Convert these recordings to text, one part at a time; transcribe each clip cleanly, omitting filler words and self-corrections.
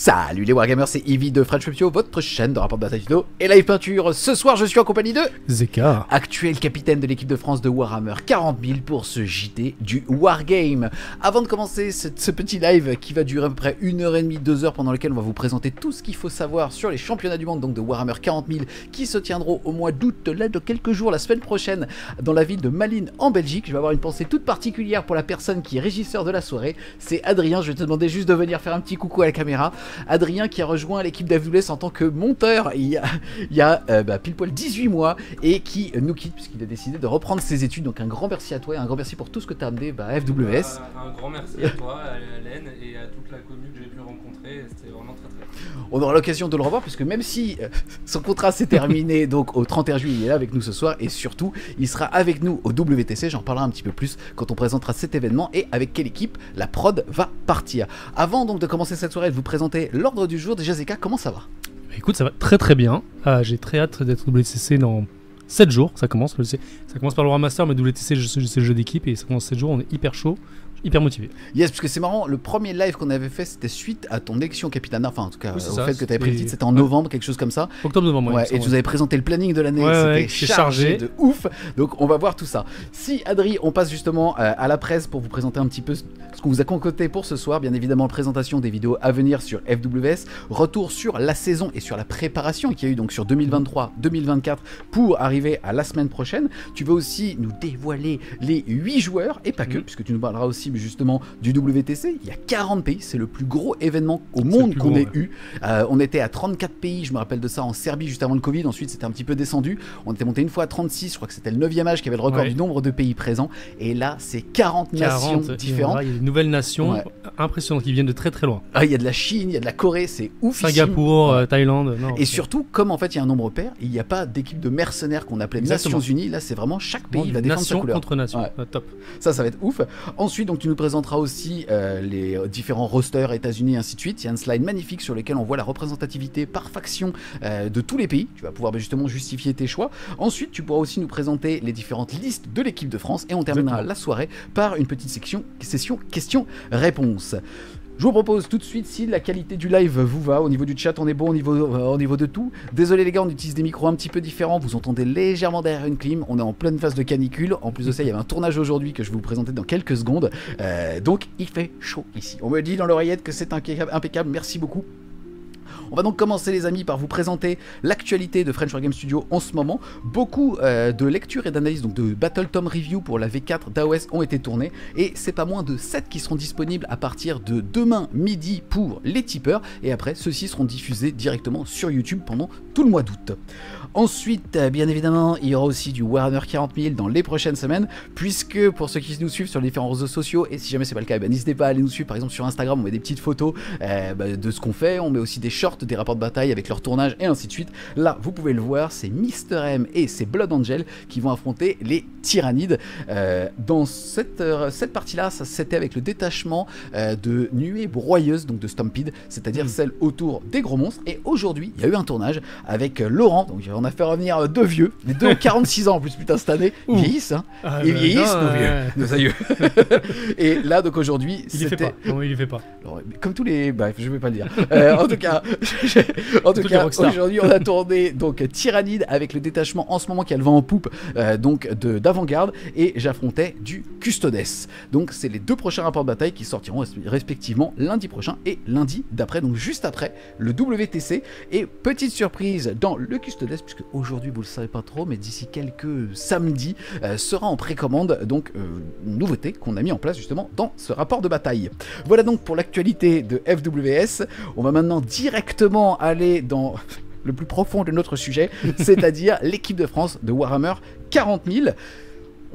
Salut les Wargamers, c'est Eevee de French Pupio, votre chaîne de rapport de bataille vidéo et live peinture. Ce soir, je suis en compagnie de Zeka, actuel capitaine de l'équipe de France de Warhammer 40 000 pour ce JT du Wargame. Avant de commencer ce petit live qui va durer à peu près 1h30, 2h, pendant lequel on va vous présenter tout ce qu'il faut savoir sur les championnats du monde donc de Warhammer 40 000 qui se tiendront au mois d'août, là de quelques jours, la semaine prochaine, dans la ville de Malines en Belgique. Je vais avoir une pensée toute particulière pour la personne qui est régisseur de la soirée, c'est Adrien. Je vais te demander juste de venir faire un petit coucou à la caméra. Adrien qui a rejoint l'équipe d'FWS en tant que monteur il y a pile poil 18 mois et qui nous quitte puisqu'il a décidé de reprendre ses études. Donc un grand merci à toi et un grand merci pour tout ce que tu as amené à FWS. Un grand merci à toi, à Hélène et à toute la commune que j'ai pu rencontrer. C'était vraiment très très bien. On aura l'occasion de le revoir puisque même si son contrat s'est terminé donc au 31 juillet, il est là avec nous ce soir et surtout il sera avec nous au WTC. J'en parlerai un petit peu plus quand on présentera cet événement et avec quelle équipe la prod va partir. Avant donc de commencer cette soirée et de vous présenter l'ordre du jour, déjà Zeka, comment ça va? Écoute, ça va très très bien. J'ai très hâte d'être WTC dans 7 jours. Ça commence par le War Master, mais WTC c'est le jeu d'équipe et ça commence 7 jours. On est hyper chaud, hyper motivé. Yes, parce que c'est marrant, le premier live qu'on avait fait c'était suite à ton élection capitana, enfin en tout cas oui, au fait que tu avais pris le titre, c'était en novembre, quelque chose comme ça. Octobre-novembre, ouais. Et tu nous avais présenté le planning de l'année, c'était chargé de ouf. Donc on va voir tout ça. Si Adri, on passe justement à la presse pour vous présenter un petit peu ce qu'on vous a concocté pour ce soir. Bien évidemment, présentation des vidéos à venir sur FWS, retour sur la saison et sur la préparation qu'il y a eu donc sur 2023-2024 pour arriver à la semaine prochaine. Tu vas aussi nous dévoiler les 8 joueurs et pas que, puisque tu nous parleras aussi justement du WTC. Il y a 40 pays, c'est le plus gros événement au monde qu'on ait eu. On était à 34 pays, je me rappelle de ça, en Serbie juste avant le Covid. Ensuite c'était un petit peu descendu, on était monté une fois à 36, je crois que c'était le 9e âge qui avait le record du nombre de pays présents. Et là c'est 40 nations différentes. Il y a des nouvelles nations impressionnantes qui viennent de très très loin. Il y a de la Chine, il y a de la Corée, c'est ouf. Singapour, Thaïlande. Et surtout, comme en fait il y a un nombre pair, il n'y a pas d'équipe de mercenaires qu'on appelait Nations Unies. Là c'est vraiment chaque pays va défendre sa couleur. Contre nation, top. Ça va être ouf. Ensuite donc tu nous présenteras aussi les différents rosters États-Unis et ainsi de suite. Il y a un slide magnifique sur lequel on voit la représentativité par faction de tous les pays. Tu vas pouvoir justement justifier tes choix. Ensuite tu pourras aussi nous présenter les différentes listes de l'équipe de France et on terminera la soirée par une petite session questions-réponses. Je vous propose tout de suite, si la qualité du live vous va, au niveau du chat on est bon, au niveau de tout. Désolé les gars, on utilise des micros un petit peu différents, vous entendez légèrement derrière une clim, on est en pleine phase de canicule. En plus de ça, il y avait un tournage aujourd'hui que je vais vous présenter dans quelques secondes. Donc il fait chaud ici. On me dit dans l'oreillette que c'est impeccable, merci beaucoup. On va donc commencer les amis par vous présenter l'actualité de French Wargame Studio en ce moment. Beaucoup de lectures et d'analyses, donc de Battle Tom Review pour la V4 d'AOS ont été tournées et c'est pas moins de 7 qui seront disponibles à partir de demain midi pour les tipeurs et après ceux-ci seront diffusés directement sur YouTube pendant tout le mois d'août. Ensuite, bien évidemment, il y aura aussi du Warhammer 40 000 dans les prochaines semaines puisque pour ceux qui nous suivent sur les différents réseaux sociaux et si jamais c'est pas le cas, n'hésitez pas à aller nous suivre par exemple sur Instagram, on met des petites photos de ce qu'on fait, on met aussi des shorts, des rapports de bataille avec leur tournage et ainsi de suite. Là, vous pouvez le voir, c'est Mister M et ses Blood Angel qui vont affronter les Tyrannides. Dans cette partie-là, c'était avec le détachement de nuées broyeuses, donc de Stampede, c'est-à-dire celle autour des gros monstres. Et aujourd'hui, il y a eu un tournage avec Laurent, donc on a fait revenir deux vieux, les deux ont 46 ans en plus, putain, cette année. Ils vieillissent, hein. Ils vieillissent, nos vieux, nos aïeux. Et là, donc aujourd'hui, il fait pas. Non, il fait pas. Alors, comme tous les... Bref, je vais pas le dire. En tout cas... aujourd'hui on a tourné donc Tyrannide avec le détachement en ce moment qui a le vent en poupe donc d'avant-garde et j'affrontais du Custodes. Donc c'est les deux prochains rapports de bataille qui sortiront respectivement lundi prochain et lundi d'après, donc juste après le WTC. Et petite surprise dans le Custodes, puisque aujourd'hui vous le savez pas trop, mais d'ici quelques samedis sera en précommande donc une nouveauté qu'on a mis en place justement dans ce rapport de bataille. Voilà donc pour l'actualité de FWS. On va maintenant directement aller dans le plus profond de notre sujet, c'est-à-dire l'équipe de France de Warhammer 40 000.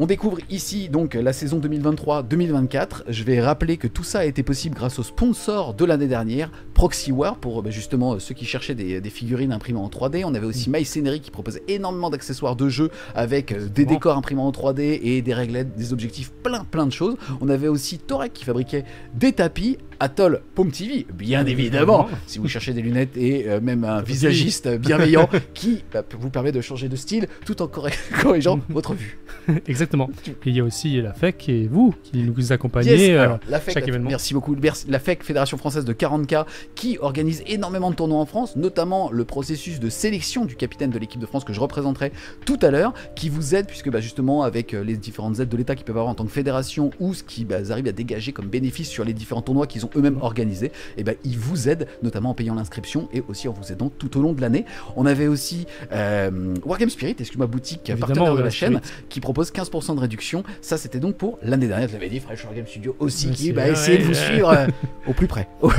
On découvre ici donc la saison 2023-2024. Je vais rappeler que tout ça a été possible grâce au sponsor de l'année dernière, Proxy War, pour justement ceux qui cherchaient des figurines imprimées en 3D. On avait aussi MyScenery qui proposait énormément d'accessoires de jeu avec des décors imprimés en 3D et des réglettes, des objectifs, plein de choses. On avait aussi Torek qui fabriquait des tapis Atoll Pomtv, bien évidemment, si vous cherchez des lunettes et même un visagiste bienveillant qui vous permet de changer de style tout en corrigeant votre vue. Exactement. Et il y a aussi la FEC et vous qui nous accompagnez alors, la FEC, chaque événement. Merci beaucoup. La FEC, Fédération Française de 40K, qui organise énormément de tournois en France, notamment le processus de sélection du capitaine de l'équipe de France que je représenterai tout à l'heure, qui vous aide puisque justement avec les différentes aides de l'État qu'ils peuvent avoir en tant que fédération ou ce qu'ils arrivent à dégager comme bénéfice sur les différents tournois qu'ils ont eux-mêmes organisés, et ils vous aident notamment en payant l'inscription et aussi en vous aidant tout au long de l'année. On avait aussi Wargame Spirit, excuse-moi, boutique partenaire de la chaîne, qui propose 15% de réduction. Ça c'était donc pour l'année dernière, je l'avais dit, Fresh Wargame Studio aussi, qui essaie de vous suivre au plus près. Au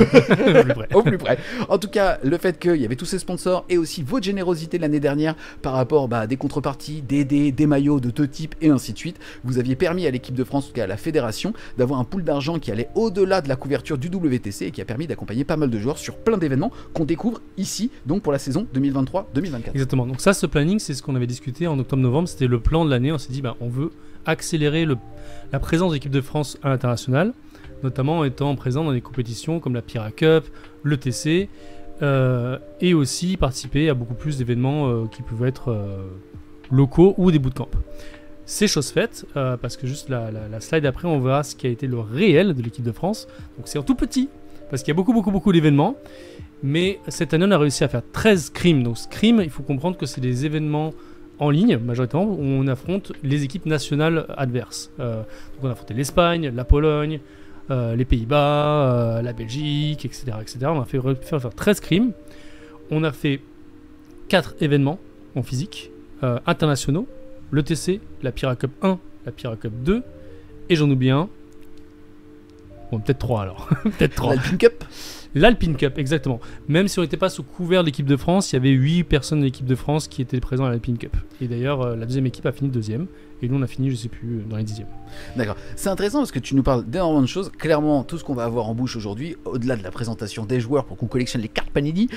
plus près. En tout cas, le fait qu'il y avait tous ces sponsors et aussi votre générosité l'année dernière par rapport à des contreparties, des dés, des maillots de tout type et ainsi de suite, vous aviez permis à l'équipe de France, en tout cas à la fédération, d'avoir un pool d'argent qui allait au-delà de la couverture du WTC et qui a permis d'accompagner pas mal de joueurs sur plein d'événements qu'on découvre ici, donc pour la saison 2023-2024. Exactement. Donc ça, ce planning, c'est ce qu'on avait discuté en octobre-novembre, c'était le plan de l'année. On s'est dit, on veut accélérer la présence de l'équipe de France à l'international, notamment en étant présent dans des compétitions comme la Pira Cup, le TC, et aussi participer à beaucoup plus d'événements qui peuvent être locaux ou des bootcamps. C'est chose faite, parce que juste la slide après, on verra ce qui a été le réel de l'équipe de France. Donc c'est en tout petit, parce qu'il y a beaucoup d'événements. Mais cette année, on a réussi à faire 13 scrims. Donc scrims, il faut comprendre que c'est des événements en ligne, majoritairement, où on affronte les équipes nationales adverses. Donc on a affronté l'Espagne, la Pologne, les Pays-Bas, la Belgique, etc. On a fait faire 13 scrims. On a fait 4 événements en physique, internationaux, le TC, la Pira Cup 1, la Pira Cup 2, et j'en oublie un. Bon, peut-être 3 alors. Peut-être 3. L'Alpine Cup. L'Alpine Cup, exactement. Même si on n'était pas sous couvert de l'équipe de France, il y avait 8 personnes de l'équipe de France qui étaient présentes à l'Alpine Cup. Et d'ailleurs, la deuxième équipe a fini deuxième. Et nous, on a fini, je sais plus, dans les 10e. D'accord. C'est intéressant parce que tu nous parles d'énormément de choses. Clairement, tout ce qu'on va avoir en bouche aujourd'hui, au-delà de la présentation des joueurs pour qu'on collectionne les cartes Panini,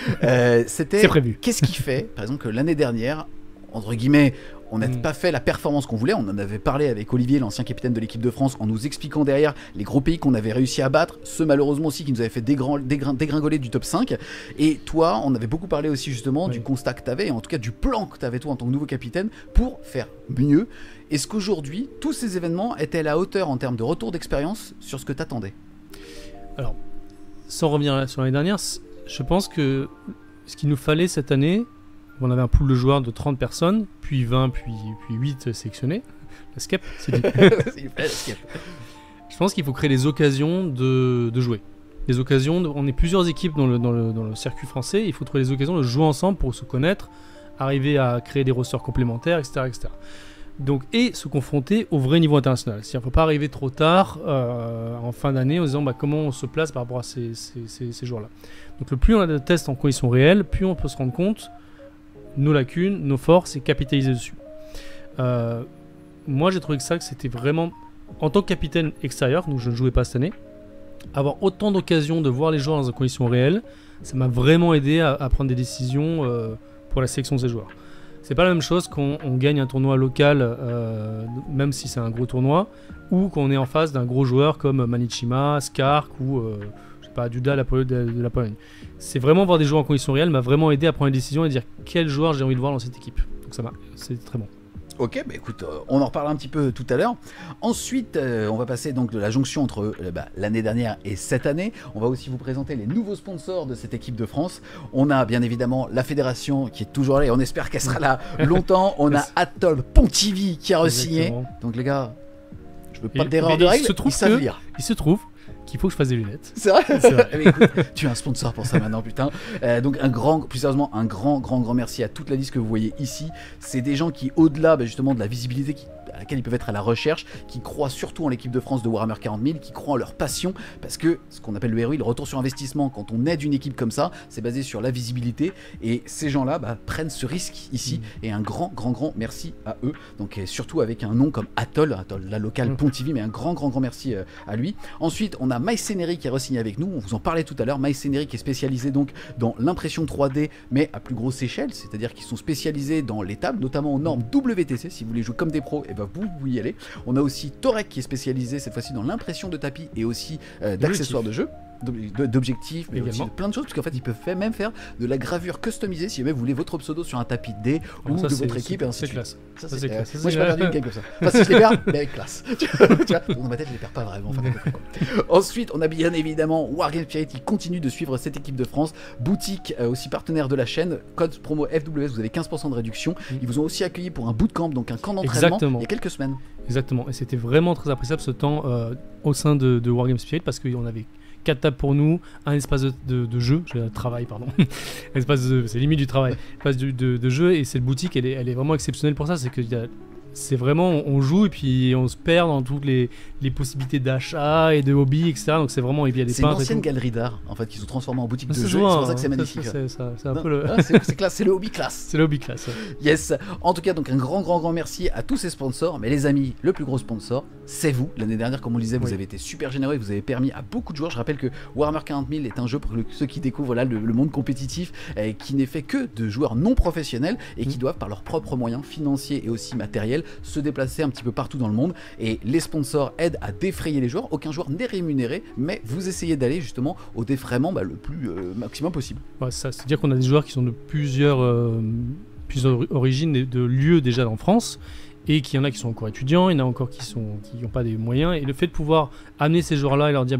c'était... C'est prévu. Qu'est-ce qui fait, par exemple, que l'année dernière, entre guillemets, on n'a pas fait la performance qu'on voulait. On en avait parlé avec Olivier, l'ancien capitaine de l'équipe de France, en nous expliquant derrière les gros pays qu'on avait réussi à battre, ceux malheureusement aussi qui nous avaient fait dégringoler du top 5. Et toi, on avait beaucoup parlé aussi justement du constat que tu avais, et en tout cas du plan que tu avais toi en tant que nouveau capitaine pour faire mieux. Est-ce qu'aujourd'hui, tous ces événements étaient à la hauteur en termes de retour d'expérience sur ce que tu attendais? Alors, sans revenir sur l'année dernière, je pense que ce qu'il nous fallait cette année, on avait un pool de joueurs de 30 personnes, puis 20, puis 8 sélectionnés. La skep, c'est dit. Je pense qu'il faut créer des occasions de jouer. Des occasions, on est plusieurs équipes dans le circuit français, il faut trouver des occasions de jouer ensemble pour se connaître, arriver à créer des rosters complémentaires, etc. Donc, et se confronter au vrai niveau international. C'est-à-dire qu'il ne faut pas arriver trop tard en fin d'année en disant comment on se place par rapport à ces joueurs-là. Donc le plus on a de tests en conditions réelles, plus on peut se rendre compte nos lacunes, nos forces et capitaliser dessus. Moi j'ai trouvé que c'était vraiment, en tant que capitaine extérieur, donc je ne jouais pas cette année, avoir autant d'occasions de voir les joueurs dans des conditions réelles, ça m'a vraiment aidé à prendre des décisions pour la sélection de ces joueurs. C'est pas la même chose quand on gagne un tournoi local, même si c'est un gros tournoi, ou quand on est en face d'un gros joueur comme Manichima, Skark ou Duda de la Pologne. C'est vraiment voir des joueurs en conditions réelles m'a vraiment aidé à prendre une décision et dire quel joueur j'ai envie de voir dans cette équipe. Donc c'est très bon. Ok, écoute, on en reparlera un petit peu tout à l'heure. Ensuite, on va passer donc de la jonction entre l'année dernière et cette année. On va aussi vous présenter les nouveaux sponsors de cette équipe de France. On a bien évidemment la fédération qui est toujours là et on espère qu'elle sera là longtemps. On a Atoll Pomtv qui a re-signé. Donc les gars, je veux pas d'erreur de règle, ils savent lire. Il se trouve qu'il faut que je fasse des lunettes. C'est vrai, c'est vrai. Mais écoute, tu es un sponsor pour ça maintenant, putain. Donc plus sérieusement, un grand merci à toute la liste que vous voyez ici. C'est des gens qui, au-delà justement de la visibilité à laquelle ils peuvent être à la recherche, qui croient surtout en l'équipe de France de Warhammer 40 000, qui croient en leur passion, parce que ce qu'on appelle le ROI, le retour sur investissement, quand on aide une équipe comme ça, c'est basé sur la visibilité, et ces gens-là prennent ce risque ici, et un grand merci à eux, donc surtout avec un nom comme Atoll, la locale Pomtv, mais un grand merci à lui. Ensuite, on a MyScenery qui est re-signé avec nous, on vous en parlait tout à l'heure. MyScenery qui est spécialisé donc dans l'impression 3D, mais à plus grosse échelle, c'est-à-dire qu'ils sont spécialisés dans les tables, notamment aux normes WTC. Si vous voulez jouer comme des pros, et vous pouvez y aller. On a aussi Torek qui est spécialisé cette fois-ci dans l'impression de tapis et aussi d'accessoires de jeu. d'objectifs, mais aussi Également. de plein de choses, parce qu'en fait ils peuvent même faire de la gravure customisée si jamais vous voulez votre pseudo sur un tapis de dés ou Ça, de c'est- votre équipe et ainsi de C'est suite. classe. Ça, Ça, c'est c'est classe. classe. Moi j'ai pas perdu une game comme ça. Enfin si je les perds, mais avec classe. Tu vois, dans ma tête je les perds pas vraiment. Enfin, ensuite on a bien évidemment Wargame Spirit qui continue de suivre cette équipe de France. Boutique aussi partenaire de la chaîne. Code promo FWS, vous avez 15% de réduction. Ils vous ont aussi accueilli pour un bootcamp, donc un camp d'entraînement Exactement. il y a quelques semaines. Exactement, et c'était vraiment très appréciable ce temps au sein de Wargame Spirit parce qu'on avait 4 tables pour nous, un espace de jeu, travail pardon, c'est limite du travail, espace de jeu, et cette boutique elle est vraiment exceptionnelle pour ça, c'est vraiment, on joue et puis on se perd dans toutes les possibilités d'achat et de hobby, etc. Donc c'est vraiment, et puis il y a des C'est une peintres et ancienne tout. galerie d'art en fait qu'ils ont transformé en boutique de Ça se jeu. voit, C'est pour ça hein, que c'est magnifique. C'est un Non, peu le... ah, c'est classe, c'est le hobby classe. C'est le hobby class. Ouais. Yes. En tout cas, donc un grand merci à tous ces sponsors. Mais les amis, le plus gros sponsor, c'est vous. L'année dernière, comme on le disait, vous Oui. avez été super généreux et vous avez permis à beaucoup de joueurs. Je rappelle que Warhammer 40 000 est un jeu pour ceux qui découvrent là le monde compétitif, qui n'est fait que de joueurs non professionnels et qui doivent, par leurs propres moyens financiers et aussi matériels, se déplacer un petit peu partout dans le monde. Et les sponsors aident à défrayer les joueurs. Aucun joueur n'est rémunéré, mais vous essayez d'aller justement au défraiement le plus maximum possible. Ouais, ça, c'est-à-dire qu'on a des joueurs qui sont de plusieurs origines et de lieux déjà en France, et qu'il y en a qui sont encore étudiants, il y en a encore qui n'ont pas des moyens, et le fait de pouvoir amener ces joueurs-là et leur dire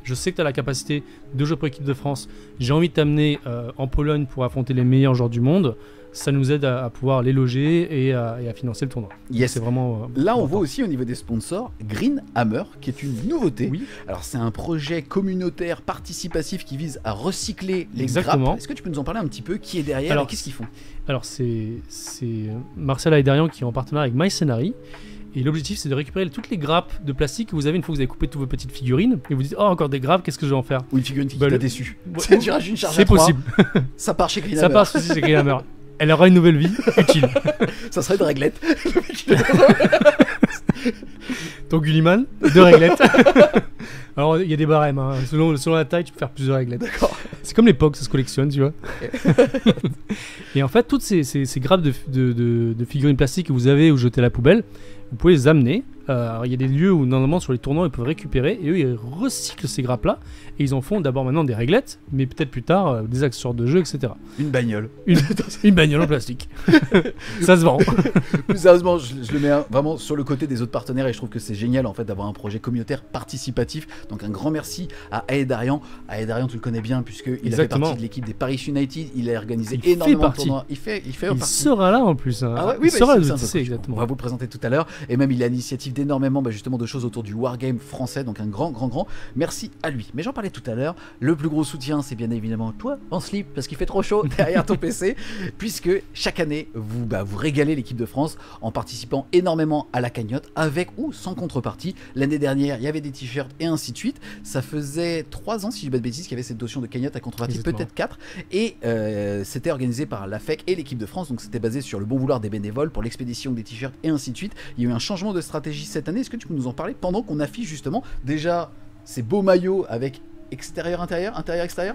je sais que tu as la capacité de jouer pour l'équipe de France, j'ai envie de t'amener en Pologne pour affronter les meilleurs joueurs du monde, ça nous aide à pouvoir les loger et à financer le tournoi. Yes. C'est vraiment Là, on important. voit aussi au niveau des sponsors Green Hammer, qui est une nouveauté. Oui. Alors, c'est un projet communautaire participatif qui vise à recycler les Exactement. grappes. Est-ce que tu peux nous en parler un petit peu? Qui est derrière Alors, et qu'est-ce qu'ils font? Alors c'est Marcel Aydarian qui est en partenariat avec MyScenary. Et l'objectif c'est de récupérer toutes les grappes de plastique que vous avez une fois que vous avez coupé toutes vos petites figurines. Et vous dites, oh encore des grappes, qu'est-ce que je vais en faire? Ou une figurine qui Bah, t'a le- déçu. Ouais, Tu rajoutes une charge à C'est 3, possible. ça part chez Green Ça Hammer. passe aussi chez Greenhammer. Elle aura une nouvelle vie utile. Ça serait une réglette. Donc Gulliman, 2 réglettes. Alors il y a des barèmes, hein. selon la taille tu peux faire plusieurs réglettes. D'accord. C'est comme l'époque, ça se collectionne, tu vois. Et en fait, toutes ces grappes de figurines plastiques que vous avez ou jetées à la poubelle, vous pouvez les amener. Alors, il y a des lieux où, normalement, sur les tournois, ils peuvent récupérer. Et eux, ils recyclent ces grappes-là. Et ils en font d'abord maintenant des réglettes, mais peut-être plus tard, des accessoires de jeu, etc. Une bagnole. Une bagnole en plastique. Ça se vend. Plus sérieusement, je le mets vraiment sur le côté des autres partenaires et je trouve que c'est génial en fait d'avoir un projet communautaire participatif. Donc un grand merci à Aedarian. Aedarian, tu le connais bien puisqu'il a fait Exactement. partie de l'équipe des Paris United. Il a organisé Il fait énormément de partie. tournois. Il fait Il partie. sera là en plus. Hein. Ah ouais, oui, il sera c'est le ça, VTC, on exactement. va vous le présenter tout à l'heure. Et même il a l'initiative d'énormément justement de choses autour du wargame français. Donc un grand merci à lui. Mais j'en parlais tout à l'heure. Le plus gros soutien, c'est bien évidemment toi en slip parce qu'il fait trop chaud derrière ton PC. Puisque chaque année, vous régalez l'équipe de France en participant énormément à la cagnotte avec ou sans contrepartie. L'année dernière, il y avait des t-shirts et ainsi de suite. Ça faisait 3 ans, si je dis pas de bêtises, qu'il y avait cette notion de cagnotte à contrepartie, Exactement. peut-être 4. Et c'était organisé par la FEC et l'équipe de France. Donc c'était basé sur le bon vouloir des bénévoles pour l'expédition des t-shirts et ainsi de suite. Il y a eu un changement de stratégie cette année. Est-ce que tu peux nous en parler pendant qu'on affiche justement déjà ces beaux maillots avec extérieur-intérieur, intérieur-extérieur?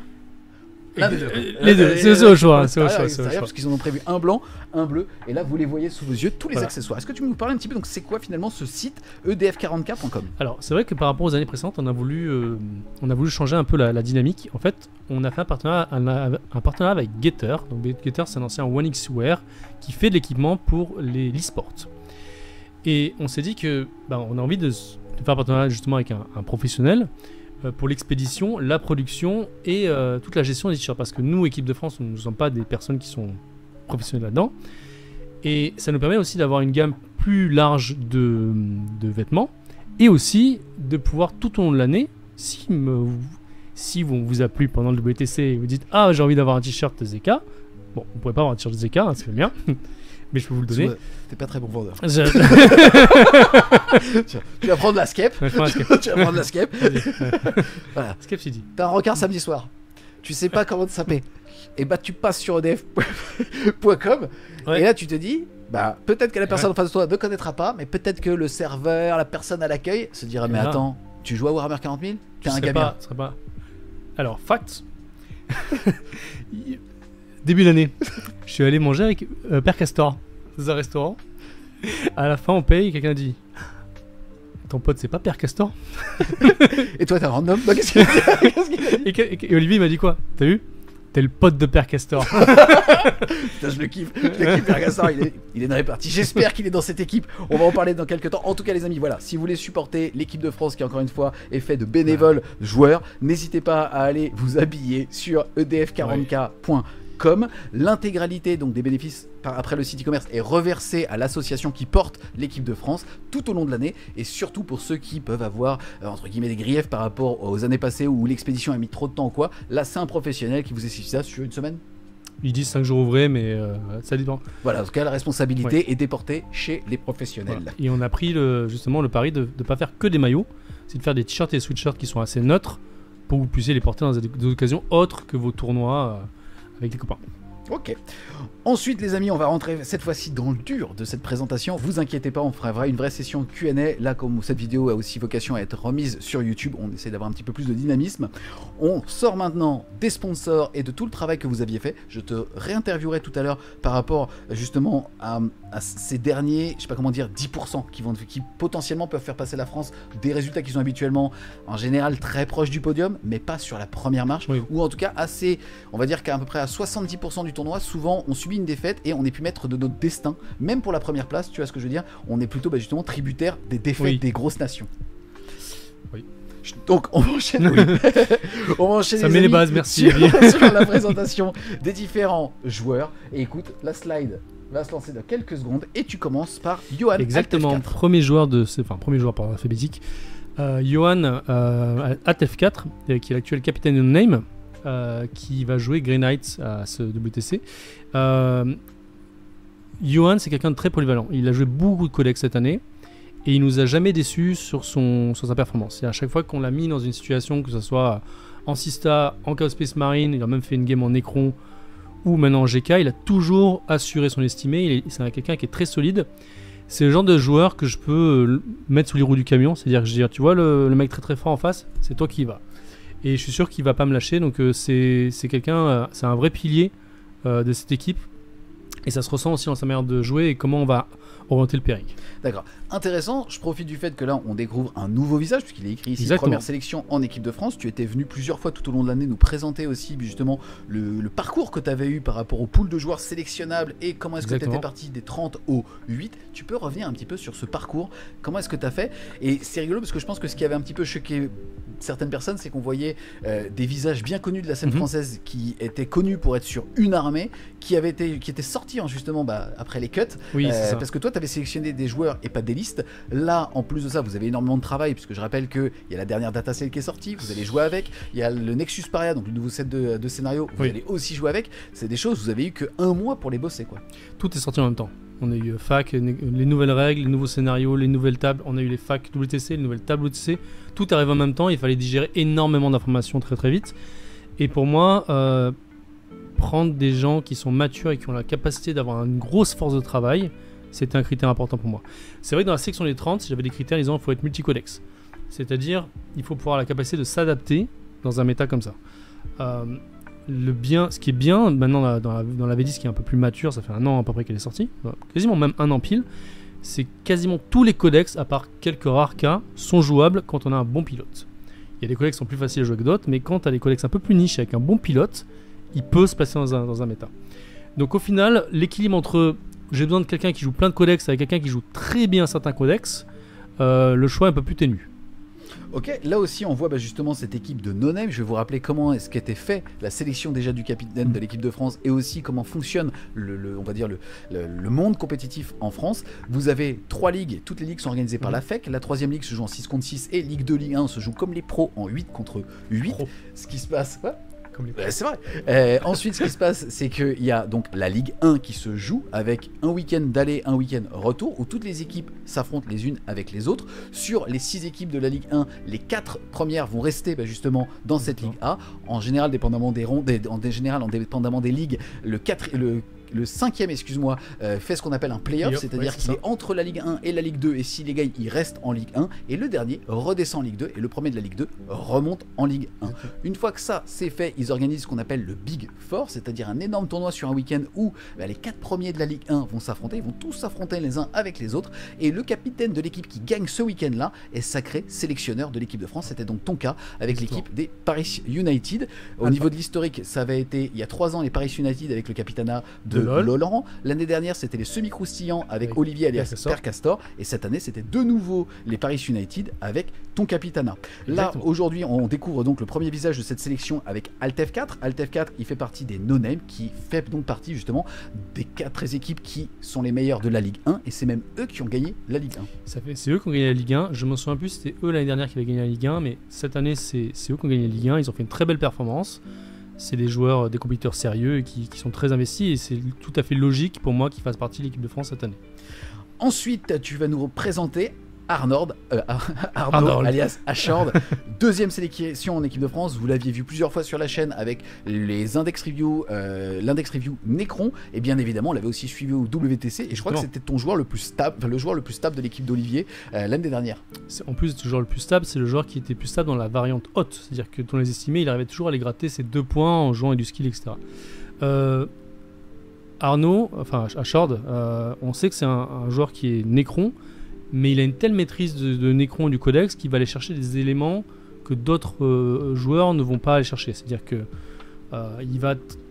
Les deux, c'est au choix. C'est au choix. Parce qu'ils en ont prévu un blanc, un bleu, et là vous les voyez sous vos yeux, tous les Voilà. accessoires. Est-ce que tu peux nous parler un petit peu, donc c'est quoi finalement ce site edf40k.com? Alors, c'est vrai que par rapport aux années précédentes, on a voulu changer un peu la dynamique. En fait, on a fait un partenariat avec Getter. Donc, Getter, c'est un ancien 1xWare qui fait de l'équipement pour l'e-sport. Et on s'est dit que on a envie de faire un partenariat justement avec un professionnel pour l'expédition, la production et toute la gestion des t-shirts. Parce que nous, équipe de France, nous ne sommes pas des personnes qui sont professionnelles là-dedans. Et ça nous permet aussi d'avoir une gamme plus large de vêtements et aussi de pouvoir tout au long de l'année, si on vous a plu pendant le WTC et vous dites « Ah, j'ai envie d'avoir un t-shirt Zeka », bon, vous ne pouvez pas avoir un t-shirt Zeka, hein, c'est bien, mais je peux vous le donner. T'es pas très bon vendeur. Je- Tu vas prendre la skep. Ouais, je prends un skep. Tu vas prendre la skep. Vas-y. Voilà. Skep, tu dis. T'as un rencard samedi soir. Tu sais pas comment te saper. Et tu passes sur edf.com Ouais. et là tu te dis peut-être que la personne en face de toi ne connaîtra pas, mais peut-être que le serveur, la personne à l'accueil se dira mais là. attends, tu joues à Warhammer 40 000? T'es un Ce gamin. serait pas. Alors, fact. Début d'année, je suis allé manger avec Père Castor dans un restaurant. À la fin, on paye, quelqu'un dit ton pote, c'est pas Père Castor? Et toi, t'es un random? Bah, qu'est-ce qu'il a dit? Et Olivier, il m'a dit quoi? T'as vu? T'es le pote de Père Castor. Putain, je le kiffe. Père Gaston, il est une répartie. J'espère qu'il est dans cette équipe. On va en parler dans quelques temps. En tout cas, les amis, voilà. Si vous voulez supporter l'équipe de France, qui encore une fois est fait de bénévoles joueurs, n'hésitez pas à aller vous habiller sur edf40k.com. L'intégralité donc des bénéfices après le site e-commerce est reversée à l'association qui porte l'équipe de France tout au long de l'année, et surtout pour ceux qui peuvent avoir entre guillemets des griefs par rapport aux années passées où l'expédition a mis trop de temps ou quoi. Là, c'est un professionnel qui vous explique ça sur une semaine. Ils disent 5 jours ouvrés, mais ça dépend. Voilà, en tout cas, la responsabilité est déportée chez les professionnels. Voilà. Et on a pris justement le pari de ne pas faire que des maillots, c'est de faire des t-shirts et des sweatshirts qui sont assez neutres pour que vous puissiez les porter dans des occasions autres que vos tournois avec les copains. Ok. Ensuite, les amis, on va rentrer cette fois-ci dans le dur de cette présentation. Vous inquiétez pas, on fera une vraie session Q&A. Là, comme cette vidéo a aussi vocation à être remise sur YouTube, on essaie d'avoir un petit peu plus de dynamisme. On sort maintenant des sponsors et de tout le travail que vous aviez fait. Je te réinterviewerai tout à l'heure par rapport justement à ces derniers, je sais pas comment dire, 10% qui potentiellement peuvent faire passer la France des résultats qui sont habituellement en général très proches du podium, mais pas sur la première marche, oui. Ou en tout cas assez, on va dire qu'à peu près à 70% du tournoi, souvent on subit une défaite et on est plus maître de notre destin, même pour la première place, tu vois ce que je veux dire, on est plutôt justement tributaire des défaites des grosses nations. Oui. Donc on va enchaîner. On va enchaîner. Ça met les bases, merci. sur la présentation des différents joueurs. Et écoute, la slide va se lancer dans quelques secondes et tu commences par Johan. Exactement, premier joueur par alphabétique. Johan ATF4, qui est l'actuel capitaine de Name, qui va jouer Grey Knights à ce WTC. Johan, c'est quelqu'un de très polyvalent. Il a joué beaucoup de codex cette année et il nous a jamais déçus sur sa performance. Et à chaque fois qu'on l'a mis dans une situation, que ce soit en Sista, en Chaos Space Marine, il a même fait une game en Necron ou maintenant en GK, il a toujours assuré son estimé. C'est quelqu'un qui est très solide. C'est le genre de joueur que je peux mettre sous les roues du camion. C'est-à-dire que je dis, tu vois le mec très très fort en face, c'est toi qui y vas. Et je suis sûr qu'il va pas me lâcher. Donc c'est quelqu'un, c'est un vrai pilier de cette équipe. Et ça se ressent aussi dans sa manière de jouer et comment on va orienter le pairing. D'accord. Intéressant, je profite du fait que là on découvre un nouveau visage, puisqu'il est écrit ici première sélection en équipe de France. Tu étais venu plusieurs fois tout au long de l'année nous présenter aussi justement le parcours que tu avais eu par rapport au pool de joueurs sélectionnables et comment est-ce que tu étais parti des 30 aux 8. Tu peux revenir un petit peu sur ce parcours, comment est-ce que tu as fait? Et c'est rigolo parce que je pense que ce qui avait un petit peu choqué certaines personnes, c'est qu'on voyait des visages bien connus de la scène française qui étaient connus pour être sur une armée, qui étaient sortis justement après les cuts, parce que toi tu avais sélectionné des joueurs et pas des listes. Là en plus de ça vous avez énormément de travail, puisque je rappelle qu'il y a la dernière datasale qui est sortie, vous allez jouer avec, il y a le Nexus Paria, donc le nouveau set de scénario, vous allez aussi jouer avec. C'est des choses, vous avez eu que 1 mois pour les bosser quoi. Tout est sorti en même temps. On a eu FAQ, les nouvelles règles, les nouveaux scénarios, les nouvelles tables, on a eu les FAQ WTC, les nouvelles tables WTC, tout arrive en même temps, il fallait digérer énormément d'informations très très vite. Et pour moi, prendre des gens qui sont matures et qui ont la capacité d'avoir une grosse force de travail, c'était un critère important pour moi. C'est vrai que dans la section des 30, j'avais des critères disant qu'il faut être multicodex. C'est-à-dire, il faut pouvoir avoir la capacité de s'adapter dans un méta comme ça. Ce qui est bien maintenant dans la V10 qui est un peu plus mature, ça fait 1 an à peu près qu'elle est sortie, quasiment même 1 an pile, c'est quasiment tous les codex, à part quelques rares cas, sont jouables quand on a un bon pilote. Il y a des codex qui sont plus faciles à jouer que d'autres, mais quand tu as des codex un peu plus niches avec un bon pilote, il peut se placer dans un méta. Donc au final, l'équilibre entre j'ai besoin de quelqu'un qui joue plein de codex avec quelqu'un qui joue très bien certains codex, le choix est un peu plus ténu. Ok, là aussi on voit justement cette équipe de No-Name. Je vais vous rappeler comment est-ce qu'était fait la sélection déjà du capitaine de l'équipe de France et aussi comment fonctionne on va dire le monde compétitif en France. Vous avez 3 ligues, toutes les ligues sont organisées par la FEC. La 3e ligue se joue en 6 contre 6 et Ligue 2, Ligue 1 se joue comme les pros en 8 contre 8. Ce qui se passe... Ouais, c'est vrai. Ensuite, ce qui se passe, c'est qu'il y a donc la Ligue 1 qui se joue avec un week-end d'aller, un week-end retour, où toutes les équipes s'affrontent les unes avec les autres. Sur les 6 équipes de la Ligue 1, les 4 premières vont rester justement dans cette Ligue A. En général, dépendamment des rondes, indépendamment des ligues, le cinquième, excuse-moi, fait ce qu'on appelle un play-off, Play-off, c'est-à-dire ouais, c'est qu'il ça. est entre la Ligue 1 et la Ligue 2, et s'il les gagne, il reste en Ligue 1, et le dernier redescend en Ligue 2, et le premier de la Ligue 2 remonte en Ligue 1. Une fois que ça c'est fait, ils organisent ce qu'on appelle le Big Four, c'est-à-dire un énorme tournoi sur un week-end où les 4 premiers de la Ligue 1 vont s'affronter, ils vont tous s'affronter les uns avec les autres, et le capitaine de l'équipe qui gagne ce week-end-là est sacré sélectionneur de l'équipe de France. C'était donc ton cas avec l'équipe des Paris United. Au niveau de l'historique, ça avait été il y a 3 ans les Paris United avec le capitanat de Laurent. L'année dernière, c'était les semi-croustillants avec Olivier alias Père Castor, et cette année, c'était de nouveau les Paris United avec ton capitanat. Là, aujourd'hui, on découvre donc le premier visage de cette sélection avec Altef 4. Altef 4, il fait partie des no-name, qui fait donc partie justement des 4 équipes qui sont les meilleures de la Ligue 1, et c'est même eux qui ont gagné la Ligue 1. C'est eux qui ont gagné la Ligue 1. Je m'en souviens plus, c'était eux l'année dernière qui avaient gagné la Ligue 1, mais cette année, c'est eux qui ont gagné la Ligue 1. Ils ont fait une très belle performance. C'est des joueurs, des compétiteurs sérieux et qui sont très investis, et c'est tout à fait logique pour moi qu'ils fassent partie de l'équipe de France cette année. Ensuite, tu vas nous présenter Arnaud alias Ashord, deuxième sélection en équipe de France. Vous l'aviez vu plusieurs fois sur la chaîne avec les index review, l'index review Necron, et bien évidemment on l'avait aussi suivi au WTC, et je crois que c'était ton joueur le plus stable, le joueur le plus stable de l'équipe d'Olivier l'année dernière. En plus le joueur le plus stable, c'est le joueur qui était plus stable dans la variante haute, c'est-à-dire que dans les estimés, il arrivait toujours à aller gratter ses 2 points en jouant avec du skill, etc. Arnaud, enfin Ashord, on sait que c'est un joueur qui est Necron, mais il a une telle maîtrise de Necron et du codex qu'il va aller chercher des éléments que d'autres joueurs ne vont pas aller chercher. C'est-à-dire que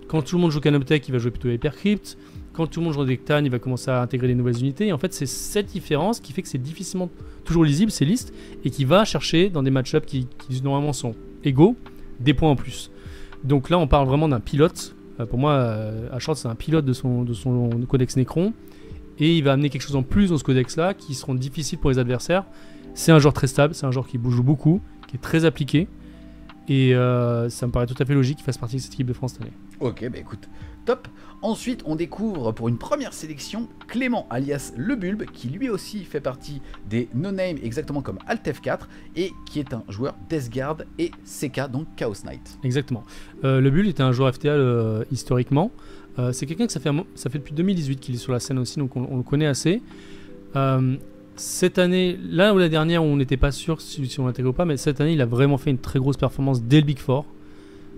quand tout le monde joue Canoptech, il va jouer plutôt Hypercrypt. Quand tout le monde joue Dectan, il va commencer à intégrer des nouvelles unités. Et en fait, c'est cette différence qui fait que c'est difficilement toujours lisible, ces listes, et qui va chercher dans des match-ups qui normalement sont égaux, des points en plus. Donc là, on parle vraiment d'un pilote. Pour moi, Ashord, c'est un pilote de son codex Necron. Et il va amener quelque chose en plus dans ce codex-là qui seront difficiles pour les adversaires. C'est un joueur très stable, c'est un joueur qui bouge beaucoup, qui est très appliqué. Et ça me paraît tout à fait logique qu'il fasse partie de cette équipe de France cette année. Ok, bah écoute, top. Ensuite, on découvre pour une première sélection Clément alias Le Bulbe, qui lui aussi fait partie des no-name, exactement comme Altef 4, et qui est un joueur Death Guard et CK, donc Chaos Knight. Exactement. Le Bulbe était un joueur FTL historiquement. C'est quelqu'un que ça fait depuis 2018 qu'il est sur la scène aussi, donc on le connaît assez. Cette année, là où la dernière où on n'était pas sûr si on l'intégrait ou pas, mais cette année il a vraiment fait une très grosse performance dès le Big Four.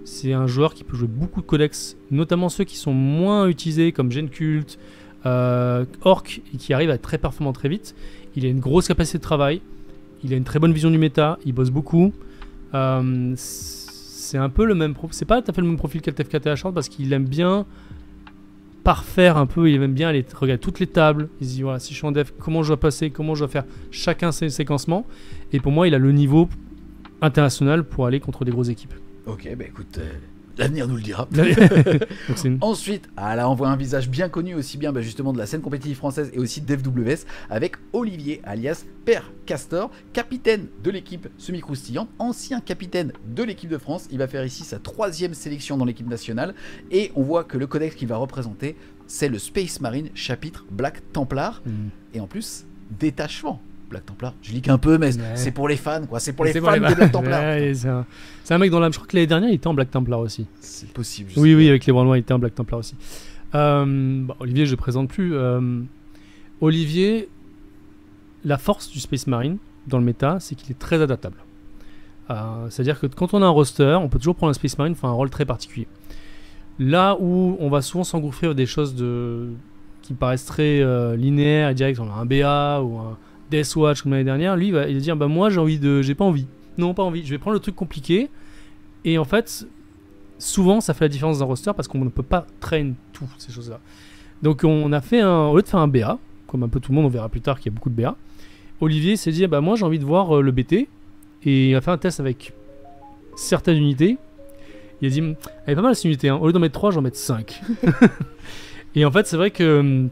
C'est un joueur qui peut jouer beaucoup de codex, notamment ceux qui sont moins utilisés comme Genkult, Orc, et qui arrivent à être très performant très vite. Il a une grosse capacité de travail, il a une très bonne vision du méta, il bosse beaucoup. C'est un peu le même profil, c'est pas tout à fait le même profil qu'Altef4 et Ashord, parce qu'il aime bien parfaire un peu, il aime bien aller regarder toutes les tables, il se dit voilà, si je suis en dev, comment je dois passer, comment je dois faire chacun ses séquencements, et pour moi il a le niveau international pour aller contre des grosses équipes. Ok, bah écoute, l'avenir nous le dira. Donc Ensuite, là on voit un visage bien connu aussi bien justement de la scène compétitive française et aussi d'FWS avec Olivier alias Père Castor, capitaine de l'équipe semi-croustillante, ancien capitaine de l'équipe de France. Il va faire ici sa 3e sélection dans l'équipe nationale, et on voit que le codex qu'il va représenter, c'est le Space Marine chapitre Black Templar, et en plus détachement. Black Templar, je lis qu'un peu, mais c'est pour les fans, quoi. C'est pour les fans des Black Templar. C'est un mec dans l'âme. Je crois que l'année dernière, il était en Black Templar aussi. C'est possible. Oui, avec les Bras Noirs, il était en Black Templar aussi. Olivier, je ne présente plus. Olivier, la force du Space Marine dans le méta, c'est qu'il est très adaptable. C'est-à-dire que quand on a un roster, on peut toujours prendre un Space Marine, faire un rôle très particulier. Là où on va souvent s'engouffrer dans des choses qui paraissent très linéaires et directes, on a un BA ou un Deathwatch comme l'année dernière, lui il va dire moi j'ai pas envie, je vais prendre le truc compliqué, et en fait souvent ça fait la différence dans un roster parce qu'on ne peut pas train tout ces choses là. Donc on a fait au lieu de faire un BA comme un peu tout le monde, on verra plus tard qu'il y a beaucoup de BA, Olivier s'est dit moi j'ai envie de voir le BT, et il a fait un test avec certaines unités, il a dit elle est pas mal cette unité, au lieu d'en mettre 3 j'en mettre 5. Et en fait c'est vrai que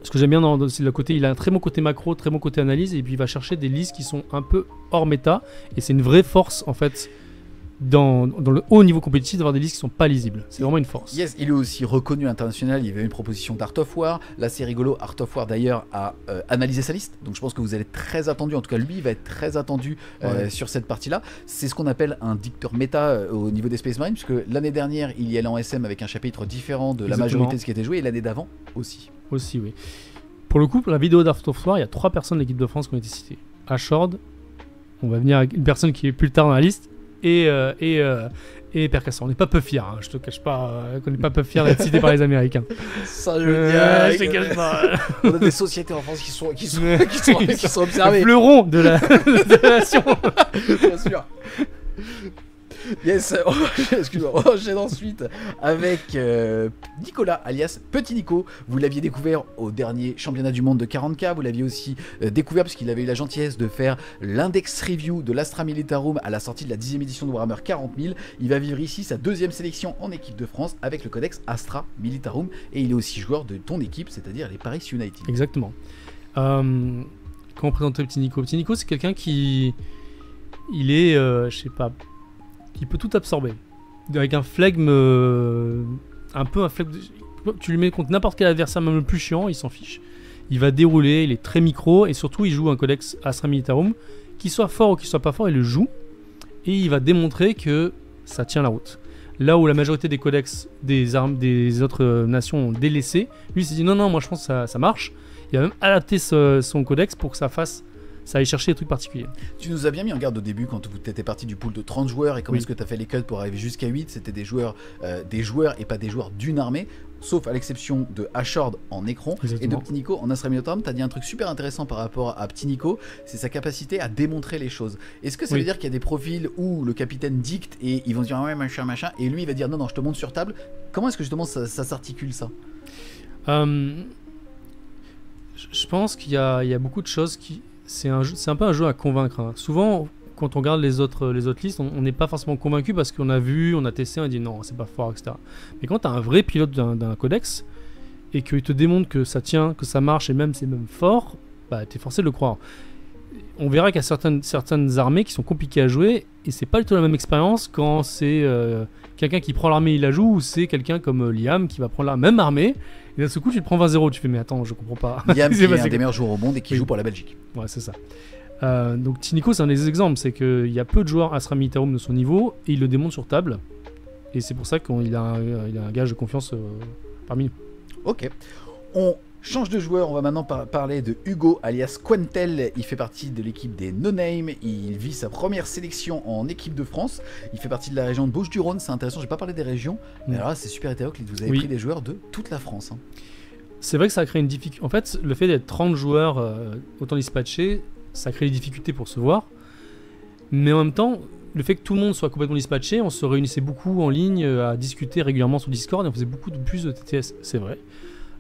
ce que j'aime bien c'est le côté, il a un très bon côté macro, très bon côté analyse, et puis il va chercher des listes qui sont un peu hors méta, et c'est une vraie force en fait dans le haut niveau compétitif, d'avoir des listes qui sont pas lisibles. C'est vraiment une force. Yes, il est aussi reconnu à l'international. Il y avait une proposition d'Art of War. Là, c'est rigolo. Art of War, d'ailleurs, a analysé sa liste. Donc, je pense que vous allez être très attendu. En tout cas, lui, il va être très attendu sur cette partie-là. C'est ce qu'on appelle un dicteur méta au niveau des Space Marines, puisque l'année dernière, il y allait en SM avec un chapitre différent de la majorité de ce qui était joué, et l'année d'avant aussi. Aussi, oui. Pour le coup, pour la vidéo d'Art of War, il y a 3 personnes de l'équipe de France qui ont été citées. Ashord, on va venir avec une personne qui est plus tard dans la liste, et Percassin. On n'est pas peu fiers, hein. Je te cache pas qu'on n'est pas peu fiers d'être cités par les Américains. Ça, je veux dire, je te cache pas. On a des sociétés en France qui sont observées. Le fleuron de la nation. Bien sûr. Yes, excuse-moi, on enchaîne ensuite avec Nicolas, alias Petit Nico. Vous l'aviez découvert au dernier championnat du monde de 40K. Vous l'aviez aussi découvert parce qu'il avait eu la gentillesse de faire l'index review de l'Astra Militarum à la sortie de la 10e édition de Warhammer 40 000. Il va vivre ici sa 2e sélection en équipe de France avec le codex Astra Militarum. Et il est aussi joueur de ton équipe, c'est-à-dire les Paris United. Exactement. Comment présenter Petit Nico ? Petit Nico, c'est quelqu'un qui... Il est, je sais pas... qui peut tout absorber. Avec un flegme... un peu un flegme... Tu lui mets contre n'importe quel adversaire, même le plus chiant, il s'en fiche. Il va dérouler, il est très micro, et surtout il joue un codex Astra Militarum, qu'il soit fort ou qu'il soit pas fort, il le joue, et il va démontrer que ça tient la route. Là où la majorité des codex des autres nations ont délaissé, lui il s'est dit non, moi je pense que ça marche. Il a même adapté son codex pour que ça aille chercher des trucs particuliers. Tu nous as bien mis en garde au début quand tu étais parti du pool de 30 joueurs et comment est-ce que tu as fait les cuts pour arriver jusqu'à 8. C'était des joueurs et pas des joueurs d'une armée, sauf à l'exception de Ashord en Necron. Exactement. Et de Petit Nico en Astra Militarum. Tu as dit un truc super intéressant par rapport à Petit Nico, c'est sa capacité à démontrer les choses. Est-ce que ça veut dire qu'il y a des profils où le capitaine dicte et ils vont dire ouais machin, et lui il va dire non, je te montre sur table. Comment est-ce que justement ça s'articule ça? Je pense qu'il y a beaucoup de choses qui... C'est un peu un jeu à convaincre. Hein. Souvent, quand on regarde les autres listes, on n'est pas forcément convaincu parce qu'on a vu, on a testé, on a dit non, c'est pas fort, etc. Mais quand tu as un vrai pilote d'un codex et qu'il te démontre que ça tient, que ça marche et même c'est même fort, bah, tu es forcé de le croire. On verra qu'il y a certaines armées qui sont compliquées à jouer et c'est pas du tout la même expérience quand c'est quelqu'un qui prend l'armée, il la joue, ou c'est quelqu'un comme Liam qui va prendre la même armée. Et d'un seul coup, tu te prends 20-0. Tu fais, mais attends, je comprends pas. Liam, qui est un des meilleurs joueurs au monde et qui joue pour la Belgique. Ouais, c'est ça. Donc, Petit Nico, c'est un des exemples. C'est qu'il y a peu de joueurs Astra Militarum de son niveau et il le démonte sur table. Et c'est pour ça qu'il a un gage de confiance parmi nous. Ok. On change de joueur. On va maintenant parler de Hugo, alias Quentel. Il fait partie de l'équipe des No Name. Il vit sa première sélection en équipe de France. Il fait partie de la région de Bouches-du-Rhône. C'est intéressant. Je n'ai pas parlé des régions. Mais alors là, c'est super hétéroclite. Vous avez pris des joueurs de toute la France. Hein. C'est vrai que ça a créé une difficulté. En fait, le fait d'être 30 joueurs autant dispatchés, ça crée des difficultés pour se voir. Mais en même temps, le fait que tout le monde soit complètement dispatché, on se réunissait beaucoup en ligne à discuter régulièrement sur Discord et on faisait beaucoup plus de TTS. C'est vrai.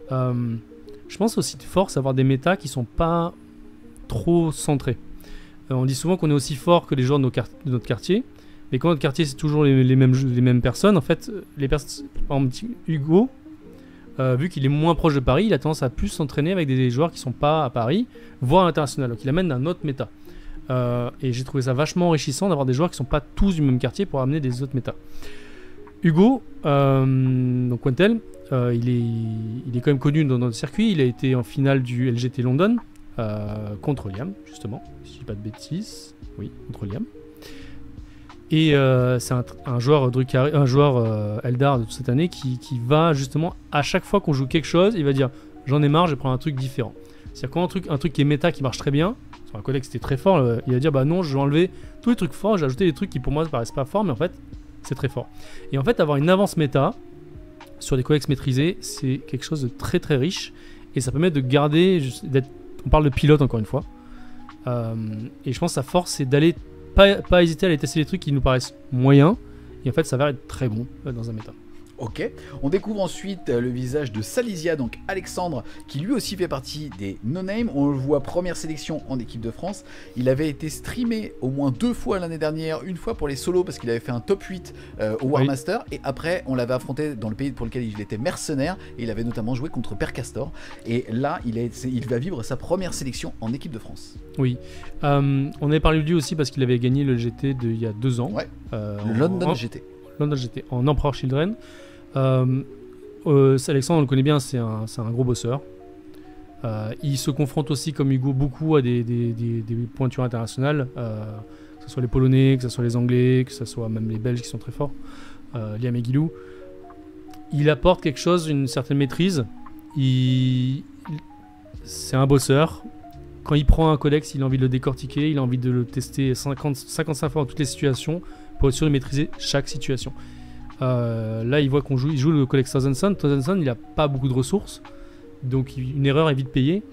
Je pense aussi de force d'avoir des métas qui sont pas trop centrés. On dit souvent qu'on est aussi fort que les joueurs de notre quartier, mais quand notre quartier c'est toujours les mêmes personnes, en fait, par exemple, Hugo, vu qu'il est moins proche de Paris, il a tendance à plus s'entraîner avec des joueurs qui sont pas à Paris, voire à l'international, donc il amène un autre méta. Et j'ai trouvé ça vachement enrichissant d'avoir des joueurs qui sont pas tous du même quartier pour amener des autres métas. Hugo, donc Quentel, il est quand même connu dans notre circuit. Il a été en finale du LGT London contre Liam, justement, si je dis pas de bêtises. Oui, contre Liam. Et c'est un joueur Eldar de toute cette année qui va justement, à chaque fois qu'on joue quelque chose, il va dire j'en ai marre, je vais prendre un truc différent. C'est-à-dire quand un truc qui est méta, qui marche très bien, sur un codex c'était très fort, il va dire bah non, je vais enlever tous les trucs forts, j'ai ajouté des trucs qui pour moi ne paraissent pas forts, mais en fait c'est très fort. Et en fait, avoir une avance méta sur des codex maîtrisés, c'est quelque chose de très très riche et ça permet de garder, on parle de pilote encore une fois, et je pense que sa force c'est d'aller pas hésiter à aller tester des trucs qui nous paraissent moyens et en fait ça va être très bon dans un méta. Ok, on découvre ensuite le visage de Salisia, donc Alexandre, qui lui aussi fait partie des no-name. On le voit première sélection en équipe de France. Il avait été streamé au moins 2 fois l'année dernière, une fois pour les solos parce qu'il avait fait un top 8 au War Master, et après on l'avait affronté dans le pays pour lequel il était mercenaire, et il avait notamment joué contre Père Castor. Et là, il va vivre sa première sélection en équipe de France. Oui, on avait parlé de lui aussi parce qu'il avait gagné le GT il y a 2 ans. Ouais, le London GT. London GT, en Emperor Children. Alexandre, on le connaît bien, c'est un gros bosseur. Il se confronte aussi, comme Hugo, beaucoup à des pointures internationales, que ce soit les Polonais, que ce soit les Anglais, que ce soit même les Belges qui sont très forts, Liam et Guilou. Il apporte quelque chose, une certaine maîtrise. C'est un bosseur. Quand il prend un codex, il a envie de le décortiquer, il a envie de le tester 55 fois dans toutes les situations pour être sûr de maîtriser chaque situation. Là, il voit il joue le codex Thousand Sun. Thousand Sun, il n'a pas beaucoup de ressources, donc une erreur est vite payée.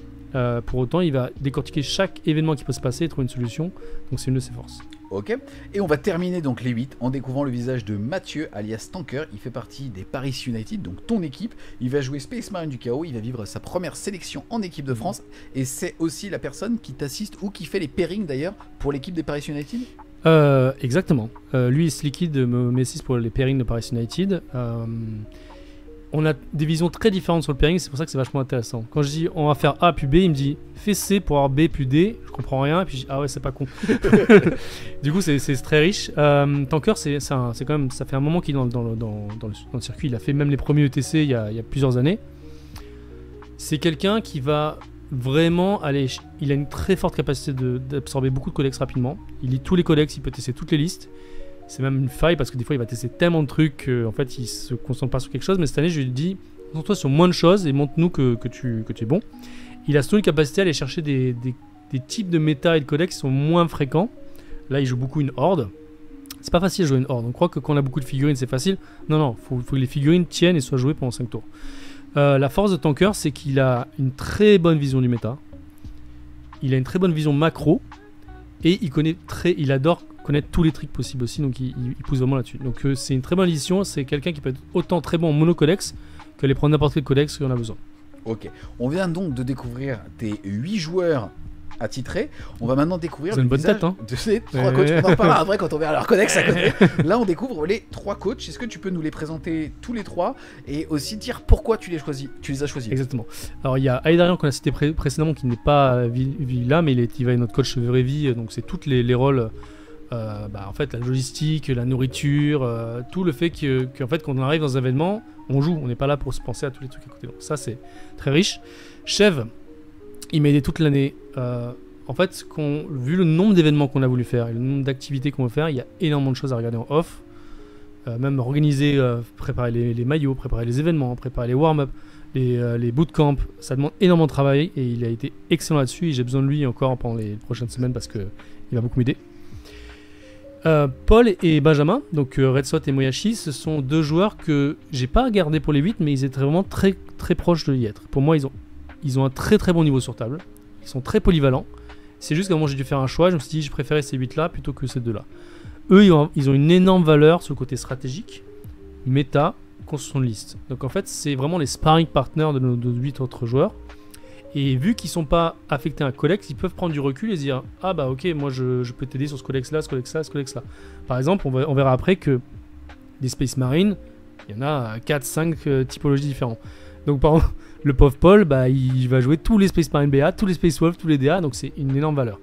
Pour autant, il va décortiquer chaque événement qui peut se passer et trouver une solution. Donc, c'est une de ses forces. Ok, et on va terminer donc les 8 en découvrant le visage de Mathieu, alias Tanker. Il fait partie des Paris United, donc ton équipe. Il va jouer Space Marine du Chaos, il va vivre sa première sélection en équipe de France. Et c'est aussi la personne qui t'assiste ou qui fait les pairings d'ailleurs pour l'équipe des Paris United. Exactement. Lui et Slickid me assiste pour les pairings de Paris United. On a des visions très différentes sur le pairing, c'est pour ça que c'est vachement intéressant. Quand je dis on va faire A puis B, il me dit fais C pour avoir B puis D, je comprends rien, et puis je dis ah ouais, c'est pas con. Du coup, c'est très riche. Tanker, c'est quand même, ça fait un moment qu'il est dans le circuit, il a fait même les premiers ETC il y a plusieurs années. C'est quelqu'un qui va vraiment aller. Il a une très forte capacité d'absorber beaucoup de codex rapidement. Il lit tous les codex, il peut tester toutes les listes. C'est même une faille parce que des fois il va tester tellement de trucs qu'en fait il se concentre pas sur quelque chose. Mais cette année, je lui ai dit concentre-toi sur moins de choses et montre-nous que tu es bon. Il a surtout une capacité à aller chercher des types de méta et de codex qui sont moins fréquents. Là, il joue beaucoup une horde. C'est pas facile de jouer une horde. On croit que quand on a beaucoup de figurines, c'est facile. Non, faut que les figurines tiennent et soient jouées pendant 5 tours. La force de Tanker, c'est qu'il a une très bonne vision du méta. Il a une très bonne vision macro. Et il adore connaître tous les tricks possibles aussi, donc il pousse vraiment là-dessus. Donc c'est une très bonne édition, c'est quelqu'un qui peut être autant très bon en monocodex que aller prendre n'importe quel codex qu'on a besoin. Ok, on vient donc de découvrir tes 8 joueurs attitrés. On va maintenant découvrir le visage de ces 3 coachs. On en reparlera après quand on verra leur codex à côté. Là, on découvre les 3 coachs. Est-ce que tu peux nous les présenter tous les 3 et aussi dire pourquoi tu les as choisis? Exactement. Alors, il y a Aedarian qu'on a cité précédemment qui n'est pas là, mais il va être notre coach vraie vie. Donc, c'est toutes les rôles. En fait, la logistique, la nourriture, tout le fait qu'en fait, quand on arrive dans un événement, on joue. On n'est pas là pour se penser à tous les trucs à côté. Donc, ça, c'est très riche. Chev, il m'a aidé toute l'année. En fait, vu le nombre d'événements qu'on a voulu faire et le nombre d'activités qu'on veut faire, il y a énormément de choses à regarder en off. Même organiser, préparer les maillots, préparer les événements, préparer les warm-up, les bootcamps. Ça demande énormément de travail et il a été excellent là-dessus. Et j'ai besoin de lui encore pendant les prochaines semaines parce qu'il va beaucoup m'aider. Paul et Benjamin, donc Redsot et Moyashi, ce sont 2 joueurs que j'ai pas regardé pour les 8, mais ils étaient vraiment très, très proches de y être. Pour moi, ils ont un très très bon niveau sur table. Ils sont très polyvalents. C'est juste qu'à un moment j'ai dû faire un choix. Je me suis dit je préférais ces 8 là plutôt que ces 2 là. Eux ils ont une énorme valeur sur le côté stratégique, méta, construction de liste. Donc en fait c'est vraiment les sparring partners de nos 8 autres joueurs. Et vu qu'ils sont pas affectés à un codex, ils peuvent prendre du recul et se dire ah bah ok, moi je peux t'aider sur ce codex là, ce codex là, ce codex là. Par exemple on verra après que des Space Marines, il y en a 4-5 typologies différentes. Donc par exemple le pauvre Paul, il va jouer tous les Space Marine BA, tous les Space Wolf, tous les DA, donc c'est une énorme valeur.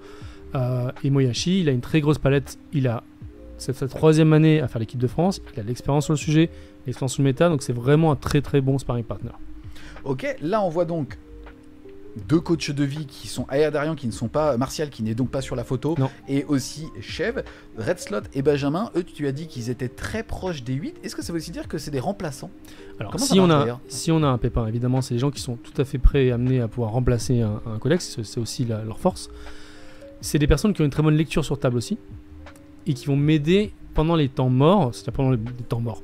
Et Moyashi, il a une très grosse palette, c'est sa 3e année à faire l'équipe de France, il a l'expérience sur le sujet, l'expérience sur le méta, donc c'est vraiment un très très bon sparring partner. Ok, là on voit donc 2 coachs de vie qui sont Aedarian, qui ne sont pas Martial, qui n'est donc pas sur la photo, non. Et aussi Chev, Redslot et Benjamin. Eux, tu as dit qu'ils étaient très proches des 8. Est-ce que ça veut aussi dire que c'est des remplaçants? Alors, si on a un pépin, évidemment, c'est des gens qui sont tout à fait prêts et amenés à pouvoir remplacer un codex. C'est aussi leur force. C'est des personnes qui ont une très bonne lecture sur table aussi et qui vont m'aider pendant les temps morts, c'est-à-dire pendant les temps morts.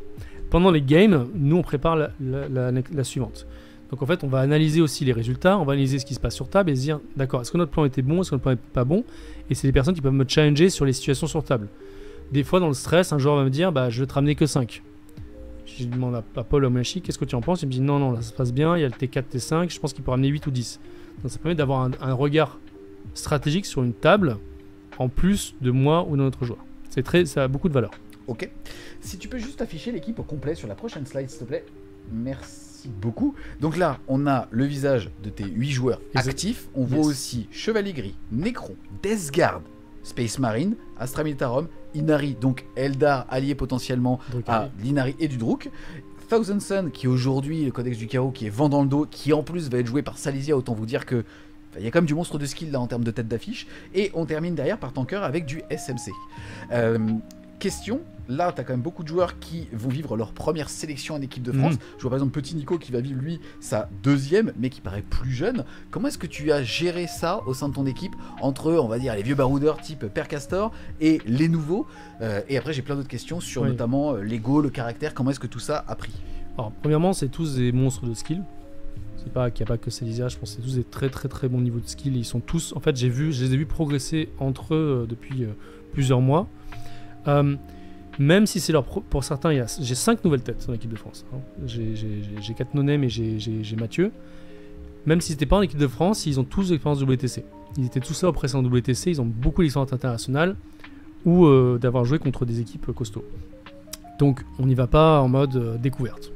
Pendant les games, nous, on prépare la suivante. Donc en fait, on va analyser aussi les résultats, on va analyser ce qui se passe sur table et se dire, d'accord, est-ce que notre plan était bon, est-ce que notre plan n'est pas bon? Et c'est des personnes qui peuvent me challenger sur les situations sur table. Des fois, dans le stress, un joueur va me dire, je vais te ramener que 5. Je je demande à Paul Omeyashi, qu'est-ce que tu en penses? Il me dit non, là ça se passe bien, il y a le T4, T5, je pense qu'il peut ramener 8 ou 10. Donc ça permet d'avoir un regard stratégique sur une table, en plus de moi ou d'un autre joueur. Ça a beaucoup de valeur. Ok. Si tu peux juste afficher l'équipe au complet sur la prochaine slide, s'il te plaît. Merci beaucoup. Donc là, on a le visage de tes 8 joueurs actifs. On voit aussi Chevalier Gris, Necron, Death Guard, Space Marine, Astra Militarum, Inari, donc Eldar allié potentiellement à l'Inari et du Druk. Thousand Sun, qui aujourd'hui, le Codex du Chaos, qui est vent dans le dos, qui en plus va être joué par Salysia, autant vous dire que il y a quand même du monstre de skill là en termes de tête d'affiche. Et on termine derrière par Tanker avec du SMC. Question, là tu as quand même beaucoup de joueurs qui vont vivre leur première sélection en équipe de France. Je vois par exemple Petit Nico qui va vivre lui sa deuxième, mais qui paraît plus jeune. Comment est-ce que tu as géré ça au sein de ton équipe entre, on va dire, les vieux baroudeurs type Père Castor et les nouveaux et après j'ai plein d'autres questions sur notamment l'ego, le caractère, comment est-ce que tout ça a pris? Alors premièrement, c'est tous des monstres de skill. C'est pas qu'il n'y a pas que Salysia, je pense que c'est tous des très très très bons niveaux de skill. Ils sont tous, en fait je les ai vus progresser entre eux depuis plusieurs mois. Même si c'est pour certains, j'ai 5 nouvelles têtes dans l'équipe de France. Hein. J'ai 4 no-name et j'ai Mathieu. Même si c'était pas en équipe de France, ils ont tous l'expérience WTC. Ils étaient tous là au précédent WTC, ils ont beaucoup d'expérience internationale ou d'avoir joué contre des équipes costauds. Donc on n'y va pas en mode découverte.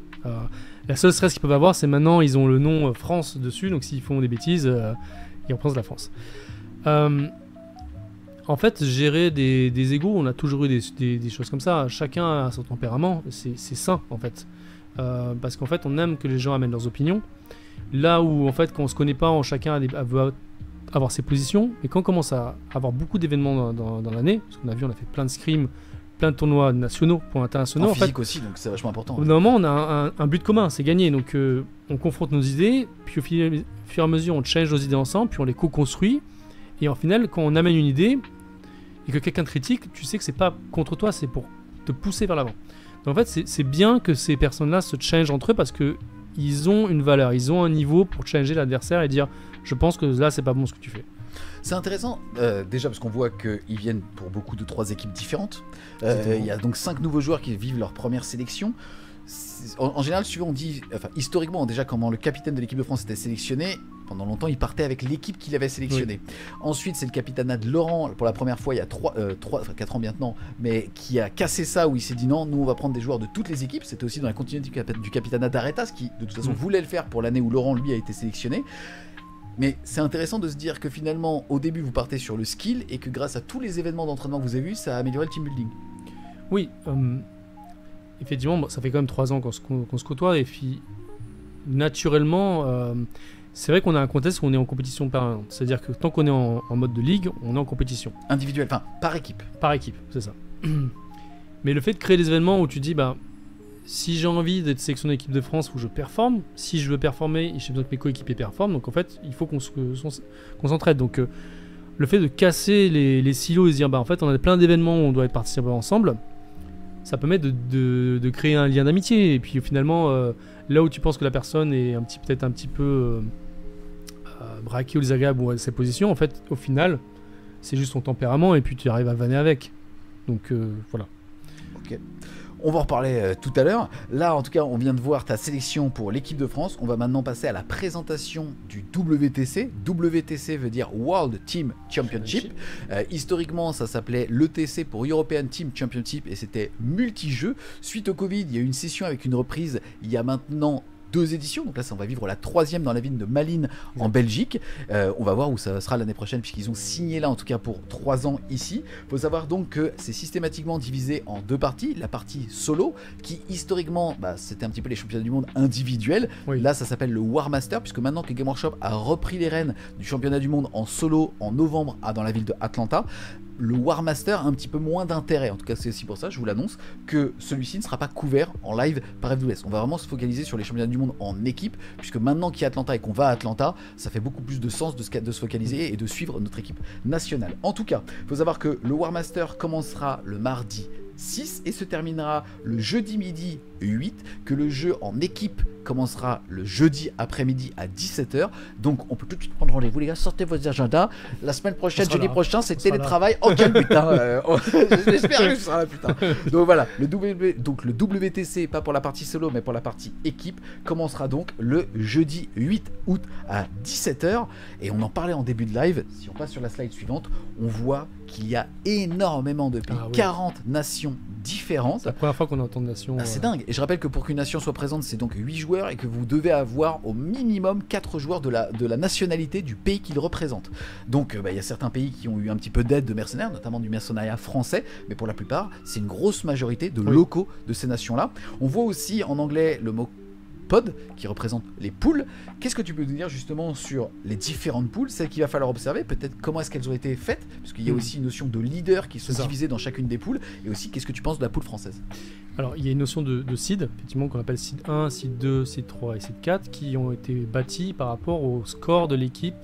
La seule stress qu'ils peuvent avoir, c'est maintenant ils ont le nom France dessus, donc s'ils font des bêtises, ils représentent la France. En fait, gérer des égos, on a toujours eu des choses comme ça. Chacun a son tempérament, c'est sain en fait. Parce qu'en fait, on aime que les gens amènent leurs opinions. Là où en fait, quand on se connaît pas, chacun veut avoir ses positions. Et quand on commence à avoir beaucoup d'événements dans l'année, parce qu'on a vu, on a fait plein de scrims, plein de tournois nationaux pour internationaux. En physique aussi, donc c'est vachement important. Au bout d'un moment, on a un but commun, c'est gagner. Donc on confronte nos idées, puis au fur et à mesure, on change nos idées ensemble, puis on les co-construit. Et en final, quand on amène une idée et que quelqu'un te critique, tu sais que c'est pas contre toi, c'est pour te pousser vers l'avant. Donc en fait, c'est bien que ces personnes-là se challengent entre eux parce que ils ont une valeur, ils ont un niveau pour challenger l'adversaire et dire je pense que là c'est pas bon ce que tu fais. C'est intéressant, déjà parce qu'on voit qu'ils viennent pour beaucoup de 3 équipes différentes. Il y a donc 5 nouveaux joueurs qui vivent leur première sélection. En général, on dit, enfin, historiquement, déjà, comment le capitaine de l'équipe de France était sélectionné, pendant longtemps, il partait avec l'équipe qu'il avait sélectionnée. Oui. Ensuite, c'est le capitanat de Laurent, pour la première fois, il y a 4 ans maintenant, mais qui a cassé ça, où il s'est dit non, nous, on va prendre des joueurs de toutes les équipes. C'était aussi dans la continuité du capitanat d'Aretas, qui, de toute façon, voulait le faire pour l'année où Laurent, lui, a été sélectionné. Mais c'est intéressant de se dire que finalement, au début, vous partez sur le skill, et que grâce à tous les événements d'entraînement que vous avez vus, ça a amélioré le team building. Oui, effectivement, ça fait quand même 3 ans qu'on se côtoie et puis naturellement, c'est vrai qu'on a un contexte où on est en compétition permanente. C'est-à-dire que tant qu'on est en mode de ligue, on est en compétition. Individuelle, enfin par équipe. Par équipe, c'est ça. Mais le fait de créer des événements où tu dis, bah, si j'ai envie d'être sélectionné équipe de France où je performe, si je veux performer, j'ai besoin que mes coéquipiers performent. Donc en fait, il faut qu'on s'entraide. Donc le fait de casser les silos et se dire, bah en fait, on a plein d'événements où on doit être participants ensemble. Ça permet de créer un lien d'amitié. Et puis finalement, là où tu penses que la personne est peut-être un petit peu braquée ou désagréable ou à ses positions, en fait, au final, c'est juste son tempérament et puis tu arrives à le vanner avec. Donc voilà. Ok. On va en reparler tout à l'heure. Là, en tout cas, on vient de voir ta sélection pour l'équipe de France. On va maintenant passer à la présentation du WTC. WTC veut dire World Team Championship. Historiquement, ça s'appelait l'ETC pour European Team Championship et c'était multi-jeux. Suite au Covid, il y a eu une session avec une reprise il y a maintenant 2 éditions, donc là ça, on va vivre la 3e dans la ville de Malines en Belgique. On va voir où ça sera l'année prochaine puisqu'ils ont signé là en tout cas pour 3 ans ici. Il faut savoir donc que c'est systématiquement divisé en 2 parties. La partie solo qui historiquement c'était un petit peu les championnats du monde individuels. Oui. Là ça s'appelle le War Master puisque maintenant que Game Workshop a repris les rênes du championnat du monde en solo en novembre dans la ville de Atlanta. Le War Master a un petit peu moins d'intérêt, en tout cas c'est aussi pour ça, je vous l'annonce, que celui-ci ne sera pas couvert en live par FWS. On va vraiment se focaliser sur les championnats du monde en équipe, puisque maintenant qu'il y a Atlanta et qu'on va à Atlanta, ça fait beaucoup plus de sens de se focaliser et de suivre notre équipe nationale. En tout cas, il faut savoir que le War Master commencera le mardi 6 et se terminera le jeudi midi 8, que le jeu en équipe commencera le jeudi après-midi à 17h. Donc on peut tout de suite prendre rendez-vous, les gars, sortez vos agendas. La semaine prochaine, jeudi prochain, c'est télétravail. Oh quel putain, j'espère que ce sera là, putain. Donc voilà, le WTC, pas pour la partie solo, mais pour la partie équipe, commencera donc le jeudi 8 août à 17h. Et on en parlait en début de live. Si on passe sur la slide suivante, on voit qu'il y a énormément de pays, 40 nations différentes. C'est la première fois qu'on entend de nations. C'est dingue. Et je rappelle que pour qu'une nation soit présente, c'est donc 8 joueurs et que vous devez avoir au minimum 4 joueurs de la nationalité du pays qu'ils représentent. Donc il y a certains pays qui ont eu un petit peu d'aide de mercenaires, notamment du mercenariat français, mais pour la plupart, c'est une grosse majorité de locaux de ces nations-là. On voit aussi en anglais le mot pod qui représente les poules. Qu'est-ce que tu peux nous dire justement sur les différentes poules, celles qu'il va falloir observer, peut-être comment est-ce qu'elles ont été faites, parce qu'il y a aussi une notion de leader qui sont divisés dans chacune des poules, et aussi qu'est-ce que tu penses de la poule française? Alors il y a une notion de seed, effectivement, qu'on appelle seed 1, seed 2, seed 3 et seed 4, qui ont été bâtis par rapport au score de l'équipe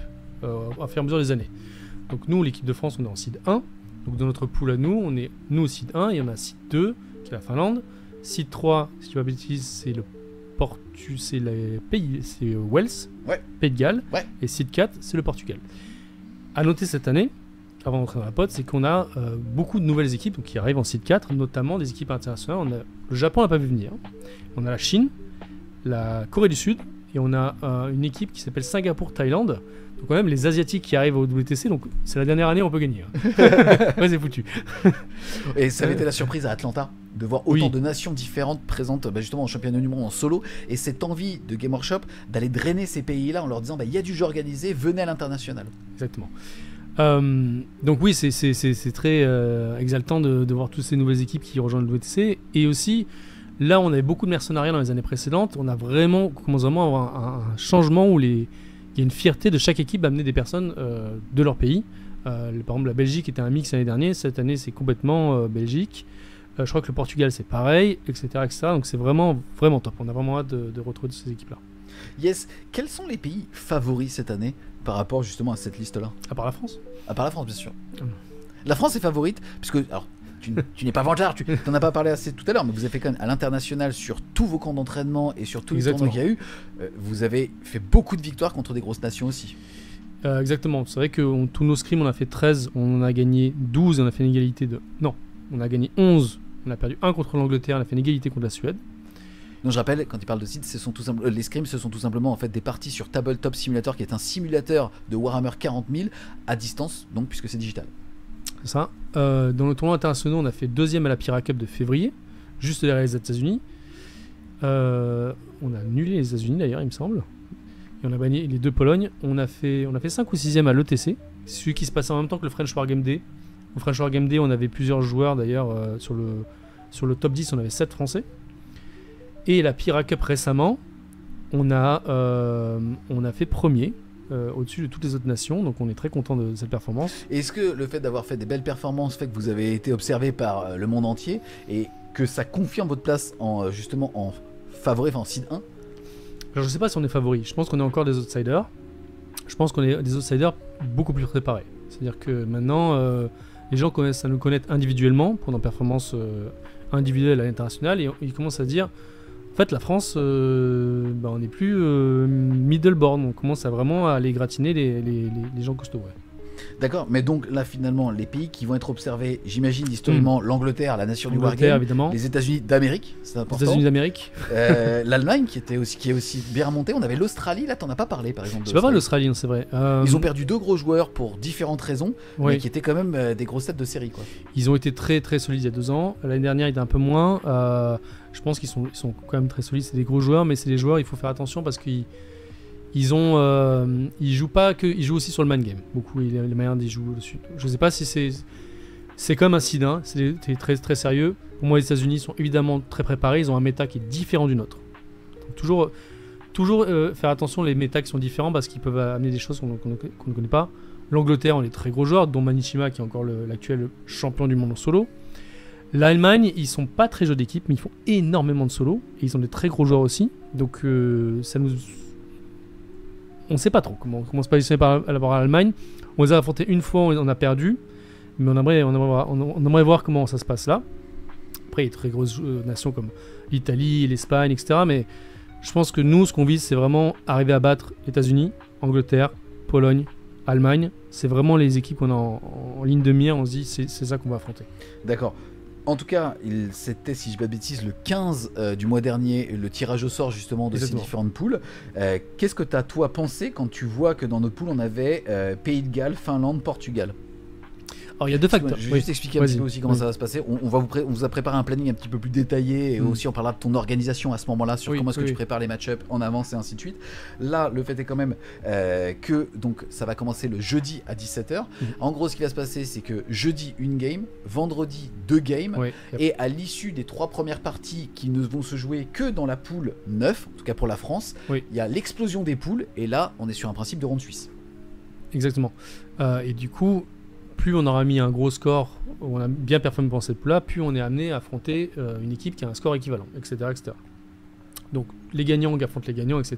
à fur et à mesure des années. Donc nous, l'équipe de France, on est en seed 1, donc dans notre poule à nous, on est nous seed 1, et on a seed 2, qui est la Finlande, seed 3, si tu ne bêtise, c'est le c'est les pays, c'est Wales, Pays de Galles, et seed 4, c'est le Portugal. À noter cette année, avant d'entrer dans la pod, c'est qu'on a beaucoup de nouvelles équipes qui arrivent en seed 4, notamment des équipes internationales. Le Japon n'a pas vu venir. On a la Chine, la Corée du Sud, et on a une équipe qui s'appelle Singapour-Thaïlande. Donc quand même les Asiatiques qui arrivent au WTC, donc c'est la dernière année on peut gagner. Ouais, c'est foutu. Et ça avait été la surprise à Atlanta de voir autant de nations différentes présentes justement en championnat du monde en solo, et cette envie de Game Workshop d'aller drainer ces pays-là en leur disant il y a du jeu organisé, venez à l'international. Exactement. Donc oui, c'est très exaltant de voir toutes ces nouvelles équipes qui rejoignent le WTC, et aussi là on avait beaucoup de mercenariats dans les années précédentes, on commence vraiment à avoir un changement où il y a une fierté de chaque équipe d'amener des personnes de leur pays. Par exemple, la Belgique était un mix l'année dernière, cette année c'est complètement Belgique. Je crois que le Portugal c'est pareil, etc., etc. Donc c'est vraiment, vraiment top. On a vraiment hâte de retrouver ces équipes-là. Yes. Quels sont les pays favoris cette année par rapport justement à cette liste-là? À part la France. À part la France, bien sûr. La France est favorite, puisque... Alors, tu n'es pas vantard, tu n'en as pas parlé assez tout à l'heure, mais vous avez fait quand même à l'international sur tous vos camps d'entraînement et sur tous les tournois qu'il y a eu, vous avez fait beaucoup de victoires contre des grosses nations aussi. Exactement, c'est vrai que tous nos scrims on a fait 13, on en a gagné 12 et on a fait une égalité de... Non, on a gagné 11, on a perdu 1 contre l'Angleterre, on a fait une égalité contre la Suède. Donc je rappelle, quand il parle de seed, les scrims, ce sont tout simplement en fait des parties sur Tabletop Simulator, qui est un simulateur de Warhammer 40 000 à distance, donc puisque c'est digital. C'est ça. Dans le tournoi international, on a fait 2e à la Pirate Cup de février, juste derrière les États-Unis. On a annulé les États-Unis d'ailleurs, il me semble. Et on a gagné les 2 Polognes. On a fait 5 ou 6e à l'ETC, celui qui se passait en même temps que le French Wargame Day. Au French Wargame Day, on avait plusieurs joueurs d'ailleurs. Sur le top 10, on avait 7 Français. Et la Pirate Cup récemment, on a fait premier. Au-dessus de toutes les autres nations, donc on est très content de cette performance. Est-ce que le fait d'avoir fait des belles performances fait que vous avez été observé par le monde entier et que ça confirme votre place justement en favori, en seed 1? Alors, je sais pas si on est favori, je pense qu'on est encore des outsiders. Je pense qu'on est des outsiders beaucoup plus préparés. C'est-à-dire que maintenant, les gens commencent à nous connaître individuellement pour nos performances individuelles à l'international, et ils commencent à dire... En fait, la France, on n'est plus middleboard, on commence à vraiment aller gratiner les gens costauds. Ouais. D'accord, mais donc là finalement, les pays qui vont être observés, j'imagine historiquement l'Angleterre, la nation du Wargame, évidemment. Les États-Unis d'Amérique, c'est important. Les États-Unis d'Amérique. L'Allemagne qui est aussi bien remontée. On avait l'Australie, là t'en as pas parlé par exemple. C'est pas mal l'Australie, c'est vrai. Ils ont perdu 2 gros joueurs pour différentes raisons, mais qui étaient quand même des grosses têtes de série, quoi. Ils ont été très très solides il y a 2 ans. L'année dernière, ils étaient un peu moins. Je pense qu'ils sont quand même très solides. C'est des gros joueurs, mais c'est des joueurs, il faut faire attention parce qu'ils jouent pas que, ils jouent aussi sur le man game. Beaucoup, les manières d'y jouer dessus. Je sais pas si c'est comme un seed, hein. C'est très très sérieux. Pour moi, les États-Unis sont évidemment très préparés. Ils ont un méta qui est différent du nôtre. Donc, toujours faire attention les méta qui sont différents parce qu'ils peuvent amener des choses qu'on ne connaît pas. L'Angleterre, on est très gros joueurs, dont Manishima qui est encore l'actuel champion du monde en solo. L'Allemagne, ils sont pas très jeux d'équipe, mais ils font énormément de solo et ils ont des très gros joueurs aussi. Donc ça nous, on sait pas trop comment se positionner par rapport à l'Allemagne. On les a affrontés une fois, on a perdu, mais on aimerait voir comment ça se passe là. Après, il y a de très grosses nations comme l'Italie, l'Espagne, etc. Mais je pense que nous, ce qu'on vise, c'est vraiment arriver à battre États-Unis, Angleterre, Pologne, Allemagne. C'est vraiment les équipes qu'on a en ligne de mire. On se dit, c'est ça qu'on va affronter. D'accord. En tout cas, c'était, si je ne dis pas de bêtises, le 15 du mois dernier, le tirage au sort justement de Exactement. ces différentes poules. Qu'est-ce que tu as toi pensé quand tu vois que dans notre poule, on avait Pays de Galles, Finlande, Portugal? Alors, il y a deux facteurs. Je vais juste expliquer un Vas-y. petit peu aussi comment ça va se passer. On vous a préparé un planning un petit peu plus détaillé et aussi on parlera de ton organisation à ce moment-là sur comment est-ce que tu prépares les match-ups en avance et ainsi de suite. Là, le fait est quand même que donc, ça va commencer le jeudi à 17h. En gros, ce qui va se passer, c'est que jeudi, une game, vendredi, 2 games. Oui. Et à l'issue des 3 premières parties qui ne vont se jouer que dans la poule 9, en tout cas pour la France, il y a l'explosion des poules. Et là, on est sur un principe de ronde suisse. Exactement. Et du coup, plus on aura mis un gros score, on a bien performé pour cette poule-là, plus on est amené à affronter une équipe qui a un score équivalent, etc. etc. Donc les gagnants affrontent les gagnants, etc.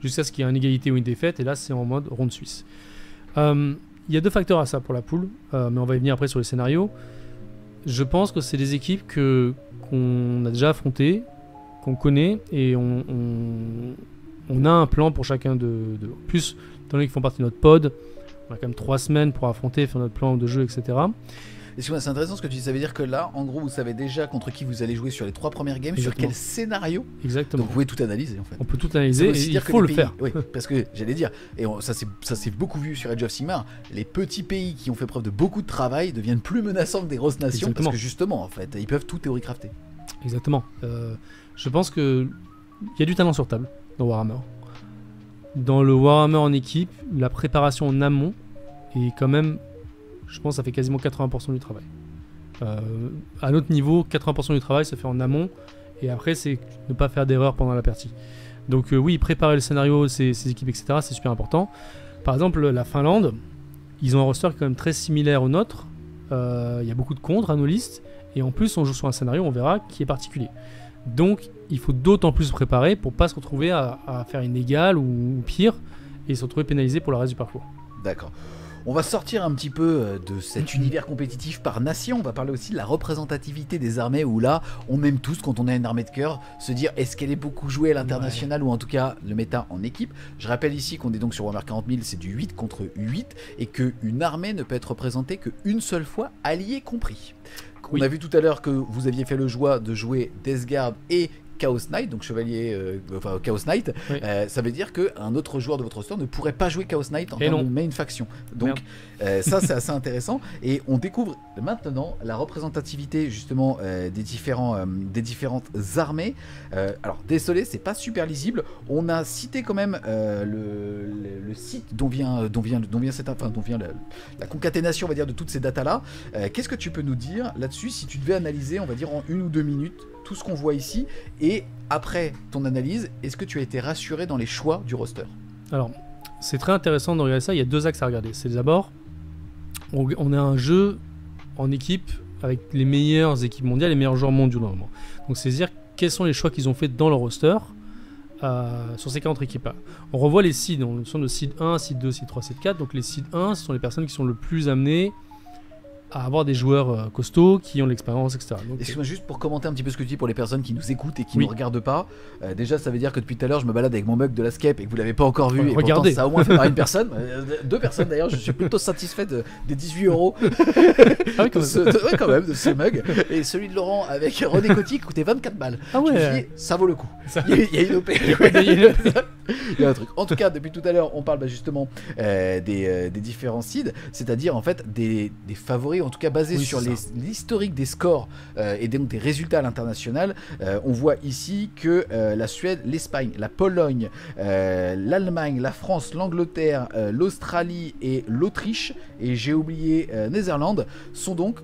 Jusqu'à ce qu'il y ait une égalité ou une défaite, et là c'est en mode ronde suisse. Il y a deux facteurs à ça pour la poule, mais on va y venir après sur les scénarios. Je pense que c'est des équipes qu'on a déjà affrontées, qu'on connaît, et on a un plan pour chacun de plus, étant donné qu'ils font partie de notre pod. On a quand même 3 semaines pour affronter, faire notre plan de jeu, etc. Excuse-moi, c'est intéressant ce que tu dis. Ça veut dire que là, en gros, vous savez déjà contre qui vous allez jouer sur les 3 premières games, Exactement. sur quel scénario. Exactement. Donc vous pouvez tout analyser en fait. On peut tout analyser et il faut le faire. Oui, parce que j'allais dire, et ça s'est beaucoup vu sur Age of Sigmar, les petits pays qui ont fait preuve de beaucoup de travail deviennent plus menaçants que des grosses nations. Exactement. Parce que justement, en fait, ils peuvent tout théorie-crafter. Exactement. Je pense qu'il y a du talent sur table dans Warhammer. Dans le Warhammer en équipe, la préparation en amont est quand même, je pense, ça fait quasiment 80% du travail. À notre niveau, 80% du travail se fait en amont, et après, c'est ne pas faire d'erreur pendant la partie. Donc oui, préparer le scénario, ses équipes, etc., c'est super important. Par exemple, la Finlande, ils ont un roster qui est quand même très similaire au nôtre. Il y a beaucoup de contres à nos listes, et en plus, on joue sur un scénario, on verra, qui est particulier. Donc, il faut d'autant plus se préparer pour pas se retrouver à faire une égale ou pire, et se retrouver pénalisé pour le reste du parcours. D'accord. On va sortir un petit peu de cet univers compétitif par nation. On va parler aussi de la représentativité des armées, où là, on aime tous, quand on a une armée de cœur, se dire est-ce qu'elle est beaucoup jouée à l'international, ou en tout cas le méta en équipe. Je rappelle ici qu'on est donc sur Warhammer 40 000, c'est du 8 contre 8, et qu'une armée ne peut être représentée qu'une seule fois, alliés compris. On a vu tout à l'heure que vous aviez fait le choix de jouer Death Guard et Chaos Knight, donc chevalier, Chaos Knight, ça veut dire qu'un autre joueur de votre roster ne pourrait pas jouer Chaos Knight en termes de main faction. Donc ça c'est assez intéressant, et on découvre maintenant la représentativité justement des différentes armées. Alors désolé, c'est pas super lisible. On a cité quand même le site dont vient la concaténation, on va dire, de toutes ces datas là. Qu'est-ce que tu peux nous dire là-dessus, si tu devais analyser, on va dire en 1 ou 2 minutes, tout ce qu'on voit ici, et après ton analyse, est-ce que tu as été rassuré dans les choix du roster? Alors, c'est très intéressant de regarder ça. Il y a 2 axes à regarder. C'est d'abord, on a un jeu en équipe avec les meilleures équipes mondiales, les meilleurs joueurs mondiaux normalement. Donc, c'est dire quels sont les choix qu'ils ont fait dans leur roster sur ces 40 équipes-là. On revoit les seeds. On sont de seed 1, seed 2, seed 3, seed 4. Donc, les seed 1, ce sont les personnes qui sont le plus amenées à avoir des joueurs costauds qui ont de l'expérience, etc. Excuse-moi, juste pour commenter un petit peu ce que tu dis pour les personnes qui nous écoutent et qui ne nous regardent pas. Déjà, ça veut dire que depuis tout à l'heure, je me balade avec mon mug de la Scape et que vous l'avez pas encore vu. Et pourtant, ça a au moins fait par une personne, 2 personnes d'ailleurs. Je suis plutôt satisfait des 18 €. Ah oui, quand même, de ce mug. Et celui de Laurent avec René Coty coûtait 24 balles. Ah ouais. Je me suis dit, ça vaut le coup. Il y a une OP. Il y a un truc. En tout cas, depuis tout à l'heure, on parle justement des différents seeds, c'est-à-dire en fait des favoris, en tout cas basés sur l'historique des scores et donc des résultats à l'international. On voit ici que la Suède, l'Espagne, la Pologne, l'Allemagne, la France, l'Angleterre, l'Australie et l'Autriche, et j'ai oublié Netherlands, sont donc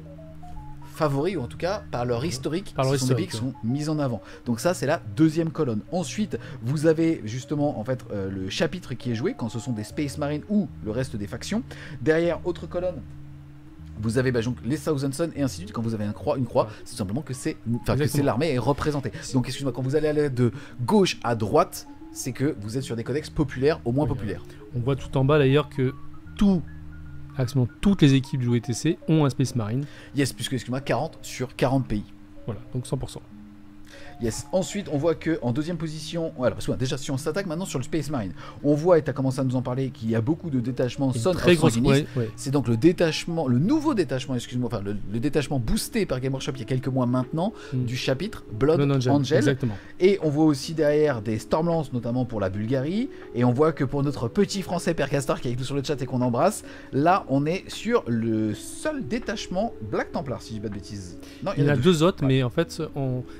favoris, ou en tout cas par leur historique, ce sont des pays qui sont mis en avant. Donc ça, c'est la 2e colonne. Ensuite, vous avez justement en fait le chapitre qui est joué quand ce sont des Space Marines ou le reste des factions. Derrière, autre colonne, vous avez donc les Thousand Sons et ainsi de suite. Quand vous avez une croix, c'est tout simplement que c'est l'armée est représentée. Donc excuse-moi, quand vous allez aller de gauche à droite, c'est que vous êtes sur des codex populaires, au moins populaires. On voit tout en bas d'ailleurs que absolument toutes les équipes du WTC ont un Space Marine. Yes, puisque, excuse-moi, 40 sur 40 pays. Voilà, donc 100%. Yes. Ensuite, on voit que en deuxième position, alors parce que déjà si on s'attaque maintenant sur le Space Marine, on voit et tu as commencé à nous en parler qu'il y a beaucoup de détachements Son of Sanguinis. C'est donc le détachement, le nouveau détachement, excuse-moi, enfin le détachement boosté par Game Workshop il y a quelques mois maintenant du chapitre Blood Angel. Exactement. Et on voit aussi derrière des Stormlance notamment pour la Bulgarie, et on voit que pour notre petit français Père Castor qui est avec nous sur le chat et qu'on embrasse, là on est sur le seul détachement Black Templar si je dis pas de bêtises. Non, il y en a deux autres, mais en fait ce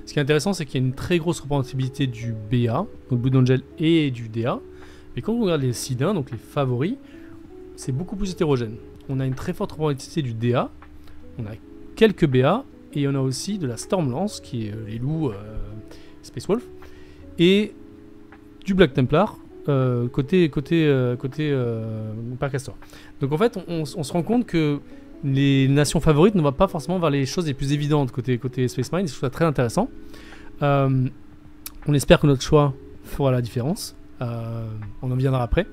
qui est intéressant c'est qu'il y a une très grosse représentativité du BA, donc Blood Angel, et du DA. Mais quand on regarde les Sidins, donc les favoris, c'est beaucoup plus hétérogène. On a une très forte représentativité du DA, on a quelques BA, et on a aussi de la Stormlance, qui est les loups Space Wolf, et du Black Templar, côté Père Castor. Donc en fait, on se rend compte que les nations favorites ne vont pas forcément vers les choses les plus évidentes côté Space Marine, je trouve ça très intéressant. On espère que notre choix fera la différence. On en viendra après.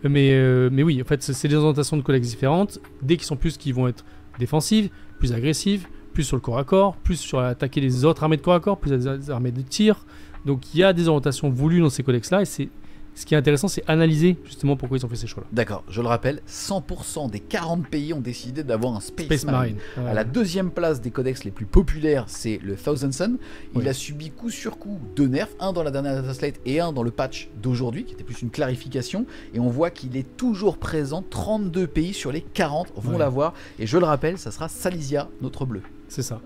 Mais oui, en fait, c'est des orientations de collègues différentes. Dès qu'ils sont plus qui vont être défensives, plus agressives, plus sur le corps à corps, plus sur attaquer les autres armées de corps à corps, plus les armées de tir. Donc il y a des orientations voulues dans ces collègues-là, et ce qui est intéressant, c'est analyser justement pourquoi ils ont fait ces choix-là. D'accord, je le rappelle, 100% des 40 pays ont décidé d'avoir un Space Marine. À la deuxième place des codex les plus populaires, c'est le Thousand Sun. Il a subi coup sur coup deux nerfs, un dans la dernière Data Slate et un dans le patch d'aujourd'hui, qui était plus une clarification. Et on voit qu'il est toujours présent, 32 pays sur les 40 vont l'avoir. Et je le rappelle, ça sera Silesia, notre bleu. C'est ça.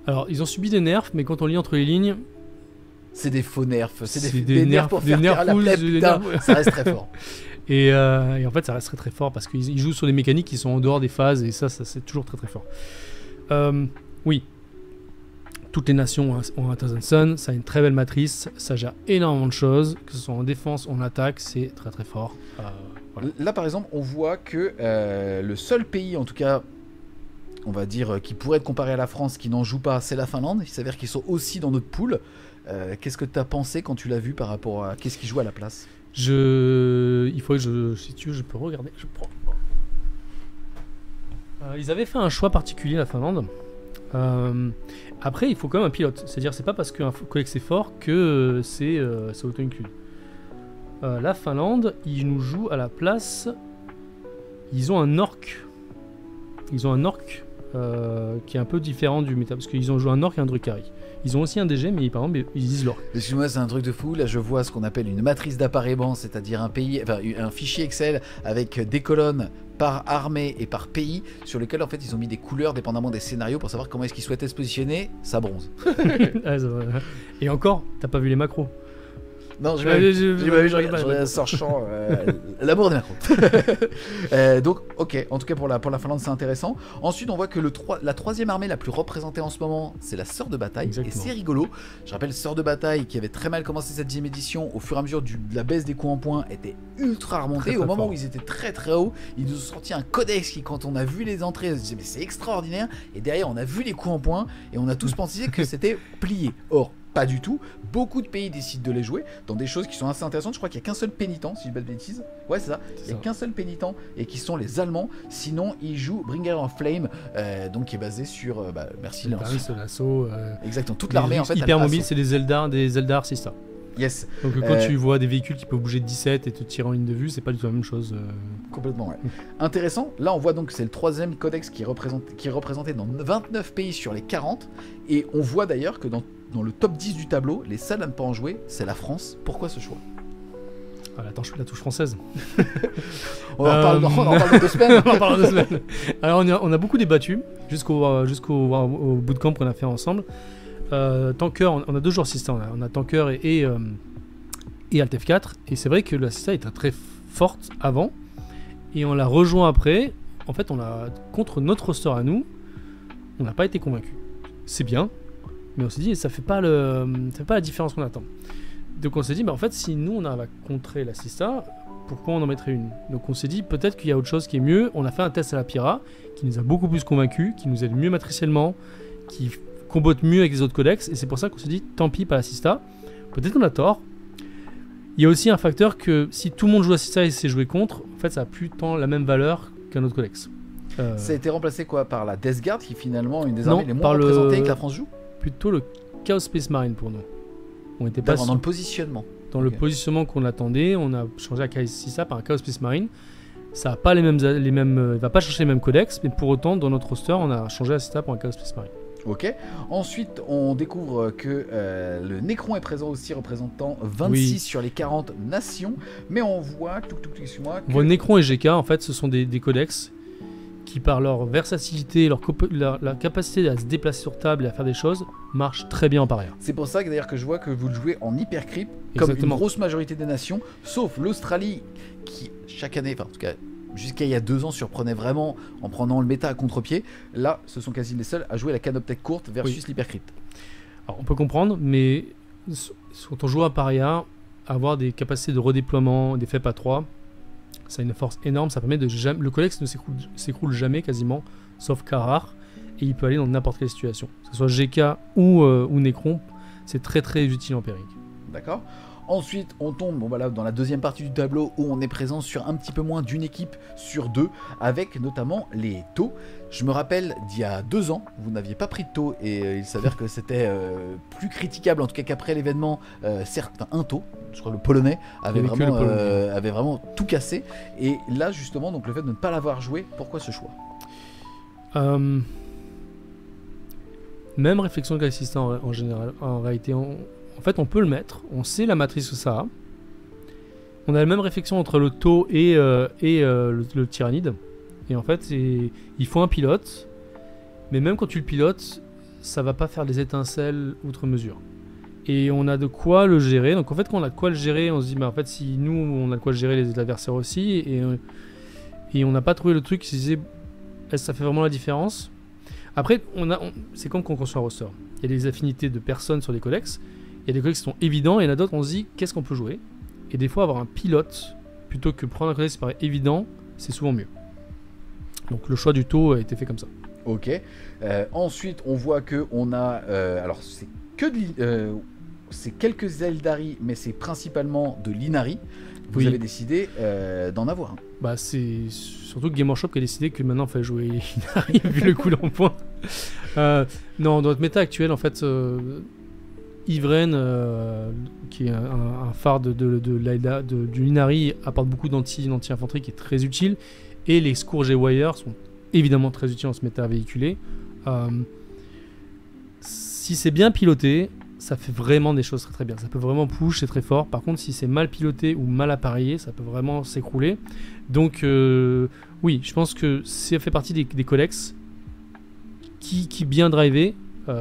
Alors, ils ont subi des nerfs, mais quand on lit entre les lignes... C'est des faux nerfs, c'est des nerfs pour faire taire la plèbe, putain, ça reste très fort. Et en fait, ça reste très très fort parce qu'ils jouent sur des mécaniques qui sont en dehors des phases, et ça c'est toujours très très fort. Oui, toutes les nations ont un Thousand Sun, ça a une très belle matrice, ça gère énormément de choses, que ce soit en défense, en attaque, c'est très très fort. Voilà. Là par exemple, on voit que le seul pays, en tout cas, on va dire, qui pourrait être comparé à la France, qui n'en joue pas, c'est la Finlande. Il s'avère qu'ils sont aussi dans notre pool. Qu'est-ce que tu as pensé quand tu l'as vu par rapport à qu'est-ce qui joue à la place? Il faut que si tu veux, je peux regarder. Je prends. Ils avaient fait un choix particulier, la Finlande. Après, il faut quand même un pilote. C'est-à-dire, c'est pas parce qu'un collecte c'est fort que c'est auto-inclus. La Finlande, ils nous jouent à la place. Ils ont un orc. Ils ont un orc qui est un peu différent du méta, parce qu'ils ont joué un orc et un Drukhari. Ils ont aussi un DG, mais par exemple, ils disent l'orc. Excuse-moi, c'est un truc de fou. Là, je vois ce qu'on appelle une matrice d'appareillement, c'est-à-dire un fichier Excel avec des colonnes par armée et par pays, sur lesquels en fait ils ont mis des couleurs dépendamment des scénarios pour savoir comment est-ce qu'ils souhaitaient se positionner. Ça bronze. Et encore, t'as pas vu les macros? Non, j'ai pas vu, je regarde sort champ, l'amour des macros. Donc, ok, en tout cas pour la Finlande, c'est intéressant. Ensuite, on voit que la troisième armée la plus représentée en ce moment, c'est la Sœur de Bataille. Exactement. Et c'est rigolo. Je rappelle, Sœur de Bataille, qui avait très mal commencé cette 10e édition, au fur et à mesure de la baisse des coups en points, était ultra remontée. Au moment où ils étaient très très haut, ils nous ont sorti un codex qui, quand on a vu les entrées, on se disait, mais c'est extraordinaire. Et derrière, on a vu les coups en points, et on a tous pensé que c'était plié. Or, pas du tout. Beaucoup de pays décident de les jouer dans des choses qui sont assez intéressantes. Je crois qu'il n'y a qu'un seul pénitent, si je dis pas de bêtises. Ouais, c'est ça. Il n'y a qu'un seul pénitent et qui sont les Allemands. Sinon, ils jouent Bringer of Flame, donc qui est basé sur. Merci Lance. L'assaut. Exactement. Toute l'armée en fait. Hyper mobile, c'est des Eldar Sista. Yes. Donc quand tu vois des véhicules qui peuvent bouger de 17 et te tirer en ligne de vue, c'est pas du tout la même chose. Complètement, ouais. Intéressant. Là, on voit donc que c'est le troisième codex qui est représenté dans 29 pays sur les 40. Et on voit d'ailleurs que dans le top 10 du tableau, les seuls à ne pas en jouer, c'est la France. Pourquoi ce choix? La touche française. On en parle dans 2 semaines. On en parle dans 2 semaines. Alors on a beaucoup débattu jusqu'au bootcamp qu'on a fait ensemble. Tanker, on a 2 joueurs Sista, on a Tanker et Alt F4, et c'est vrai que la Sista était très forte avant, et on l'a rejoint après. En fait, contre notre roster à nous, on n'a pas été convaincu. C'est bien, mais on s'est dit, ça fait pas la différence qu'on attend. Donc on s'est dit, en fait, si nous on arrive à contrer la Sista, pourquoi on en mettrait une? Donc on s'est dit, peut-être qu'il y a autre chose qui est mieux. On a fait un test à la Pyra, qui nous a beaucoup plus convaincus, qui nous aide mieux matriciellement, qui combotte mieux avec les autres codex, et c'est pour ça qu'on s'est dit tant pis pas la Sista. Peut-être qu'on a tort. Il y a aussi un facteur que si tout le monde joue à Sista et s'est joué contre, en fait ça a plus tant la même valeur qu'un autre codex. Ça a été remplacé par la Death Guard, qui finalement est une des armées les moins représentées que la France joue? plutôt le Chaos Space Marine pour nous. On était pas Dans le positionnement. dans le positionnement qu'on attendait. On a changé à Kaisisa par un Chaos Space Marine. Ça a pas il va pas chercher les mêmes codex, mais pour autant, dans notre roster, on a changé à Sista pour un Chaos Space Marine. Ok. Ensuite, on découvre que le Necron est présent aussi, représentant 26 sur les 40 nations. Mais on voit, excuse-moi, On voit Necron et GK, en fait, ce sont des codex qui, par leur versatilité, leur capacité à se déplacer sur table et à faire des choses, marchent très bien en parieur. c'est pour ça que d'ailleurs que je vois que vous le jouez en hypercrypt, comme Exactement. une grosse majorité des nations, sauf l'Australie qui, chaque année, enfin en tout cas jusqu'à il y a 2 ans, surprenait vraiment en prenant le méta à contre-pied. Là, ce sont quasi les seuls à jouer la canoptech courte versus l'hypercrypt. Alors, on peut comprendre, mais quand on joue à paria, avoir des capacités de redéploiement, des FEP à 3, ça a une force énorme, ça permet de jamais... Le codex ne s'écroule jamais quasiment, sauf cas rare, et il peut aller dans n'importe quelle situation. Que ce soit GK ou Necron, c'est très très utile en périque. D'accord. Ensuite, on tombe voilà, dans la deuxième partie du tableau où on est présent sur un petit peu moins d'une équipe sur 2, avec notamment les taux. Je me rappelle d'il y a 2 ans, vous n'aviez pas pris de taux et il s'avère que c'était plus critiquable, en tout cas qu'après l'événement, certes, un taux, je crois le polonais, avait vraiment tout cassé. Et là, justement, donc le fait de ne pas l'avoir joué, pourquoi ce choix? Même réflexion que l'assistant en général, en réalité, en fait, on peut le mettre, on sait la matrice que ça a. On a la même réflexion entre le taux et le tyrannide. Et en fait, il faut un pilote. Mais même quand tu le pilotes, ça va pas faire des étincelles outre mesure. Et on a de quoi le gérer. Donc en fait, quand on a de quoi le gérer, on se dit, bah, en fait, si nous, on a de quoi gérer les adversaires aussi, et on n'a pas trouvé le truc qui se disait, est-ce que ça fait vraiment la différence? Après, c'est comme quand on construit un roster. Il y a des affinités de personnes sur les codex. Il y a des codex qui sont évidents, et il y en a d'autres, on se dit, qu'est-ce qu'on peut jouer? Et des fois, avoir un pilote, plutôt que prendre un codex qui paraît évident, c'est souvent mieux. Donc le choix du taux a été fait comme ça. Ok. Ensuite, on voit que on a... alors, c'est que c'est quelques Eldari, mais c'est principalement de l'Inari. Vous avez décidé d'en avoir un. Bah, c'est surtout que Game Workshop qui a décidé que maintenant il fallait jouer Inari vu le coup d'emploi. Non, dans notre méta actuelle, en fait, Ivren, qui est un phare du Inari, apporte beaucoup d'anti-infanterie qui est très utile. Et les Scourge et Wire sont évidemment très utiles en se méta véhiculé. Si c'est bien piloté, ça fait vraiment des choses très très bien. Ça peut vraiment push, c'est très fort. Par contre, si c'est mal piloté ou mal appareillé, ça peut vraiment s'écrouler. Donc, oui, je pense que ça fait partie des codex qui bien drivés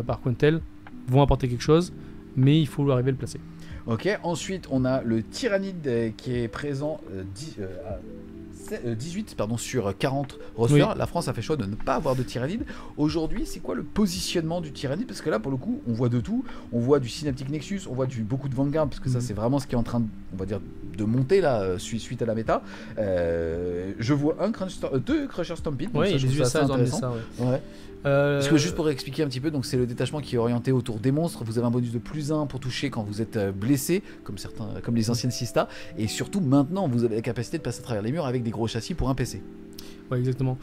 par Quintel vont apporter quelque chose, mais il faut arriver à le placer. Ok, ensuite on a le Tyrannide qui est présent 18 sur 40 rosters. Oui. La France a fait choix de ne pas avoir de Tyrannide. Aujourd'hui, c'est quoi le positionnement du Tyrannide? Parce que là, pour le coup, on voit de tout. On voit du Synaptic Nexus, on voit beaucoup de Vanguard, parce que ça, c'est vraiment ce qui est en train, on va dire, de monter là, suite à la méta. Je vois deux Crusher Stampede. Oui, j'ai vu ça, intéressant. Ouais. Parce que juste pour expliquer un petit peu, donc c'est le détachement qui est orienté autour des monstres. Vous avez un bonus de +1 pour toucher quand vous êtes blessé, comme les anciennes Sista. Et surtout, maintenant, vous avez la capacité de passer à travers les murs avec des gros châssis pour un PC. Ouais, exactement.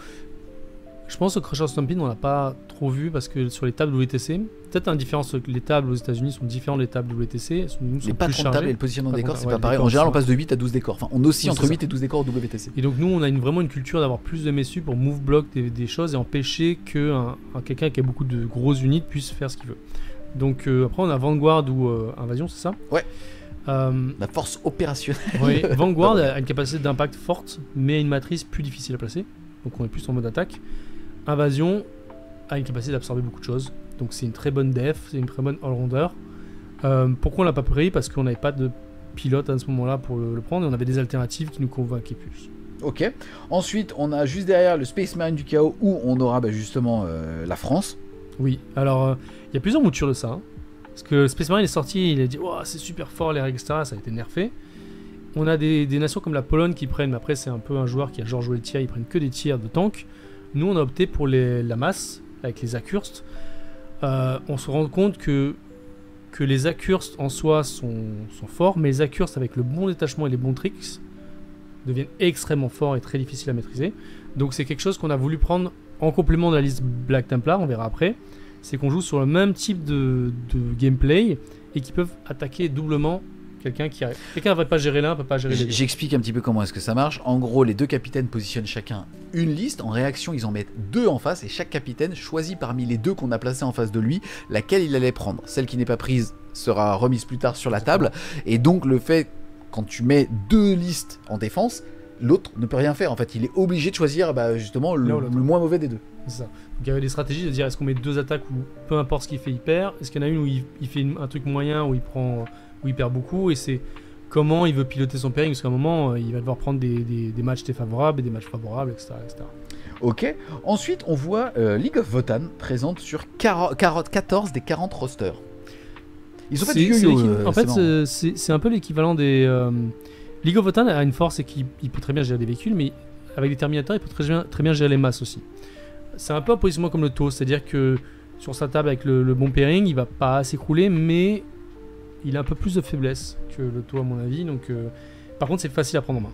Je pense que Crusher Stampede, on l'a pas trop vu parce que sur les tables WTC, peut-être une différence, les tables aux États-Unis sont différentes des tables WTC. Les patrons de table et le positionnement des décors, c'est pas pareil. En général, on passe de 8 à 12 décors. Enfin, on oscille entre 8 et 12 décors au WTC. Et donc, nous, on a vraiment une culture d'avoir plus de messus pour move block des choses et empêcher que quelqu'un qui a beaucoup de grosses unités puisse faire ce qu'il veut. Donc, après, on a Vanguard ou Invasion, c'est ça? Ouais. La force opérationnelle. Oui, Vanguard a une capacité d'impact forte, mais une matrice plus difficile à placer. Donc, on est plus en mode attaque. Invasion a une capacité d'absorber beaucoup de choses. Donc c'est une très bonne def, c'est une très bonne all-rounder. Pourquoi on l'a pas pris? Parce qu'on n'avait pas de pilote à ce moment-là pour le prendre et on avait des alternatives qui nous convainquaient plus. Ok. Ensuite, on a juste derrière le Space Marine du Chaos où on aura justement la France. Oui, alors il y a plusieurs moutures de ça. Hein. Parce que le Space Marine est sorti, il a dit oh, c'est super fort les règles, etc. Ça a été nerfé. On a des nations comme la Pologne qui prennent, mais après c'est un peu un joueur qui a genre joué le tir, ils prennent que des tirs de tank. Nous, on a opté pour la masse, avec les Accursed. On se rend compte que les Accursed en soi sont forts, mais les Accursed avec le bon détachement et les bons tricks deviennent extrêmement forts et très difficiles à maîtriser. Donc c'est quelque chose qu'on a voulu prendre en complément de la liste Black Templar, on verra après. c'est qu'on joue sur le même type de gameplay et qui peuvent attaquer doublement quelqu'un qui arrive. Quelqu'un ne va pas gérer l'un, peut pas gérer les deux. J'explique un petit peu comment est-ce que ça marche. En gros, les deux capitaines positionnent chacun une liste. En réaction, ils en mettent deux en face et chaque capitaine choisit parmi les deux qu'on a placés en face de lui laquelle il allait prendre. Celle qui n'est pas prise sera remise plus tard sur la table. Et donc, le fait, quand tu mets deux listes en défense, l'autre ne peut rien faire. En fait, il est obligé de choisir justement le moins mauvais des deux. C'est ça. Donc, il y avait des stratégies de dire est-ce qu'on met deux attaques où peu importe ce qu'il fait, il perd. Est-ce qu'il y en a une où il fait un truc moyen où il perd beaucoup, et c'est comment il veut piloter son pairing, parce qu'à un moment il va devoir prendre des matchs défavorables et des matchs favorables, etc. Ok, ensuite on voit League of Votan présente sur 14 des 40 rosters. Ils ont fait du yo-yo. En fait, c'est un peu l'équivalent des... League of Votan a une force, c'est qu'il peut très bien gérer des véhicules, mais avec les Terminators, il peut très bien gérer les masses aussi. C'est un peu un positionnement comme le taux, c'est-à-dire que sur sa table avec le bon pairing, il va pas s'écrouler, mais il a un peu plus de faiblesse que le taux à mon avis. Donc, par contre, c'est facile à prendre en main.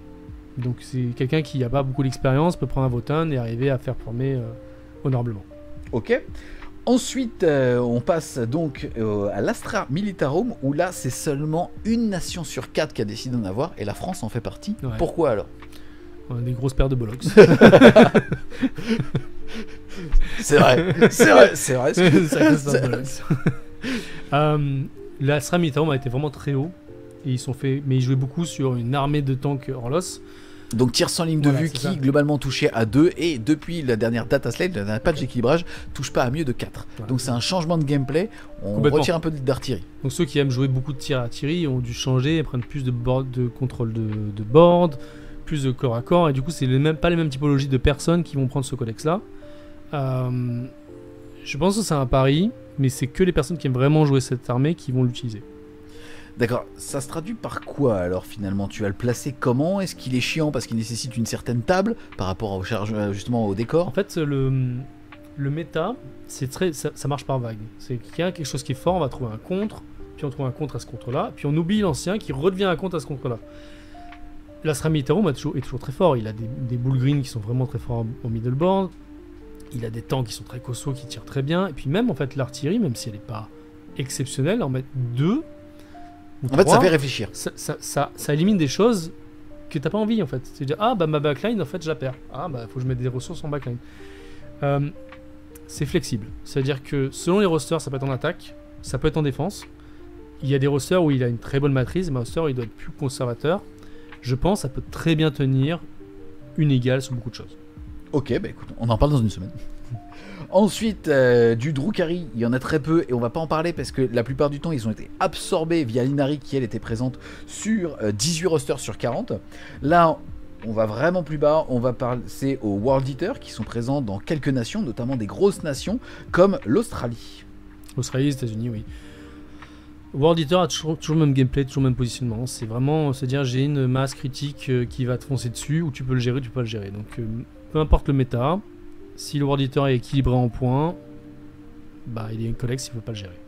Donc c'est quelqu'un qui n'a pas beaucoup d'expérience, peut prendre un Votan et arriver à faire former honorablement. Ok. Ensuite, on passe donc à l'Astra Militarum, où là, c'est seulement une nation sur 4 qui a décidé d'en avoir, et la France en fait partie. Ouais. Pourquoi alors? On a des grosses paires de bollocks. C'est vrai. L'Astra Militarum a été vraiment très haut, et mais ils jouaient beaucoup sur une armée de tanks Orlos. Donc tir sans ligne de vue qui globalement touchait à 2, et depuis la dernière data slate, la dernière patch d'équilibrage, touche pas à mieux de 4. Ouais. Donc c'est un changement de gameplay, on retire un peu d'artillerie. Donc ceux qui aiment jouer beaucoup de tirs à artillerie ont dû changer et prendre plus de contrôle de board, plus de corps à corps, et du coup c'est pas les mêmes typologies de personnes qui vont prendre ce codex là. Je pense que c'est un pari, mais c'est que les personnes qui aiment vraiment jouer cette armée qui vont l'utiliser. D'accord, ça se traduit par quoi alors finalement? Tu vas le placer comment? Est-ce qu'il est chiant parce qu'il nécessite une certaine table par rapport au justement au décor? En fait, le méta, ça marche par vague. C'est qu'il y a quelque chose qui est fort, on va trouver un contre, puis on trouve un contre à ce contre-là, puis on oublie l'ancien qui redevient un contre à ce contre-là. L'Astra Militarum est toujours très fort, il a des bull green qui sont vraiment très forts au middle board, il a des tanks qui sont très costauds, qui tirent très bien, et puis même en fait l'artillerie, même si elle n'est pas exceptionnelle, en mettre 2 ou 3, en fait ça fait réfléchir. Ça élimine des choses que t'as pas envie en fait. C'est dire ah bah ma backline en fait je la perds. Ah bah faut que je mette des ressources en backline. C'est flexible. C'est-à-dire que selon les rosters ça peut être en attaque, ça peut être en défense. Il y a des rosters où il a une très bonne matrice, mais un roster où il doit être plus conservateur. Je pense que ça peut très bien tenir une égale sur beaucoup de choses. Ok, bah écoute, on en parle dans une semaine. Ensuite, du Drukhari, il y en a très peu et on va pas en parler parce que la plupart du temps ils ont été absorbés via l'Inari qui elle était présente sur 18 rosters sur 40. Là, on va vraiment plus bas, on va passer aux World Eaters qui sont présents dans quelques nations, notamment des grosses nations comme l'Australie. L'Australie, les États-Unis, oui. World Eater a toujours le même gameplay, toujours le même positionnement. C'est vraiment se dire j'ai une masse critique qui va te foncer dessus, ou tu peux le gérer, tu peux pas le gérer. Donc peu importe le méta, si le World Eater est équilibré en points, bah il y a une collecte s'il ne peut pas le gérer.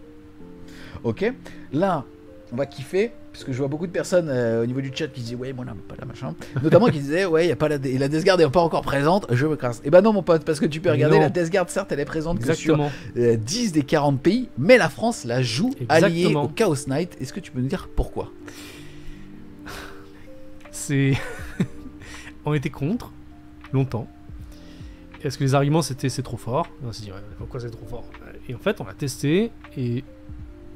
Ok, là on va kiffer, parce que je vois beaucoup de personnes au niveau du chat qui disaient ouais moi là pas la machin, notamment qui disaient ouais il y a pas la Death Guard est pas encore présente, je me crasse. Et bah non mon pote, parce que tu peux regarder la Death Guard, certes elle est présente que sur 10 des 40 pays, mais la France la joue alliée au Chaos Knight. Est-ce que tu peux nous dire pourquoi? On était contre longtemps. Est-ce que les arguments c'était c'est trop fort? On s'est dit ouais, pourquoi c'est trop fort? Et en fait on l'a testé, et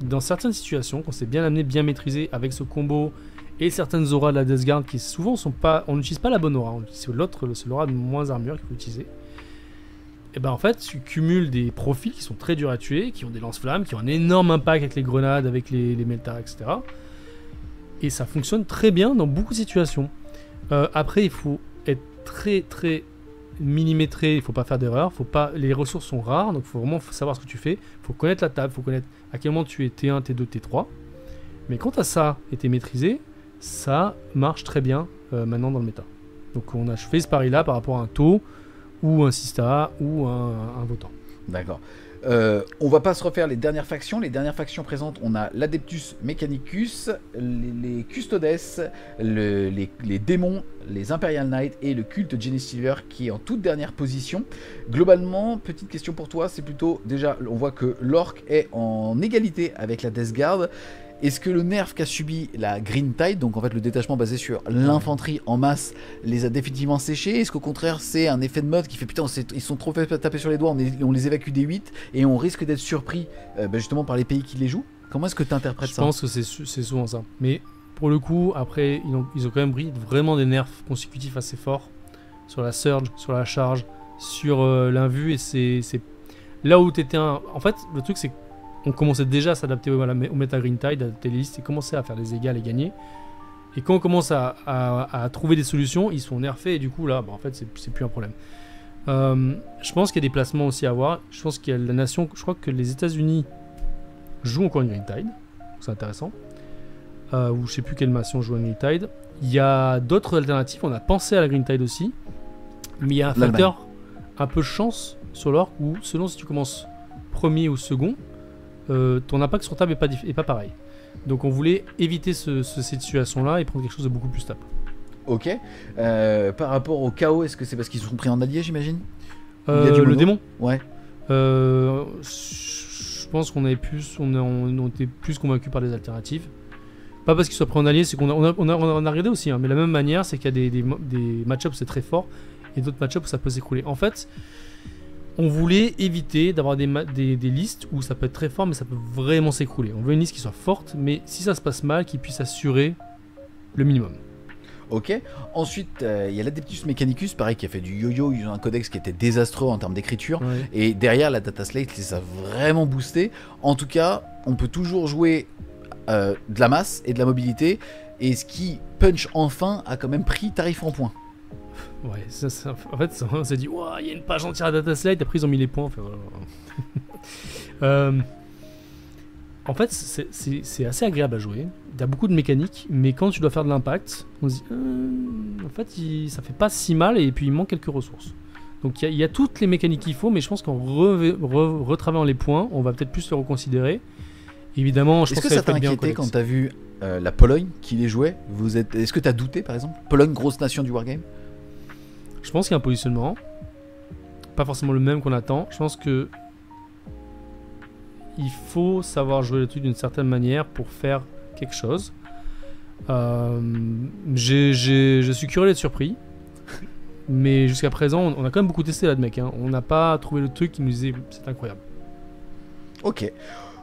dans certaines situations, quand c'est bien amené, bien maîtrisé avec ce combo et certaines auras de la Death Guard qui souvent sont pas, on n'utilise pas la bonne aura, c'est l'aura de moins armure qu'il faut utiliser. Et ben en fait tu cumules des profils qui sont très durs à tuer, qui ont des lance-flammes, qui ont un énorme impact avec les grenades, avec les meltas, etc. Et ça fonctionne très bien dans beaucoup de situations. Après il faut être très très millimétré, il faut pas faire d'erreur, les ressources sont rares, donc il faut vraiment savoir ce que tu fais, il faut connaître la table, il faut connaître à quel moment tu es T1, T2, T3, mais quand ça été maîtrisé, ça marche très bien maintenant dans le méta. Donc on a fait ce pari là par rapport à un taux, ou un Sista, ou un votant. D'accord. On va pas se refaire les dernières factions. Les dernières factions présentes, on a l'Adeptus Mechanicus, les Custodes, les démons, les Imperial Knights et le culte Genestealer qui est en toute dernière position. Globalement, petite question pour toi, c'est plutôt, déjà, on voit que l'Orc est en égalité avec la Death Guard. Est-ce que le nerf qu'a subi la Green Tide, donc en fait le détachement basé sur l'infanterie en masse, les a définitivement séchés? Est-ce qu'au contraire c'est un effet de mode qui fait putain, ils sont trop fait taper sur les doigts, on les évacue des 8 et on risque d'être surpris justement par les pays qui les jouent? Comment est-ce que tu interprètes ça? Je pense que c'est souvent ça. Mais pour le coup, après, ils ont quand même pris vraiment des nerfs consécutifs assez forts sur la surge, sur la charge, sur l'invue, et c'est là où t'étais un... En fait, le truc c'est qu'on commençait déjà à s'adapter au Meta Green Tide, à adapter les listes et commencer à faire des égales et gagner. Et quand on commence à trouver des solutions, ils sont nerfés et du coup là, en fait, c'est plus un problème. Je pense qu'il y a des placements aussi à avoir. Je pense qu'il y a la nation... Je crois que les États-Unis jouent encore une Green Tide, c'est intéressant. Ou je sais plus quelle nation joue à Green Tide. Il y a d'autres alternatives, on a pensé à la Green Tide aussi, mais il y a un facteur un peu chance sur l'orc où selon si tu commences premier ou second, ton impact sur table est pas pareil. Donc on voulait éviter cette situation-là et prendre quelque chose de beaucoup plus stable. Ok. Par rapport au chaos, est-ce que c'est parce qu'ils sont pris en allié, j'imagine? Le démon? Ouais. Je pense qu'on était plus convaincus par les alternatives. Pas parce qu'ils soient pris en allié, c'est qu'on a regardé aussi, hein, mais de la même manière, c'est qu'il y a des match-ups c'est très fort et d'autres match-ups où ça peut s'écrouler. En fait, on voulait éviter d'avoir des listes où ça peut être très fort mais ça peut vraiment s'écrouler. On veut une liste qui soit forte, mais si ça se passe mal, qui puisse assurer le minimum. Ok. Ensuite, il y a l'Adeptus Mechanicus, pareil, qui a fait du yo-yo. Ils ont un codex qui était désastreux en termes d'écriture. Ouais. Et derrière, la Data Slate les a vraiment boostés. En tout cas, on peut toujours jouer de la masse et de la mobilité. Et ce qui, Punch enfin, a quand même pris tarif en points. Ouais, en fait, on s'est dit, il y a une page entière à Data Slate. Après, ils ont mis les points. Enfin, voilà. En fait, c'est assez agréable à jouer. Il y a beaucoup de mécaniques, mais quand tu dois faire de l'impact, on se dit, en fait, ça fait pas si mal et puis il manque quelques ressources. Donc il y a toutes les mécaniques qu'il faut, mais je pense qu'en retravaillant les points, on va peut-être plus le reconsidérer. Évidemment, je pense que ça t'a inquiété quand t'as vu la Pologne qui les jouait? Est-ce que t'as douté, par exemple? Pologne, grosse nation du wargame? Je pense qu'il y a un positionnement, pas forcément le même qu'on attend. Je pense que il faut savoir jouer le truc d'une certaine manière pour faire quelque chose. Je suis curieux d'être surpris. Mais jusqu'à présent, on a quand même beaucoup testé là de mec. Hein. On n'a pas trouvé le truc qui nous disait c'est incroyable. Ok.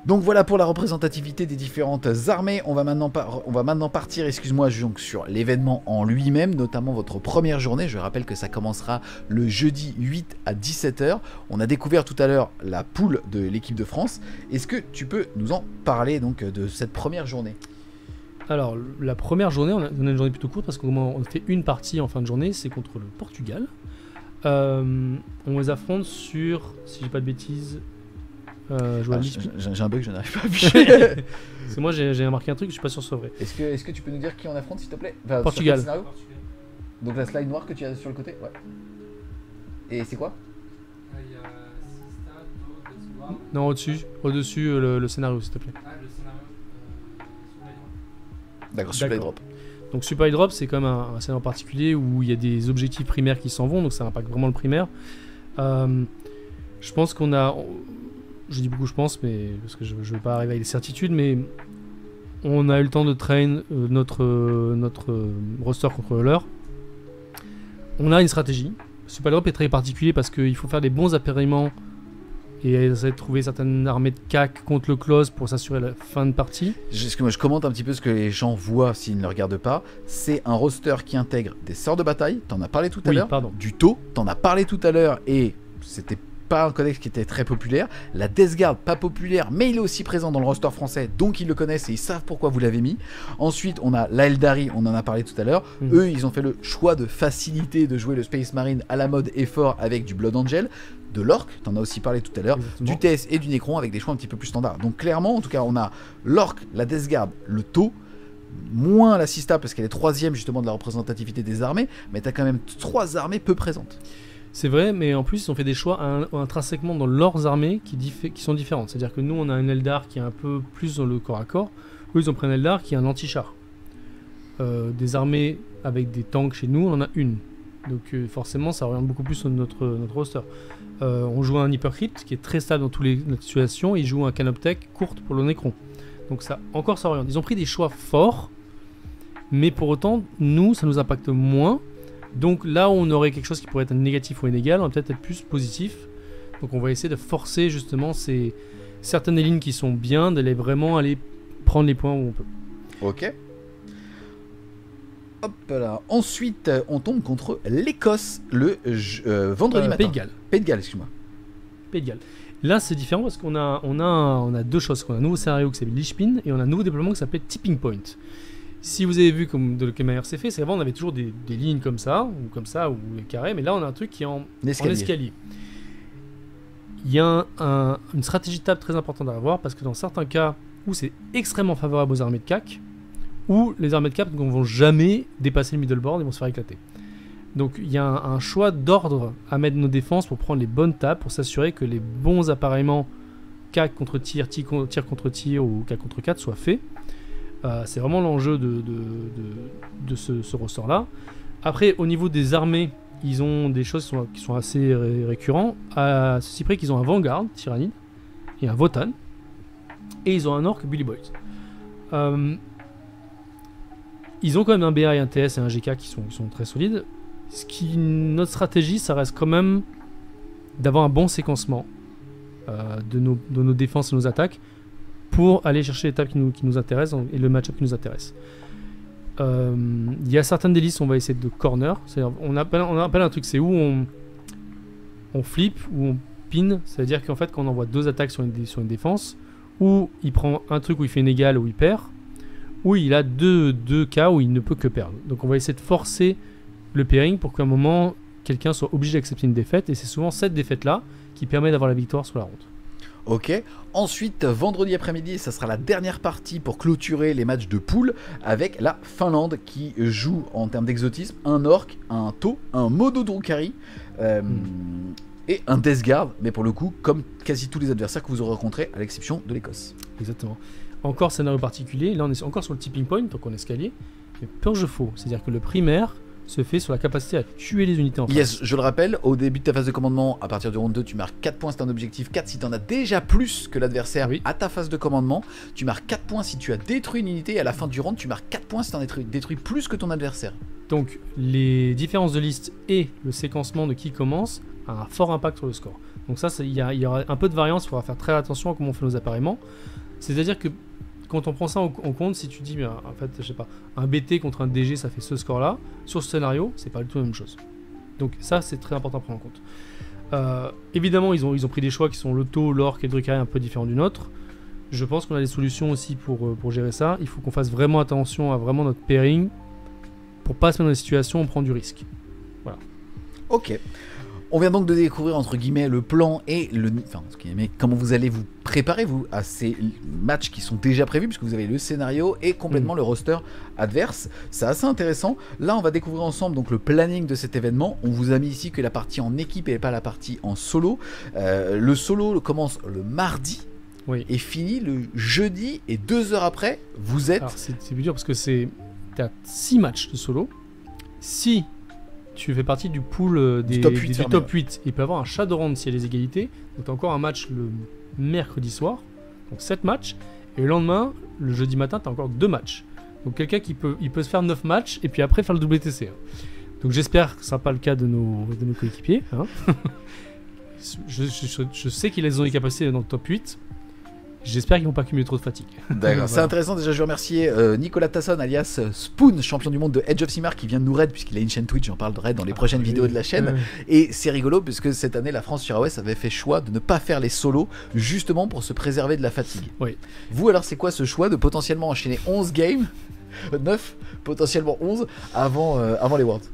Donc voilà pour la représentativité des différentes armées. On va maintenant partir, excuse-moi, donc sur l'événement en lui-même, notamment votre première journée. Je rappelle que ça commencera le jeudi 8 à 17h. On a découvert tout à l'heure la poule de l'équipe de France. Est-ce que tu peux nous en parler donc de cette première journée? Alors, la première journée, on a une journée plutôt courte parce qu'on fait une partie en fin de journée, c'est contre le Portugal. On les affronte sur, si j'ai pas de bêtises... j'ai un bug, je n'arrive pas à afficher. C'est moi, j'ai remarqué un truc, je suis pas sûr que ce soit vrai. Est-ce que tu peux nous dire qui on affronte, s'il te plaît? Portugal. Donc la slide noire que tu as sur le côté? Ouais. Et c'est quoi? Il y a Sista, Do, Non, au-dessus, le scénario, s'il te plaît. Ah, le scénario, D'accord, Supply Drop. Donc Supply Drop, c'est quand même un scénario particulier où il y a des objectifs primaires qui s'en vont, donc ça impacte vraiment le primaire. Je pense qu'on a... Je dis beaucoup je pense, mais parce que je ne veux pas arriver avec des certitudes, mais on a eu le temps de train notre roster contre leur. On a une stratégie. Supply Drop est très particulier parce qu'il faut faire des bons appariements et essayer de trouver certaines armées de CAC contre le close pour s'assurer la fin de partie. Excuse-moi, je commente un petit peu ce que les gens voient s'ils ne le regardent pas. C'est un roster qui intègre des sorts de bataille, t'en as parlé tout à l'heure, du taux, t'en as parlé tout à l'heure et c'était pas un codex qui était très populaire. La Death Guard, pas populaire, mais il est aussi présent dans le roster français, donc ils le connaissent et ils savent pourquoi vous l'avez mis. Ensuite, on a l'Aeldari, on en a parlé tout à l'heure. Eux, ils ont fait le choix de faciliter, de jouer le Space Marine à la mode effort avec du Blood Angel, de l'Orc, t'en as aussi parlé tout à l'heure, du TS et du Necron avec des choix un petit peu plus standards. Donc clairement, en tout cas, on a l'Orc, la Death Guard, le taux, moins la Sista parce qu'elle est troisième justement de la représentativité des armées, mais t'as quand même 3 armées peu présentes. C'est vrai, mais en plus ils ont fait des choix intrinsèquement dans leurs armées qui sont différentes. C'est-à-dire que nous on a un Eldar qui est un peu plus dans le corps à corps, eux ils ont pris un Eldar qui est un anti-char. Des armées avec des tanks chez nous, on en a une. Donc forcément, ça oriente beaucoup plus sur notre roster. On joue un Hypercrypt qui est très stable dans toutes les situations, et il joue un Canoptech courte pour le Necron. Donc ça oriente. Ils ont pris des choix forts, mais pour autant, nous, ça nous impacte moins. Donc là où on aurait quelque chose qui pourrait être négatif ou inégal, on va peut-être être plus positif. Donc on va essayer de forcer justement certaines lignes qui sont bien, d'aller vraiment aller prendre les points où on peut. Ok. Hop là. Ensuite, on tombe contre l'Écosse le vendredi matin. Pays de Galles. Pays de Galles, excuse-moi. Pays de Galles. Là, c'est différent parce qu'on a deux choses. On a un nouveau scénario qui s'appelle Lichpin et on a un nouveau développement qui s'appelle Tipping Point. Si vous avez vu comme de quelle manière c'est fait, c'est qu'avant on avait toujours des lignes comme ça, ou des carrés, mais là on a un truc qui est en escalier. Il y a une stratégie de table très importante à avoir parce que dans certains cas où c'est extrêmement favorable aux armées de CAC, où les armées de CAC ne vont jamais dépasser le middleboard et vont se faire éclater. Donc il y a un choix d'ordre à mettre nos défenses pour prendre les bonnes tables, pour s'assurer que les bons appareillements CAC contre tir contre tir ou CAC contre 4 soient faits. C'est vraiment l'enjeu de ce roster-là. Après, au niveau des armées, ils ont des choses qui sont assez récurrents, à ceci près qu'ils ont un Vanguard, Tyrannide, et un Votan, et ils ont un Orc, Billy Boys. Ils ont quand même un BA et un TS et un GK qui sont très solides. Notre stratégie, ça reste quand même d'avoir un bon séquencement de nos défenses et nos attaques pour aller chercher l'étape qui nous intéresse et le match-up qui nous intéresse. Il y a certaines des listes, on va essayer de corner. On appelle un truc, c'est où on flip, où on pin. C'est-à-dire qu'en fait, quand on envoie deux attaques sur une défense, où il prend un truc où il fait une égale, où il perd, où il a deux cas où il ne peut que perdre. Donc on va essayer de forcer le pairing pour qu'à un moment, quelqu'un soit obligé d'accepter une défaite. Et c'est souvent cette défaite-là qui permet d'avoir la victoire sur la route. Ok, ensuite vendredi après-midi, ça sera la dernière partie pour clôturer les matchs de poule avec la Finlande qui joue en termes d'exotisme un Orc, un Tau, un Modo Drukhari et un Death Guard, mais pour le coup comme quasi tous les adversaires que vous aurez rencontrés à l'exception de l'Écosse. Exactement. Encore scénario particulier, là on est encore sur le tipping point, donc on escalier, mais purge faux, c'est-à-dire que le primaire se fait sur la capacité à tuer les unités en face. Yes, je le rappelle, au début de ta phase de commandement, à partir du round 2, tu marques 4 points si tu as un objectif 4 si tu en as déjà plus que l'adversaire à ta phase de commandement. Tu marques 4 points si tu as détruit une unité et à la fin du round, tu marques 4 points si tu en as détruit plus que ton adversaire. Donc les différences de liste et le séquencement de qui commence a un fort impact sur le score. Donc ça, il y aura un peu de variance, il faudra faire très attention à comment on fait nos appareillements. C'est-à-dire que quand on prend ça en compte, si tu dis, mais en fait, je sais pas, un BT contre un DG, ça fait ce score-là, sur ce scénario, c'est pas du tout la même chose. Donc ça, c'est très important à prendre en compte. Évidemment, ils ont pris des choix qui sont le Tau, l'Orc et le Drukhari un peu différents du nôtre. Je pense qu'on a des solutions aussi pour gérer ça. Il faut qu'on fasse vraiment attention à vraiment notre pairing pour pas se mettre dans des situations où on prend du risque. Voilà. Ok. On vient donc de découvrir entre guillemets le plan et comment vous allez vous préparer à ces matchs qui sont déjà prévus puisque vous avez le scénario et complètement le roster adverse. C'est assez intéressant. Là, on va découvrir ensemble donc le planning de cet événement. On vous a mis ici que la partie en équipe et pas la partie en solo. Le solo commence le mardi et finit le jeudi et 2 heures après, vous êtes... Alors c'est plus dur parce que t'as 6 matchs de solo. Si tu fais partie du pool du top 8. Il peut y avoir un Shadowrun s'il y a les égalités. Donc tu as encore un match le mercredi soir. Donc 7 matchs. Et le lendemain, le jeudi matin, tu as encore 2 matchs. Donc quelqu'un qui peut se faire 9 matchs et puis après faire le WTC. Donc j'espère que ce ne sera pas le cas de nos coéquipiers. Hein. je sais qu'ils ont les capacités dans le top 8. J'espère qu'ils vont pas cumuler trop de fatigue. D'accord, voilà. C'est intéressant. Déjà, je veux remercier Nicolas Tasson, alias Spoon, champion du monde de Edge of Sigmar, qui vient de nous raid, puisqu'il a une chaîne Twitch. J'en parlerai dans les prochaines vidéos de la chaîne. Et c'est rigolo, puisque cette année, la France sur AOS avait fait choix de ne pas faire les solos, justement pour se préserver de la fatigue. Oui. Vous, alors, c'est quoi ce choix de potentiellement enchaîner 11 games 9, potentiellement 11, avant les Worlds?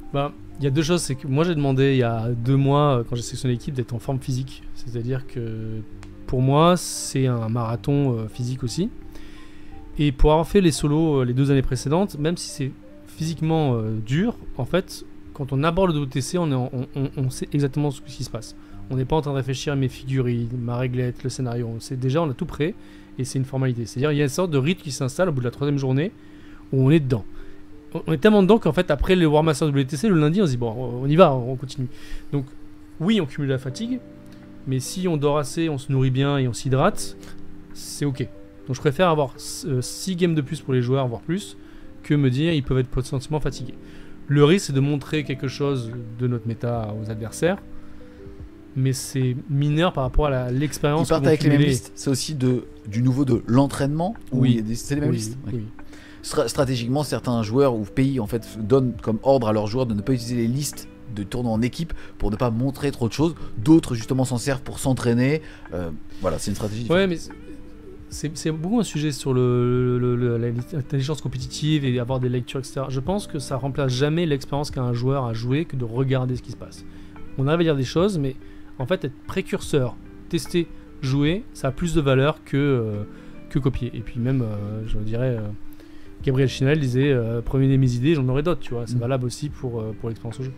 Il y a deux choses. C'est que moi, j'ai demandé il y a 2 mois, quand j'ai sélectionné l'équipe, d'être en forme physique. C'est-à-dire que pour moi, c'est un marathon physique aussi. Et pour avoir fait les solos les 2 années précédentes, même si c'est physiquement dur, en fait, quand on aborde le WTC, on sait exactement ce qui se passe. On n'est pas en train de réfléchir à mes figurines, ma réglette, le scénario. On a tout prêt et c'est une formalité. C'est-à-dire qu'il y a une sorte de rythme qui s'installe au bout de la 3e journée où on est dedans. on est tellement dedans qu'en fait, après le War Master WTC, le lundi, on se dit bon, on y va, on continue. Donc, oui, on cumule la fatigue, mais si on dort assez, on se nourrit bien et on s'hydrate, c'est ok. Donc, je préfère avoir 6 games de plus pour les joueurs, voire plus, que me dire ils peuvent être potentiellement fatigués. Le risque, c'est de montrer quelque chose de notre méta aux adversaires, mais c'est mineur par rapport à l'expérience. Ils partent avec les mêmes listes. C'est aussi du nouveau de l'entraînement. Oui, c'est les mêmes listes. Oui. Stratégiquement, certains joueurs ou pays en fait donnent comme ordre à leurs joueurs de ne pas utiliser les listes de tournois en équipe pour ne pas montrer trop de choses. D'autres justement s'en servent pour s'entraîner. Voilà, c'est une stratégie. Ouais, mais c'est beaucoup un sujet sur l'intelligence compétitive et avoir des lectures, etc. Je pense que ça remplace jamais l'expérience qu'a un joueur à jouer que de regarder ce qui se passe. On arrive à lire des choses, mais en fait, être précurseur, tester, jouer, ça a plus de valeur que copier. Et puis même, je dirais, Gabriel Chinel disait prenez mes idées, j'en aurai d'autres, tu vois. C'est valable aussi pour l'expérience au jeu.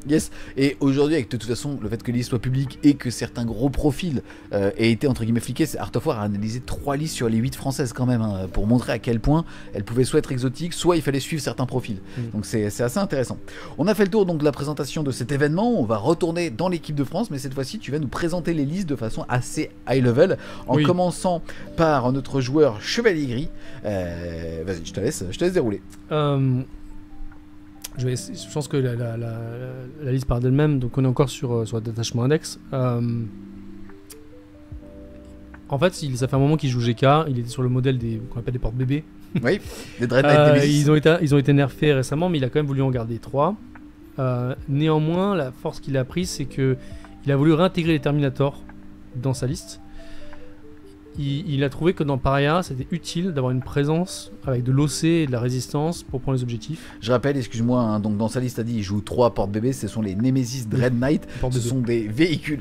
Yes, et aujourd'hui, avec de toute façon le fait que les listes soient publiques et que certains gros profils aient été entre guillemets fliqués, Art of War a analysé 3 listes sur les 8 françaises quand même, hein, pour montrer à quel point elles pouvaient soit être exotiques, soit il fallait suivre certains profils. Donc c'est assez intéressant. On a fait le tour donc de la présentation de cet événement, on va retourner dans l'équipe de France, mais cette fois-ci tu vas nous présenter les listes de façon assez high level, en commençant par notre joueur Chevalier Gris. Vas-y, je te laisse dérouler. Je pense que la liste part d'elle-même, donc on est encore sur le détachement index. En fait, ça fait un moment qu'il joue GK, il était sur le modèle qu'on appelle des portes bébés. Oui, des Dread Knight ils ont été nerfés récemment, mais il a quand même voulu en garder 3. Néanmoins, la force qu'il a prise, c'est qu'il a voulu réintégrer les Terminators dans sa liste. Il a trouvé que dans Paria, c'était utile d'avoir une présence avec de l'OC et de la résistance pour prendre les objectifs. Je rappelle, excuse-moi, hein, donc dans sa liste, il joue 3 porte-bébés, ce sont les Nemesis Dread Knight, ce sont des véhicules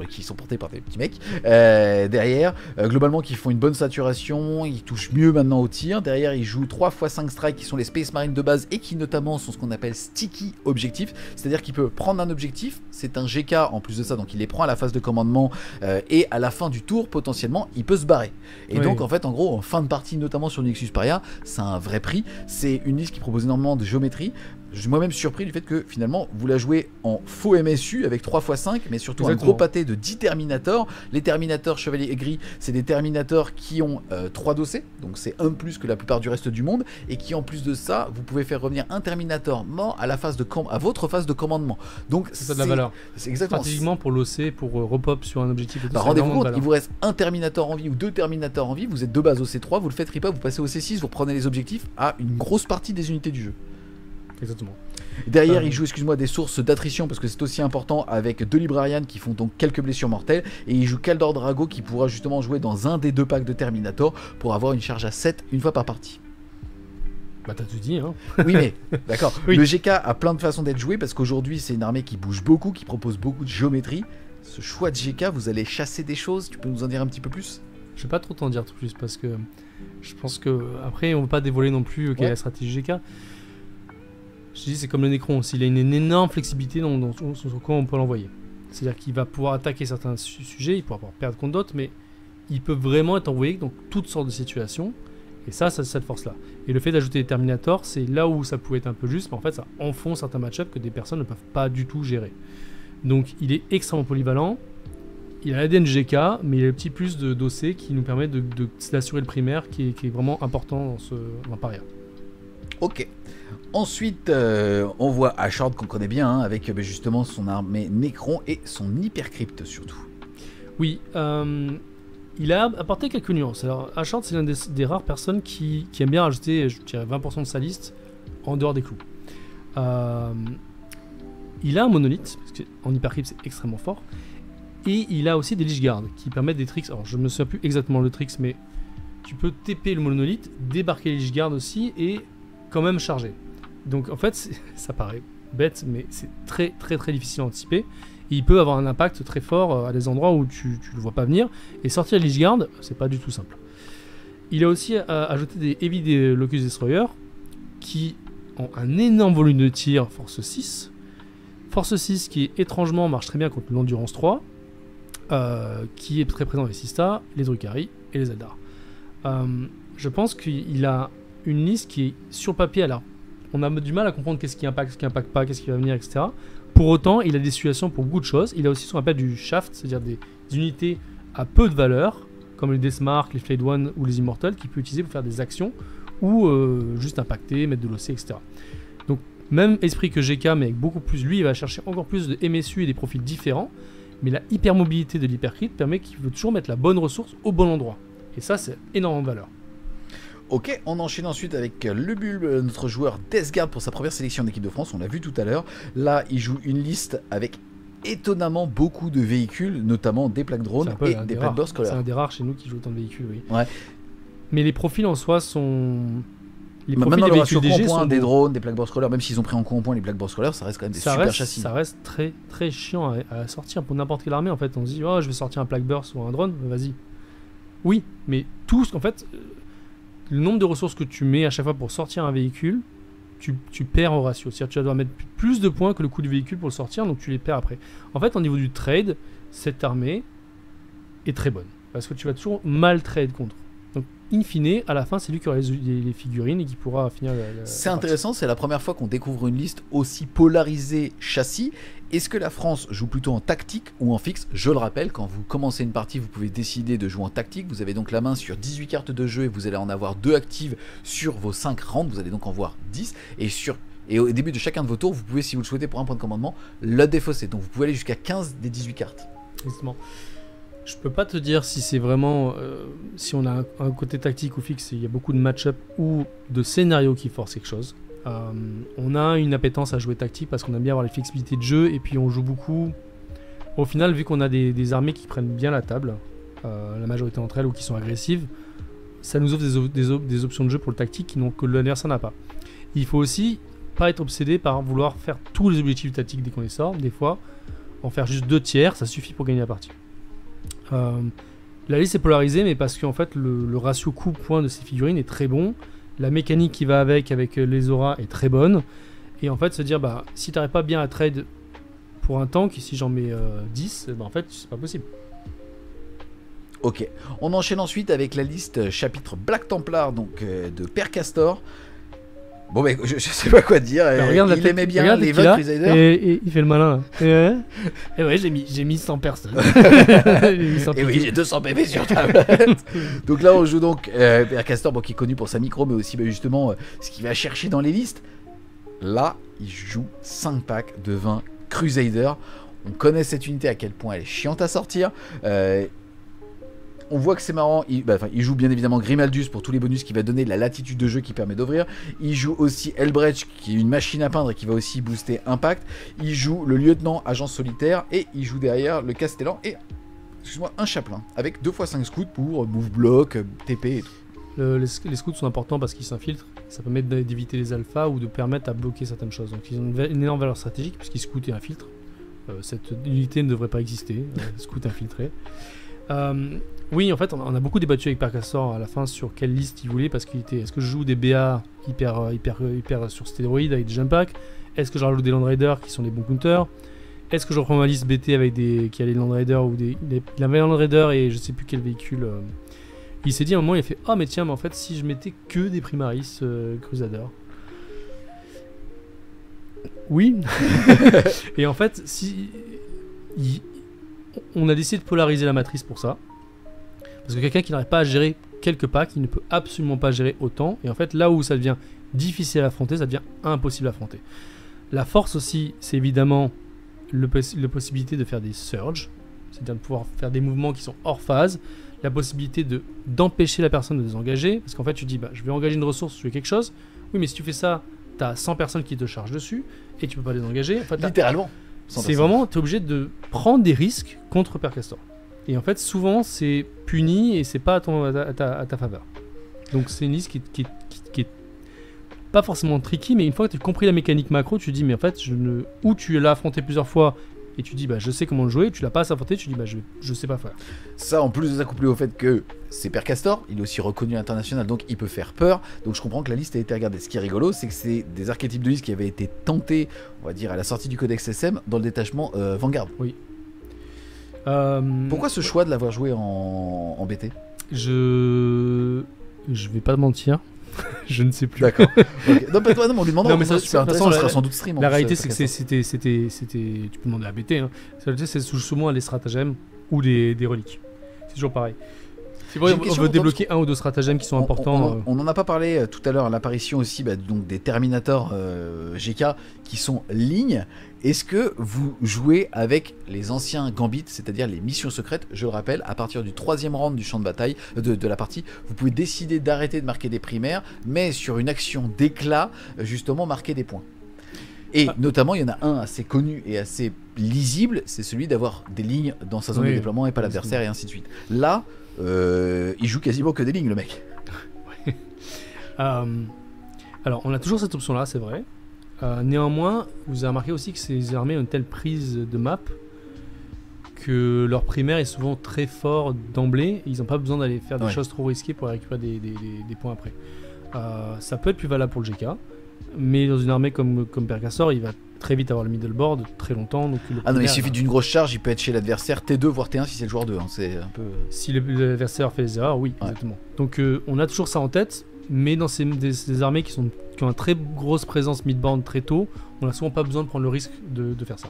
qui sont portés par des petits mecs derrière, globalement qui font une bonne saturation, ils touchent mieux maintenant au tir. Derrière, il joue 3x5 strike qui sont les Space Marines de base et qui notamment sont ce qu'on appelle sticky objectifs, c'est-à-dire qu'il peut prendre un objectif, c'est un GK en plus de ça, donc il les prend à la phase de commandement et à la fin du tour potentiellement il peut se barrer. Et donc en fait en gros en fin de partie, notamment sur Nexus Paria, c'est un vrai prix. C'est une liste qui propose énormément de géométrie. Je suis moi-même surpris du fait que finalement vous la jouez en faux MSU avec 3x5, mais surtout un gros pâté de 10 Terminators. Les Terminators Chevalier Gris, c'est des Terminators qui ont 3 dossés, donc c'est un plus que la plupart du reste du monde, et qui en plus de ça, vous pouvez faire revenir un Terminator mort à votre phase de commandement. Donc c'est ça de la valeur. C'est exactement. Stratégiquement pour l'OC, pour repop sur un objectif. Rendez-vous compte, il vous reste un Terminator en vie ou 2 Terminators en vie, vous êtes de base au C3, vous le faites repop, vous passez au C6, vous reprenez les objectifs à une grosse partie des unités du jeu. Exactement. Derrière, il joue, des sources d'attrition parce que c'est aussi important avec 2 Librarians qui font donc quelques blessures mortelles. Et il joue Kaldor Drago qui pourra justement jouer dans un des 2 packs de Terminator pour avoir une charge à 7 une fois par partie. Bah t'as tout dit, hein. Oui, mais d'accord. Oui. Le GK a plein de façons d'être joué parce qu'aujourd'hui c'est une armée qui bouge beaucoup, qui propose beaucoup de géométrie. Ce choix de GK, vous allez chasser des choses. Tu peux nous en dire un petit peu plus? Je vais pas trop t'en dire plus parce que je pense que après on veut pas dévoiler non plus quelle est la stratégie GK. Je dis c'est comme le Necron, s'il a une énorme flexibilité sur quoi on peut l'envoyer. C'est-à-dire qu'il va pouvoir attaquer certains sujets, il pourra pouvoir perdre contre d'autres, mais il peut vraiment être envoyé dans toutes sortes de situations. Et ça cette force-là. Et le fait d'ajouter les Terminators, c'est là où ça pouvait être un peu juste, mais en fait ça enfonce certains match-ups que des personnes ne peuvent pas du tout gérer. Donc il est extrêmement polyvalent. Il a l'ADN GK, mais il a le petit plus de d'OC qui nous permet d'assurer le primaire qui est vraiment important dans Paria. Ok. Ensuite, on voit Ashard qu'on connaît bien, hein, avec justement son armée Necron et son hypercrypte surtout. Oui, il a apporté quelques nuances. Alors Ashard, c'est l'une des rares personnes qui aime bien rajouter, je dirais, 20% de sa liste en dehors des clous. Il a un monolithe, parce qu'en hypercrypte c'est extrêmement fort, et il a aussi des Lich Guard qui permettent des tricks. Alors je me souviens plus exactement le tricks, mais tu peux TP le monolithe, débarquer les Lich Guard aussi, et quand même charger. Donc en fait, ça paraît bête, mais c'est très très très difficile à anticiper. Et il peut avoir un impact très fort à des endroits où tu le vois pas venir. Et sortir Lich Guard, c'est pas du tout simple. Il a aussi ajouté des Heavy Locust Destroyer qui ont un énorme volume de tir, force 6. Force 6 qui étrangement marche très bien contre l'Endurance 3, qui est très présent avec les Sista, les Drukhari et les Eldar. Je pense qu'il a une liste qui, sur papier, a l'air on a du mal à comprendre qu'est-ce qui impacte, ce qui impacte pas, qu'est-ce qui va venir, etc. Pour autant, il a des situations pour beaucoup de choses. Il a aussi ce qu'on appelle du shaft, c'est-à-dire des unités à peu de valeur, comme les Deathmark, les Flayed One ou les Immortals, qu'il peut utiliser pour faire des actions ou juste impacter, mettre de l'OC, etc. Donc, même esprit que GK, mais avec beaucoup plus, lui, il va chercher encore plus de MSU et des profils différents. Mais la hypermobilité de l'hypercrit permet qu'il veut toujours mettre la bonne ressource au bon endroit. Et ça, c'est énormément de valeur. Ok, on enchaîne ensuite avec le Bulbe, notre joueur Deathguard pour sa première sélection d'équipe de France, on l'a vu tout à l'heure. Là, il joue une liste avec étonnamment beaucoup de véhicules, notamment des plaques drones et des plaques burst scolaires. C'est un des rares chez nous qui joue autant de véhicules, oui. Ouais. Mais les profils en soi sont... Les Maintenant, profils le des ratio véhicules DG coup en point, sont des bons. drones, des plaques burst scolaires, même s'ils ont pris en coup en point les plaques burst scolaires, ça reste quand même des super châssis. Ça reste très, très chiant à sortir pour n'importe quelle armée, en fait. On se dit, oh, je vais sortir un plaque burst ou un drone, vas-y. Oui, mais tous, en fait... Le nombre de ressources que tu mets à chaque fois pour sortir un véhicule, tu perds au ratio. C'est-à-dire que tu vas devoir mettre plus de points que le coût du véhicule pour le sortir, donc tu les perds après. En fait, au niveau du trade, cette armée est très bonne. Parce que tu vas toujours mal trade contre. Donc, in fine, à la fin, c'est lui qui aura les figurines et qui pourra finir la C'est partie. intéressant, c'est la première fois qu'on découvre une liste aussi polarisée châssis. Est-ce que la France joue plutôt en tactique ou en fixe? Je le rappelle, quand vous commencez une partie, vous pouvez décider de jouer en tactique. Vous avez donc la main sur 18 cartes de jeu et vous allez en avoir 2 actives sur vos 5 rounds. Vous allez donc en voir 10. Et au début de chacun de vos tours, vous pouvez, si vous le souhaitez, pour un point de commandement, le défausser. Donc vous pouvez aller jusqu'à 15 des 18 cartes. Justement. Je peux pas te dire si c'est vraiment... si on a un côté tactique ou fixe, il y a beaucoup de match-up ou de scénarios qui forcent quelque chose. On a une appétence à jouer tactique parce qu'on aime bien avoir les flexibilités de jeu et puis on joue beaucoup. Au final, vu qu'on a des armées qui prennent bien la table, la majorité d'entre elles ou qui sont agressives, ça nous offre des options de jeu pour le tactique que l'adversaire n'a pas. Il faut aussi pas être obsédé par vouloir faire tous les objectifs tactiques dès qu'on les sort. Des fois, en faire juste 2 tiers, ça suffit pour gagner la partie. La liste est polarisée, mais parce qu'en fait, le ratio coût-point de ces figurines est très bon. La mécanique qui va avec les auras est très bonne. Et en fait, se dire, bah, si t'arrives pas bien à trade pour un tank, si j'en mets 10, bah, en fait, c'est pas possible. Ok, on enchaîne ensuite avec la liste chapitre Black Templar, donc de Père Castor. Bon, bah, je sais pas quoi dire. Il aimait bien les votes Crusader. Et il fait le malin. Et ouais, j'ai mis 100 personnes. Et oui, j'ai 200 PV sur tablette. Donc là, on joue donc Père Castor, bon, qui est connu pour sa micro, mais aussi bah, justement ce qu'il va chercher dans les listes. Là, il joue 5 packs de 20 Crusader. On connaît cette unité, à quel point elle est chiante à sortir. On voit que c'est marrant, il joue bien évidemment Grimaldus pour tous les bonus qui va donner la latitude de jeu qui permet d'ouvrir. Il joue aussi Elbrecht qui est une machine à peindre et qui va aussi booster Impact. Il joue le lieutenant agent solitaire et il joue derrière le Castellan et un chaplain avec 2x5 scouts pour move block, TP et tout. Les scouts sont importants parce qu'ils s'infiltrent. Ça permet d'éviter les alphas ou de permettre à bloquer certaines choses. Donc ils ont une énorme valeur stratégique puisqu'ils scoutent et infiltrent. Cette unité ne devrait pas exister, scout infiltré. Oui, en fait, on a beaucoup débattu avec Père Castor à la fin sur quelle liste il voulait parce qu'il était. Est-ce que je joue des BA hyper sur stéroïdes avec des jump packs? Est-ce que je rajoute des Land Raiders qui sont des bons counters? Est-ce que je reprends ma liste BT avec qui a les Land Raiders ou il avait un Land Raider et je sais plus quel véhicule. Il s'est dit à un moment, il a fait ah mais tiens, mais en fait si je mettais que des Primaris Crusader. Oui. Et en fait, on a décidé de polariser la matrice pour ça. Parce que quelqu'un qui n'arrive pas à gérer quelques packs, il ne peut absolument pas gérer autant. Et en fait, là où ça devient difficile à affronter, ça devient impossible à affronter. La force aussi, c'est évidemment la possibilité de faire des surges, c'est-à-dire de pouvoir faire des mouvements qui sont hors phase, la possibilité d'empêcher la personne de désengager, parce qu'en fait, tu dis, bah, je vais engager une ressource, je fais quelque chose. Oui, mais si tu fais ça, tu as 100 personnes qui te chargent dessus, et tu peux pas désengager. En fait, littéralement. C'est vraiment, tu es obligé de prendre des risques contre Père Castor. Et en fait, souvent, c'est puni et c'est pas à ta faveur. Donc, c'est une liste qui est pas forcément tricky, mais une fois que tu as compris la mécanique macro, tu te dis, mais en fait, ou tu l'as affronté plusieurs fois et tu dis, bah, je sais comment le jouer, tu l'as pas assez affronté, tu dis, bah, je sais pas faire. Ça, en plus de ça, couplé au fait que c'est Père Castor, il est aussi reconnu à l'international, donc il peut faire peur. Donc, je comprends que la liste a été regardée. Ce qui est rigolo, c'est que c'est des archétypes de liste qui avaient été tentés, on va dire, à la sortie du Codex SM dans le détachement Vanguard. Oui. Pourquoi ce choix de l'avoir joué en BT? Je vais pas te mentir. Je ne sais plus. D'accord. Okay. Non, mais on lui demandera. Non, mais ça, super de toute intéressant, façon, ça sera sans doute stream. La réalité, c'est que c'était. Tu peux demander à BT. Hein. C'est souvent des stratagèmes ou des reliques. C'est toujours pareil. Si on veut débloquer un ou deux stratagèmes qui sont importants. On n'en a pas parlé tout à l'heure, l'apparition aussi donc des Terminator GK qui sont lignes. Est-ce que vous jouez avec les anciens Gambit, c'est-à-dire les missions secrètes? Je le rappelle, à partir du 3e round du champ de bataille de la partie, vous pouvez décider d'arrêter de marquer des primaires, mais sur une action d'éclat, justement marquer des points. Et notamment, il y en a un assez connu et assez lisible, c'est celui d'avoir des lignes dans sa zone de déploiement et pas l'adversaire, et ainsi de suite. Là, il joue quasiment que des lignes, le mec. Alors, on a toujours cette option-là, c'est vrai. Néanmoins, vous avez remarqué aussi que ces armées ont une telle prise de map que leur primaire est souvent très fort d'emblée. Ils n'ont pas besoin d'aller faire des choses trop risquées pour récupérer des points après. Ça peut être plus valable pour le GK, mais dans une armée comme Percassor, il va très vite avoir le middleboard très longtemps. Donc non, il suffit d'une grosse charge, il peut être chez l'adversaire T2 voire T1 si c'est le joueur 2. Hein, c'est un peu... Si l'adversaire fait des erreurs, oui, exactement. Donc on a toujours ça en tête, mais dans ces armées qui ont une très grosse présence midboard très tôt, on n'a souvent pas besoin de prendre le risque de faire ça.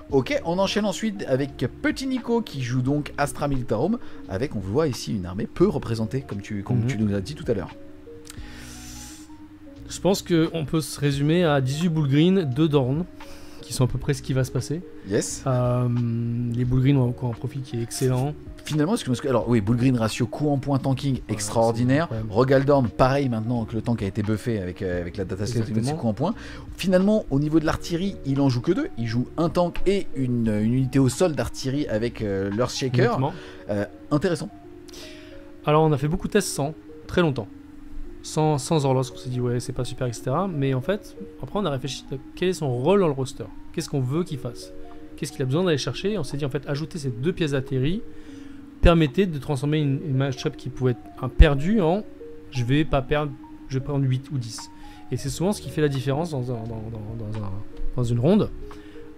Ok, on enchaîne ensuite avec Petit Nico qui joue donc Astra Militarum, avec, on voit ici, une armée peu représentée, comme tu nous l'as dit tout à l'heure. Je pense qu'on peut se résumer à 18 Bull Green, 2 Dorn, qui sont à peu près ce qui va se passer. Yes. Les Bull Green ont encore un profil qui est excellent. Finalement, alors oui, Bull Green ratio coup en point tanking extraordinaire. Rogaldorn, pareil maintenant que le tank a été buffé avec la data skeleton coup en point. Finalement, au niveau de l'artillerie, il en joue que 2. Il joue un tank et une unité au sol d'artillerie avec leur shaker. Intéressant. Alors, on a fait beaucoup de tests sans, très longtemps. Sans Orlos, on s'est dit ouais, c'est pas super, etc. Mais en fait, après, on a réfléchi à quel est son rôle dans le roster. Qu'est-ce qu'on veut qu'il fasse? Qu'est-ce qu'il a besoin d'aller chercher? Et on s'est dit en fait, ajouter ces 2 pièces d'artillerie permettait de transformer une match-up qui pouvait être perdue en je vais pas perdre, je vais prendre 8 ou 10. Et c'est souvent ce qui fait la différence dans une ronde.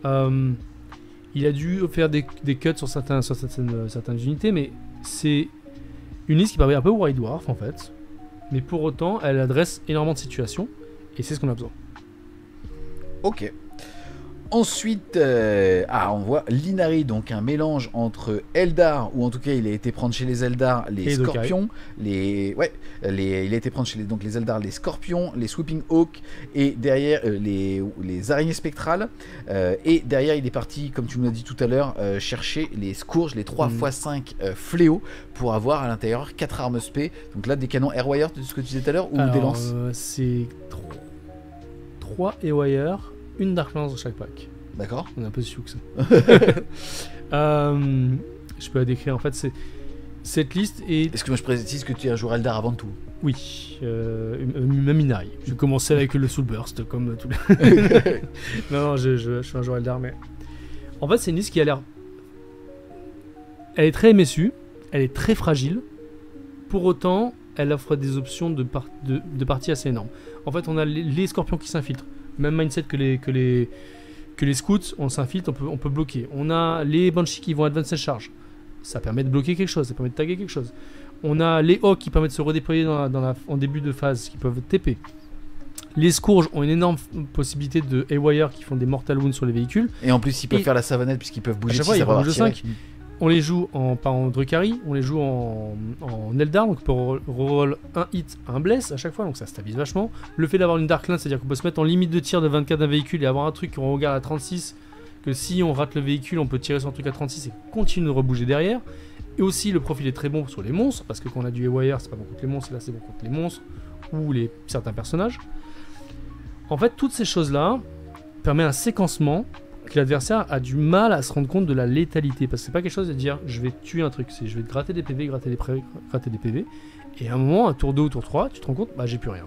Il a dû faire des cuts sur certaines unités, mais c'est une liste qui paraît un peu White Dwarf en fait. Mais pour autant, elle adresse énormément de situations, et c'est ce qu'on a besoin. Ok. Ensuite, on voit Linari, donc un mélange entre Eldar, ou en tout cas il a été prendre chez les Eldar les et Scorpions, il a été prendre chez les Eldar les Scorpions, les Sweeping Hawk, et derrière les araignées spectrales, et derrière il est parti, comme tu nous l'as dit tout à l'heure, chercher les Scourges, les 3x5 fléaux, pour avoir à l'intérieur 4 armes spé, donc là des canons Airwire, de ce que tu disais tout à l'heure, ou des lances c'est 3 Airwire, une Dark Lance dans chaque pack. D'accord. On est un peu sioux que ça. Je peux la décrire. En fait, c'est cette liste est... Est-ce que moi je précise que tu es un joueur Eldar avant tout? Oui, même Inari. Je commençais avec le Soul Burst, comme tous les... non, je suis un joueur Eldar, mais... En fait, c'est une liste qui a l'air... Elle est très MSU, elle est très fragile. Pour autant, elle offre des options de partie assez énormes. En fait, on a les Scorpions qui s'infiltrent. Même mindset que les scouts, on s'infiltre, on peut bloquer. On a les Banshee qui vont advance charge. Ça permet de bloquer quelque chose, ça permet de taguer quelque chose. On a les Hawks qui permettent de se redéployer en début de phase, qui peuvent TP. Les Scourges ont une énorme possibilité de Haywire qui font des Mortal Wounds sur les véhicules. Et en plus, ils peuvent faire la savonnette puisqu'ils peuvent bouger. À chaque fois, ils bouger 5. On les joue pas en Drukhari, on les joue en Eldar, donc on peut reroll un hit, un bless à chaque fois, donc ça stabilise vachement. Le fait d'avoir une Dark Lance, c'est-à-dire qu'on peut se mettre en limite de tir de 24 d'un véhicule et avoir un truc qu'on regarde à 36, que si on rate le véhicule, on peut tirer sur un truc à 36 et continuer de rebouger derrière. Et aussi, le profil est très bon sur les monstres, parce que quand on a du Haywire, c'est pas bon contre les monstres, et là c'est bon contre les monstres ou certains personnages. En fait, toutes ces choses-là permettent un séquencement que l'adversaire a du mal à se rendre compte de la létalité, parce que c'est pas quelque chose de dire je vais tuer un truc, c'est je vais te gratter des PV, gratter des PV, et à un moment, à tour 2 ou tour 3, tu te rends compte, bah j'ai plus rien.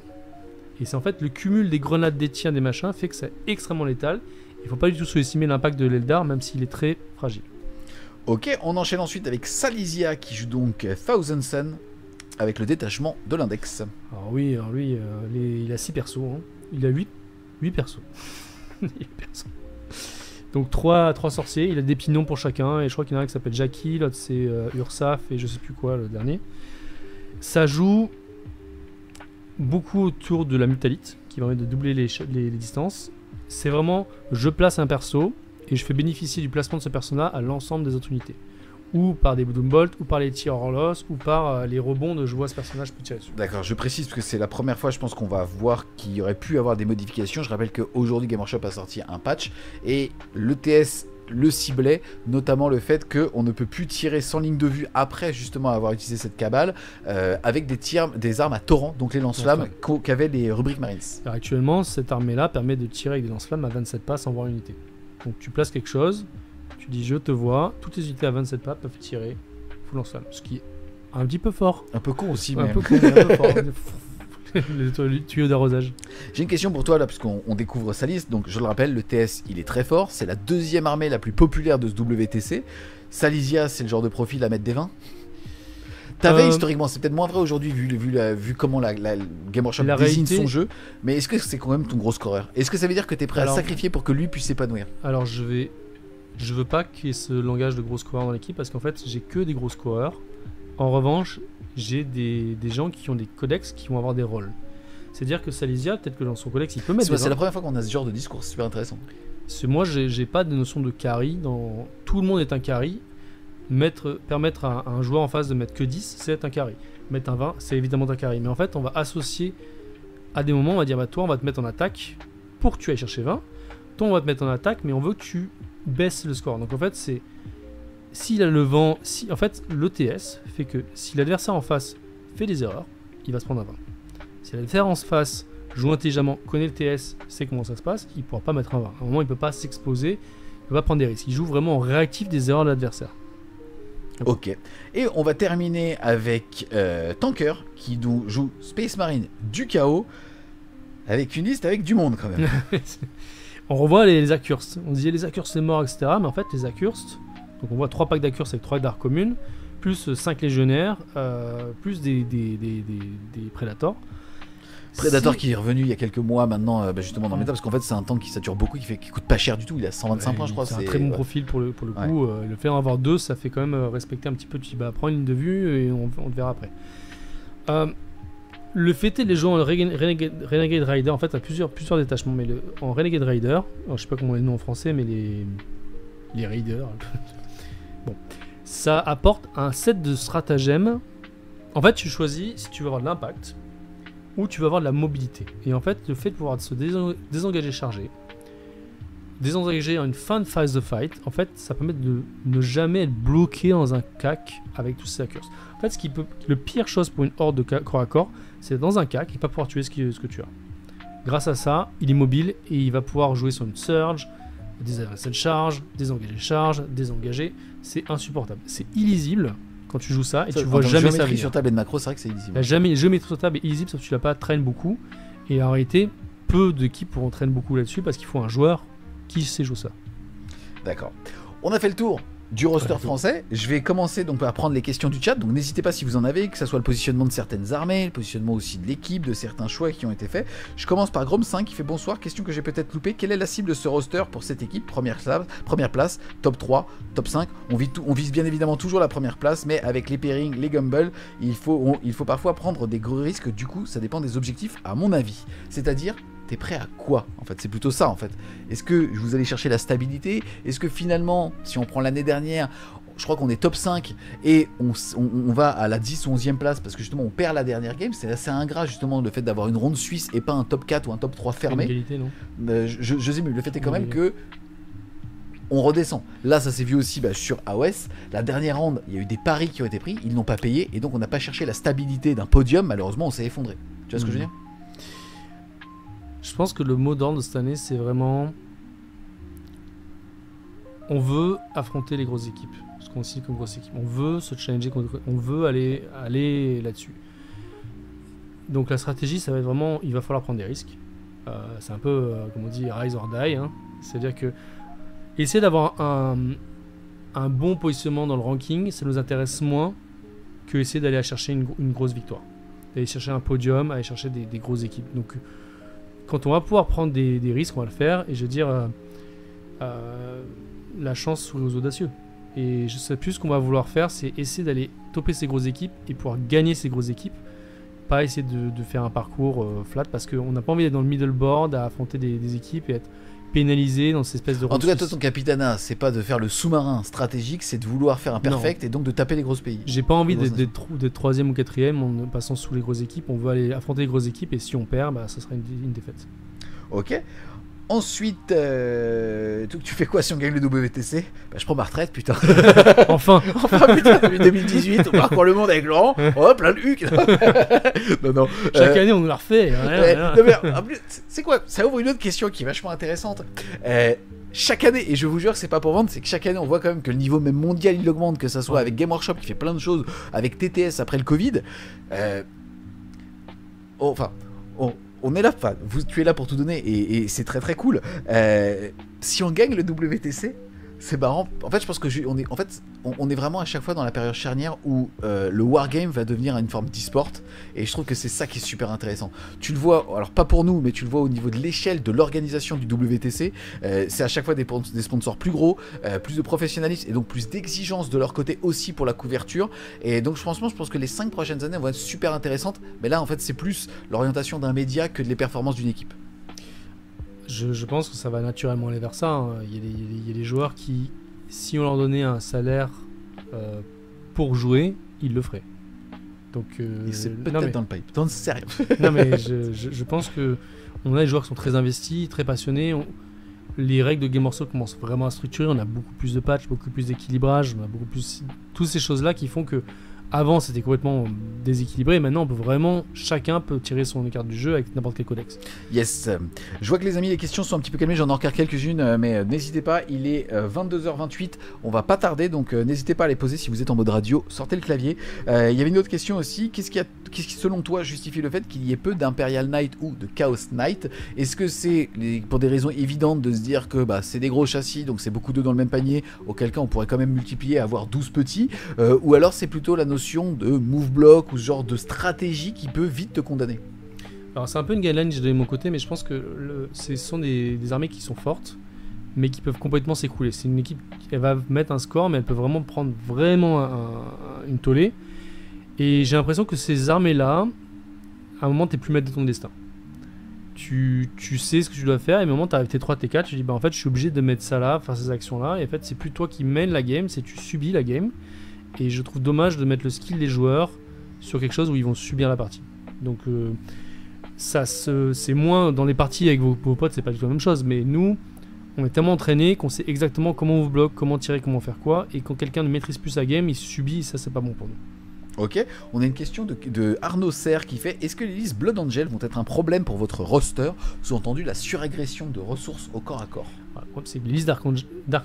Et c'est en fait le cumul des grenades, des tirs, des machins fait que c'est extrêmement létal. Il faut pas du tout sous-estimer l'impact de l'Eldar, même s'il est très fragile. Ok, on enchaîne ensuite avec Salisia qui joue donc Thousand Sun avec le détachement de l'index. Alors oui, lui, il a 6 persos, hein. Il a 8 persos. 8 persos. Donc 3 sorciers, il a des pignons pour chacun, et je crois qu'il y en a un qui s'appelle Jackie, l'autre c'est Ursaf, et je sais plus quoi le dernier. Ça joue beaucoup autour de la mutalite, qui permet de doubler les distances. C'est vraiment, je place un perso, et je fais bénéficier du placement de ce perso-là à l'ensemble des autres unités. Ou par des Doombolt, ou par les tirs hors loss, ou par les rebonds de je vois ce personnage, je peux tirer dessus. D'accord, je précise parce que c'est la première fois, je pense qu'on va voir qu'il y aurait pu avoir des modifications. Je rappelle qu'aujourd'hui Game Workshop a sorti un patch et l'ETS le ciblait, notamment le fait qu'on ne peut plus tirer sans ligne de vue après justement avoir utilisé cette cabale avec des armes à torrent, donc les lance-flammes qu'avaient les rubriques Marines. Alors actuellement, cette armée-là permet de tirer avec des lance-flammes à 27 pas sans voir une unité. Donc tu places quelque chose, tu dis je te vois, toutes les unités à 27 pas peuvent tirer full lance-flamme, ce qui est un petit peu fort. Un peu con aussi, mais... Un peu con, mais un peu fort. Le tuyau d'arrosage. J'ai une question pour toi là, puisqu'on découvre sa liste. Donc je le rappelle, le TS il est très fort, c'est la deuxième armée la plus populaire de ce WTC. Salisia, c'est le genre de profil à mettre des 20. T'avais historiquement, c'est peut-être moins vrai aujourd'hui vu comment la Game Workshop désigne son jeu, mais est-ce que c'est quand même ton gros scoreur? Est-ce que ça veut dire que t'es prêt à sacrifier pour que lui puisse s'épanouir? Alors je veux pas qu'il y ait ce langage de gros scoreur dans l'équipe parce qu'en fait j'ai que des gros scoreurs. En revanche, j'ai des gens qui ont des codex qui vont avoir des rôles. C'est-à-dire que Salisia, peut-être que dans son codex, il peut mettre c'est la première fois qu'on a ce genre de discours, c'est super intéressant. Moi, j'ai pas de notion de carry. Tout le monde est un carry. Permettre à un joueur en face de mettre que 10, c'est un carry. Mettre un 20, c'est évidemment un carry. Mais en fait, on va associer à des moments, on va dire, bah, toi, on va te mettre en attaque pour que tu ailles chercher 20. Toi, on va te mettre en attaque, mais on veut que tu baisses le score. Donc en fait, c'est... S'il a le vent, en fait, l'ETS fait que si l'adversaire en face fait des erreurs, il va se prendre un 20. Si l'adversaire en face joue intelligemment, connaît le TS, sait comment ça se passe, il ne pourra pas mettre un 20. À un moment, il ne peut pas s'exposer, il ne peut pas prendre des risques. Il joue vraiment en réactif des erreurs de l'adversaire. Ok. Et on va terminer avec Tanker, qui nous joue Space Marine du chaos, avec une liste avec du monde quand même. On revoit les Accursed. On disait les Accursed c'est mort, etc. Mais en fait, les Accursed... Donc on voit 3 packs d'Accursed avec 3 d'arts communes, plus 5 légionnaires, plus des Predators. Predator qui est revenu il y a quelques mois maintenant, justement dans le méta, parce qu'en fait c'est un tank qui sature beaucoup, qui coûte pas cher du tout, il a 125 points je crois. C'est un très bon profil pour le coup. Le fait d'en avoir 2, ça fait quand même respecter un petit peu. Tu dis bah prends une ligne de vue et on te verra après. Le fait est les gens en Renegade Rider, en fait à plusieurs détachements, mais en Renegade Rider, alors, je sais pas comment est le nom en français, mais les Raiders. Bon, ça apporte un set de stratagèmes. En fait, tu choisis si tu veux avoir de l'impact ou tu veux avoir de la mobilité. Et en fait, le fait de pouvoir se désengager chargé, désengager en une fin de phase de fight, en fait, ça permet de ne jamais être bloqué dans un cac avec tous ces hackers. En fait, le pire chose pour une horde de corps à corps, c'est d'être dans un cac et pas pouvoir tuer ce que tu as. Grâce à ça, il est mobile et il va pouvoir jouer sur une surge, désadresser de charge, désengager, c'est insupportable. C'est illisible quand tu joues ça et tu vois jamais ça venir. Sur table et de macro, c'est vrai que c'est illisible. Jamais sur table est illisible sauf que tu l'as pas traîne beaucoup. Et en réalité, peu d'équipes pourront traîner beaucoup là-dessus parce qu'il faut un joueur qui sait jouer ça. D'accord. On a fait le tour du roster français. Je vais commencer donc à prendre les questions du chat, donc n'hésitez pas si vous en avez, que ce soit le positionnement de certaines armées, le positionnement aussi de l'équipe, de certains choix qui ont été faits. Je commence par Grom5 qui fait bonsoir, question que j'ai peut-être loupée, quelle est la cible de ce roster pour cette équipe? Première place, top 3, top 5, on vise bien évidemment toujours la première place, mais avec les pairings, les gumbles, il faut parfois prendre des gros risques, du coup ça dépend des objectifs à mon avis, c'est-à-dire t'es prêt à quoi? En fait, c'est plutôt ça, en fait. Est-ce que vous allez chercher la stabilité? Est-ce que finalement, si on prend l'année dernière, je crois qu'on est top 5 et on va à la 10 ou 11e place parce que justement on perd la dernière game, c'est assez ingrat justement le fait d'avoir une ronde suisse et pas un top 4 ou un top 3 fermé. Égalité, non je sais mieux, le fait est quand même que on redescend. Là, ça s'est vu aussi sur AOS. La dernière ronde, il y a eu des paris qui ont été pris, ils n'ont pas payé et donc on n'a pas cherché la stabilité d'un podium, malheureusement on s'est effondré. Tu vois ce que je veux dire? Je pense que le mot d'ordre de cette année, c'est vraiment... On veut affronter les grosses équipes, ce qu'on cite comme grosses équipes. On veut se challenger, on veut aller là-dessus. Donc la stratégie, ça va être vraiment... Il va falloir prendre des risques. C'est un peu, comme on dit, rise or die. Hein. C'est-à-dire que... Essayer d'avoir un bon positionnement dans le ranking, ça nous intéresse moins que essayer d'aller chercher une grosse victoire. D'aller chercher un podium, aller chercher des grosses équipes. Donc... Quand on va pouvoir prendre des risques, on va le faire. Et je veux dire, la chance sourit aux audacieux. Et je sais plus ce qu'on va vouloir faire, c'est essayer d'aller topper ces grosses équipes et pouvoir gagner ces grosses équipes. pas essayer de faire un parcours flat parce qu'on n'a pas envie d'être dans le middle board à affronter des équipes et être pénalisé dans cette espèce de... En tout cas, toi, ton capitana, c'est pas de faire le sous-marin stratégique, c'est de vouloir faire un perfect et donc de taper les grosses pays. J'ai pas envie d'être troisième ou quatrième en passant sous les grosses équipes. On veut aller affronter les grosses équipes et si on perd, bah, ça sera une défaite. Ok. Ensuite, tu fais quoi si on gagne le WTC? Bah, je prends ma retraite, putain. Enfin, putain, depuis 2018, on parcourt le monde avec Laurent. Oh, plein de huc. non. Chaque année, on nous la refait. Non, mais, en plus, c'est quoi? Ça ouvre une autre question qui est vachement intéressante. Chaque année, et je vous jure que c'est pas pour vendre, c'est que chaque année on voit quand même que le niveau même mondial il augmente, que ça soit avec Game Workshop qui fait plein de choses, avec TTS après le Covid. On est là, tu es là pour tout donner et c'est très très cool. Si on gagne le WTC, c'est marrant. En fait, je pense que on est vraiment à chaque fois dans la période charnière où le wargame va devenir une forme d'e-sport et je trouve que c'est ça qui est super intéressant. Tu le vois, alors pas pour nous, mais tu le vois au niveau de l'échelle de l'organisation du WTC. C'est à chaque fois des sponsors plus gros, plus de professionnalisme et donc plus d'exigence de leur côté aussi pour la couverture. Et donc franchement, je pense que les 5 prochaines années vont être super intéressantes. Mais là, en fait, c'est plus l'orientation d'un média que les performances d'une équipe. Je pense que ça va naturellement aller vers ça. Hein. Il y a des joueurs qui, si on leur donnait un salaire pour jouer, ils le feraient. Donc, c'est peut-être dans le pipe. Dans le sérieux. Non, mais je pense que on a des joueurs qui sont très investis, très passionnés. Les règles de Game Workshop commencent vraiment à structurer. On a beaucoup plus de patchs, beaucoup plus d'équilibrage. On a beaucoup plus toutes ces choses-là qui font que avant c'était complètement déséquilibré, maintenant on peut vraiment, chacun peut tirer son carte du jeu avec n'importe quel codex. Yes, je vois que les amis les questions sont un petit peu calmées, j'en ai encore quelques-unes, mais n'hésitez pas, il est 22h28, on va pas tarder, donc n'hésitez pas à les poser si vous êtes en mode radio, sortez le clavier. Il y avait une autre question aussi, qu'est-ce qui selon toi justifie le fait qu'il y ait peu d'Imperial Knight ou de Chaos Knight? Est-ce que c'est pour des raisons évidentes de se dire que c'est des gros châssis, donc c'est beaucoup d'œufs dans le même panier, auquel cas on pourrait quand même multiplier, avoir 12 petits, ou alors c'est plutôt la notion de move block ou ce genre de stratégie qui peut vite te condamner? Alors c'est un peu une guideline de mon côté, mais je pense que ce sont des armées qui sont fortes mais qui peuvent complètement s'écrouler. C'est une équipe, elle va mettre un score mais elle peut vraiment prendre une tollée, et j'ai l'impression que ces armées là à un moment t'es plus maître de ton destin. Tu sais ce que tu dois faire et à un moment t'arrives T3, T4, tu dis en fait je suis obligé de mettre ça là, faire ces actions là, et en fait c'est plus toi qui mène la game, c'est tu subis la game. Et je trouve dommage de mettre le skill des joueurs sur quelque chose où ils vont subir la partie. Donc c'est moins dans les parties avec vos potes, c'est pas du tout la même chose. Mais nous, on est tellement entraînés qu'on sait exactement comment on vous bloque, comment tirer, comment faire quoi. Et quand quelqu'un ne maîtrise plus sa game, il subit, et ça c'est pas bon pour nous. Ok, on a une question de Arnaud Serre qui fait: est-ce que les listes Blood Angel vont être un problème pour votre roster, sous-entendu la suragression de ressources au corps à corps? Le problème c'est que les listes Dark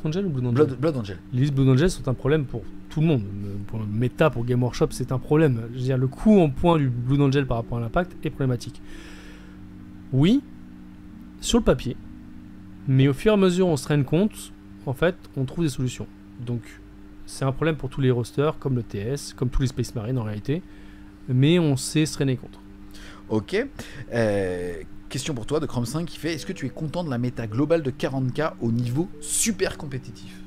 Angel ou Blood Angel? Blood Angel. Les listes Blood Angel sont un problème pour tout le monde. Pour le méta, pour Game Workshop, c'est un problème. Je veux dire, le coût en points du Blood Angel par rapport à l'impact est problématique. Oui, sur le papier, mais au fur et à mesure on se rend compte, en fait, on trouve des solutions. Donc c'est un problème pour tous les rosters, comme le TS, comme tous les Space Marines en réalité, mais on sait se traîner contre. Ok. Question pour toi de Chrome 5 qui fait: est-ce que tu es content de la méta globale de 40k au niveau super compétitif?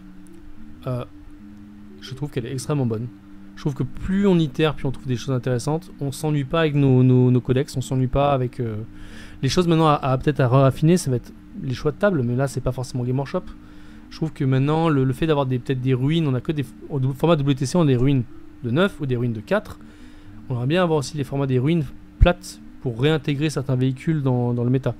Je trouve qu'elle est extrêmement bonne. Je trouve que plus on itère, plus on trouve des choses intéressantes. On s'ennuie pas avec nos codex, on s'ennuie pas avec les choses maintenant peut-être à raffiner, ça va être les choix de table, mais là c'est pas forcément Game Workshop. Je trouve que maintenant le fait d'avoir peut-être des ruines, on a que au format WTC on a des ruines de 9 ou des ruines de 4. On aimerait bien avoir aussi les formats des ruines plates pour réintégrer certains véhicules dans le méta.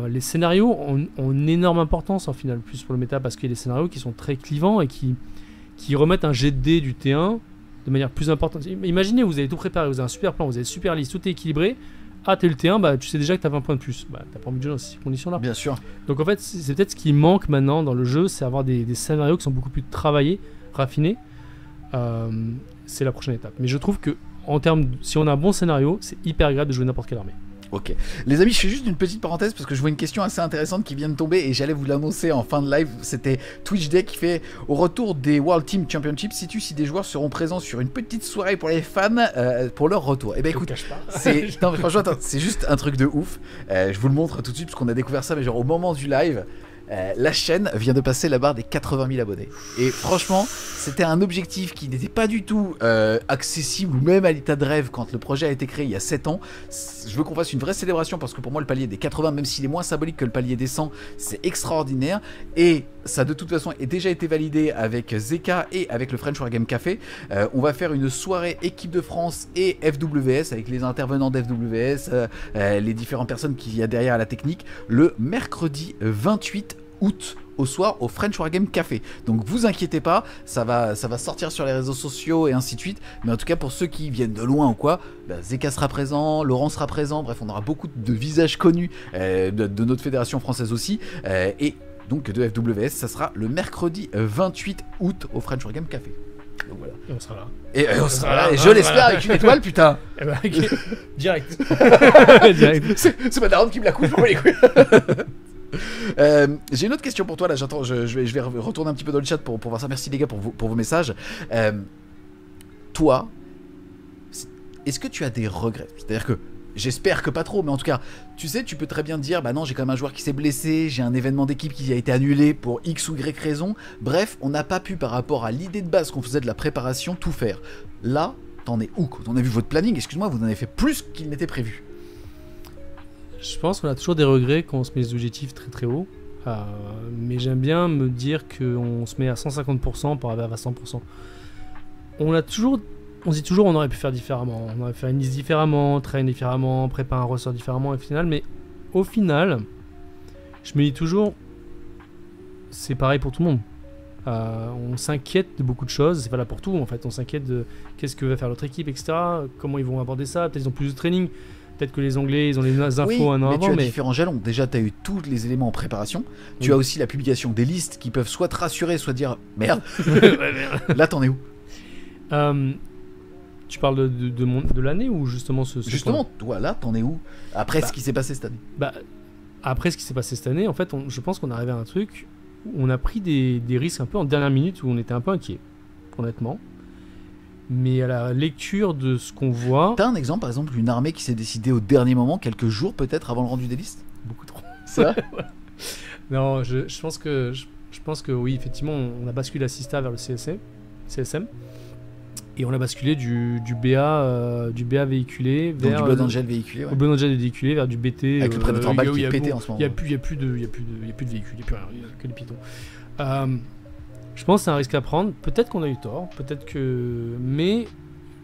Les scénarios ont une énorme importance en final, plus pour le méta, parce qu'il y a des scénarios qui sont très clivants et qui remettent un jet de dés du T1 de manière plus importante. Imaginez, vous avez tout préparé, vous avez un super plan, vous avez super liste, tout est équilibré. Ah, t'es le T1, tu sais déjà que t'as 20 points de plus. T'as pas envie de jouer dans ces conditions-là. Bien sûr. Donc en fait, c'est peut-être ce qui manque maintenant dans le jeu, c'est avoir des scénarios qui sont beaucoup plus travaillés, raffinés. C'est la prochaine étape. Mais je trouve que si on a un bon scénario, c'est hyper agréable de jouer n'importe quelle armée. Ok. Les amis, je fais juste une petite parenthèse parce que je vois une question assez intéressante qui vient de tomber et j'allais vous l'annoncer en fin de live. C'était Twitch Day qui fait: au retour des World Team Championship, sais-tu si des joueurs seront présents sur une petite soirée pour les fans pour leur retour? Eh ben écoute, non mais franchement, c'est juste un truc de ouf. Je vous le montre tout de suite parce qu'on a découvert ça, mais genre au moment du live. La chaîne vient de passer la barre des 80 000 abonnés. Et franchement, c'était un objectif qui n'était pas du tout accessible ou même à l'état de rêve quand le projet a été créé il y a 7 ans. Je veux qu'on fasse une vraie célébration parce que pour moi le palier des 80, même s'il est moins symbolique que le palier des 100, c'est extraordinaire. Et ça de toute façon a déjà été validé avec Zeka et avec le French Wargame Café. On va faire une soirée équipe de France et FWS avec les intervenants d'FWS, les différentes personnes qu'il y a derrière la technique, le mercredi 28 août au soir au French Wargame Café. Donc vous inquiétez pas, ça va sortir sur les réseaux sociaux et ainsi de suite. Mais en tout cas pour ceux qui viennent de loin ou quoi, Zeka sera présent, Laurent sera présent, bref on aura beaucoup de visages connus de notre fédération française aussi. Et donc de FWS, ça sera le mercredi 28 août au French Wargame Café. Donc voilà. Et on sera là. Et on sera là, et je l'espère avec une étoile, putain. Eh ben, okay. Direct. Direct. C'est ma daronne qui me la coupe, les couilles. J'ai une autre question pour toi là, j'attends, je vais retourner un petit peu dans le chat pour voir ça. Merci les gars pour vos messages. Toi, est-ce que tu as des regrets? C'est-à-dire que j'espère que pas trop, mais en tout cas, tu sais, tu peux très bien te dire, bah non, j'ai quand même un joueur qui s'est blessé, j'ai un événement d'équipe qui a été annulé pour X ou Y raison. Bref, on n'a pas pu, par rapport à l'idée de base qu'on faisait de la préparation, tout faire. Là, t'en es où? Quand on a vu votre planning, excuse-moi, vous en avez fait plus qu'il n'était prévu. Je pense qu'on a toujours des regrets quand on se met des objectifs très très hauts. Mais j'aime bien me dire qu'on se met à 150% pour arriver à 100%. On se dit toujours on aurait pu faire différemment. On aurait pu faire une liste différemment, train différemment, préparer un ressort différemment au final. Mais au final, je me dis toujours, c'est pareil pour tout le monde. On s'inquiète de beaucoup de choses, c'est pas là pour tout en fait. On s'inquiète de qu'est-ce que va faire l'autre équipe, etc. Comment ils vont aborder ça, peut-être ils ont plus de training. Peut-être que les Anglais, ils ont les infos oui, un an mais avant. Tu as différents jalons. Déjà, tu as eu tous les éléments en préparation. Tu as aussi la publication des listes qui peuvent soit te rassurer, soit dire merde. Là, t'en es où? Tu parles de l'année ou justement ce Justement, toi, là, t'en es où? Après ce qui s'est passé cette année. Après ce qui s'est passé cette année, en fait, je pense qu'on est arrivé à un truc où on a pris des risques un peu en dernière minute où on était un peu inquiet, honnêtement. Mais à la lecture de ce qu'on voit... T'as un exemple, par exemple, une armée qui s'est décidée au dernier moment, quelques jours peut-être avant le rendu des listes? Beaucoup trop. C'est vrai? Non, je pense que oui, effectivement, on a basculé Assista vers le CSM. Et on a basculé du BA véhiculé vers... Donc du Blood Angel véhiculé, ouais. Au Blood Angel véhiculé vers du BT... Avec le Predator Back qui est pété en ce moment. Il n'y a plus de véhicules, il n'y a plus rien, il n'y a que des pitons. Je pense que c'est un risque à prendre. Peut-être qu'on a eu tort, peut-être que... Mais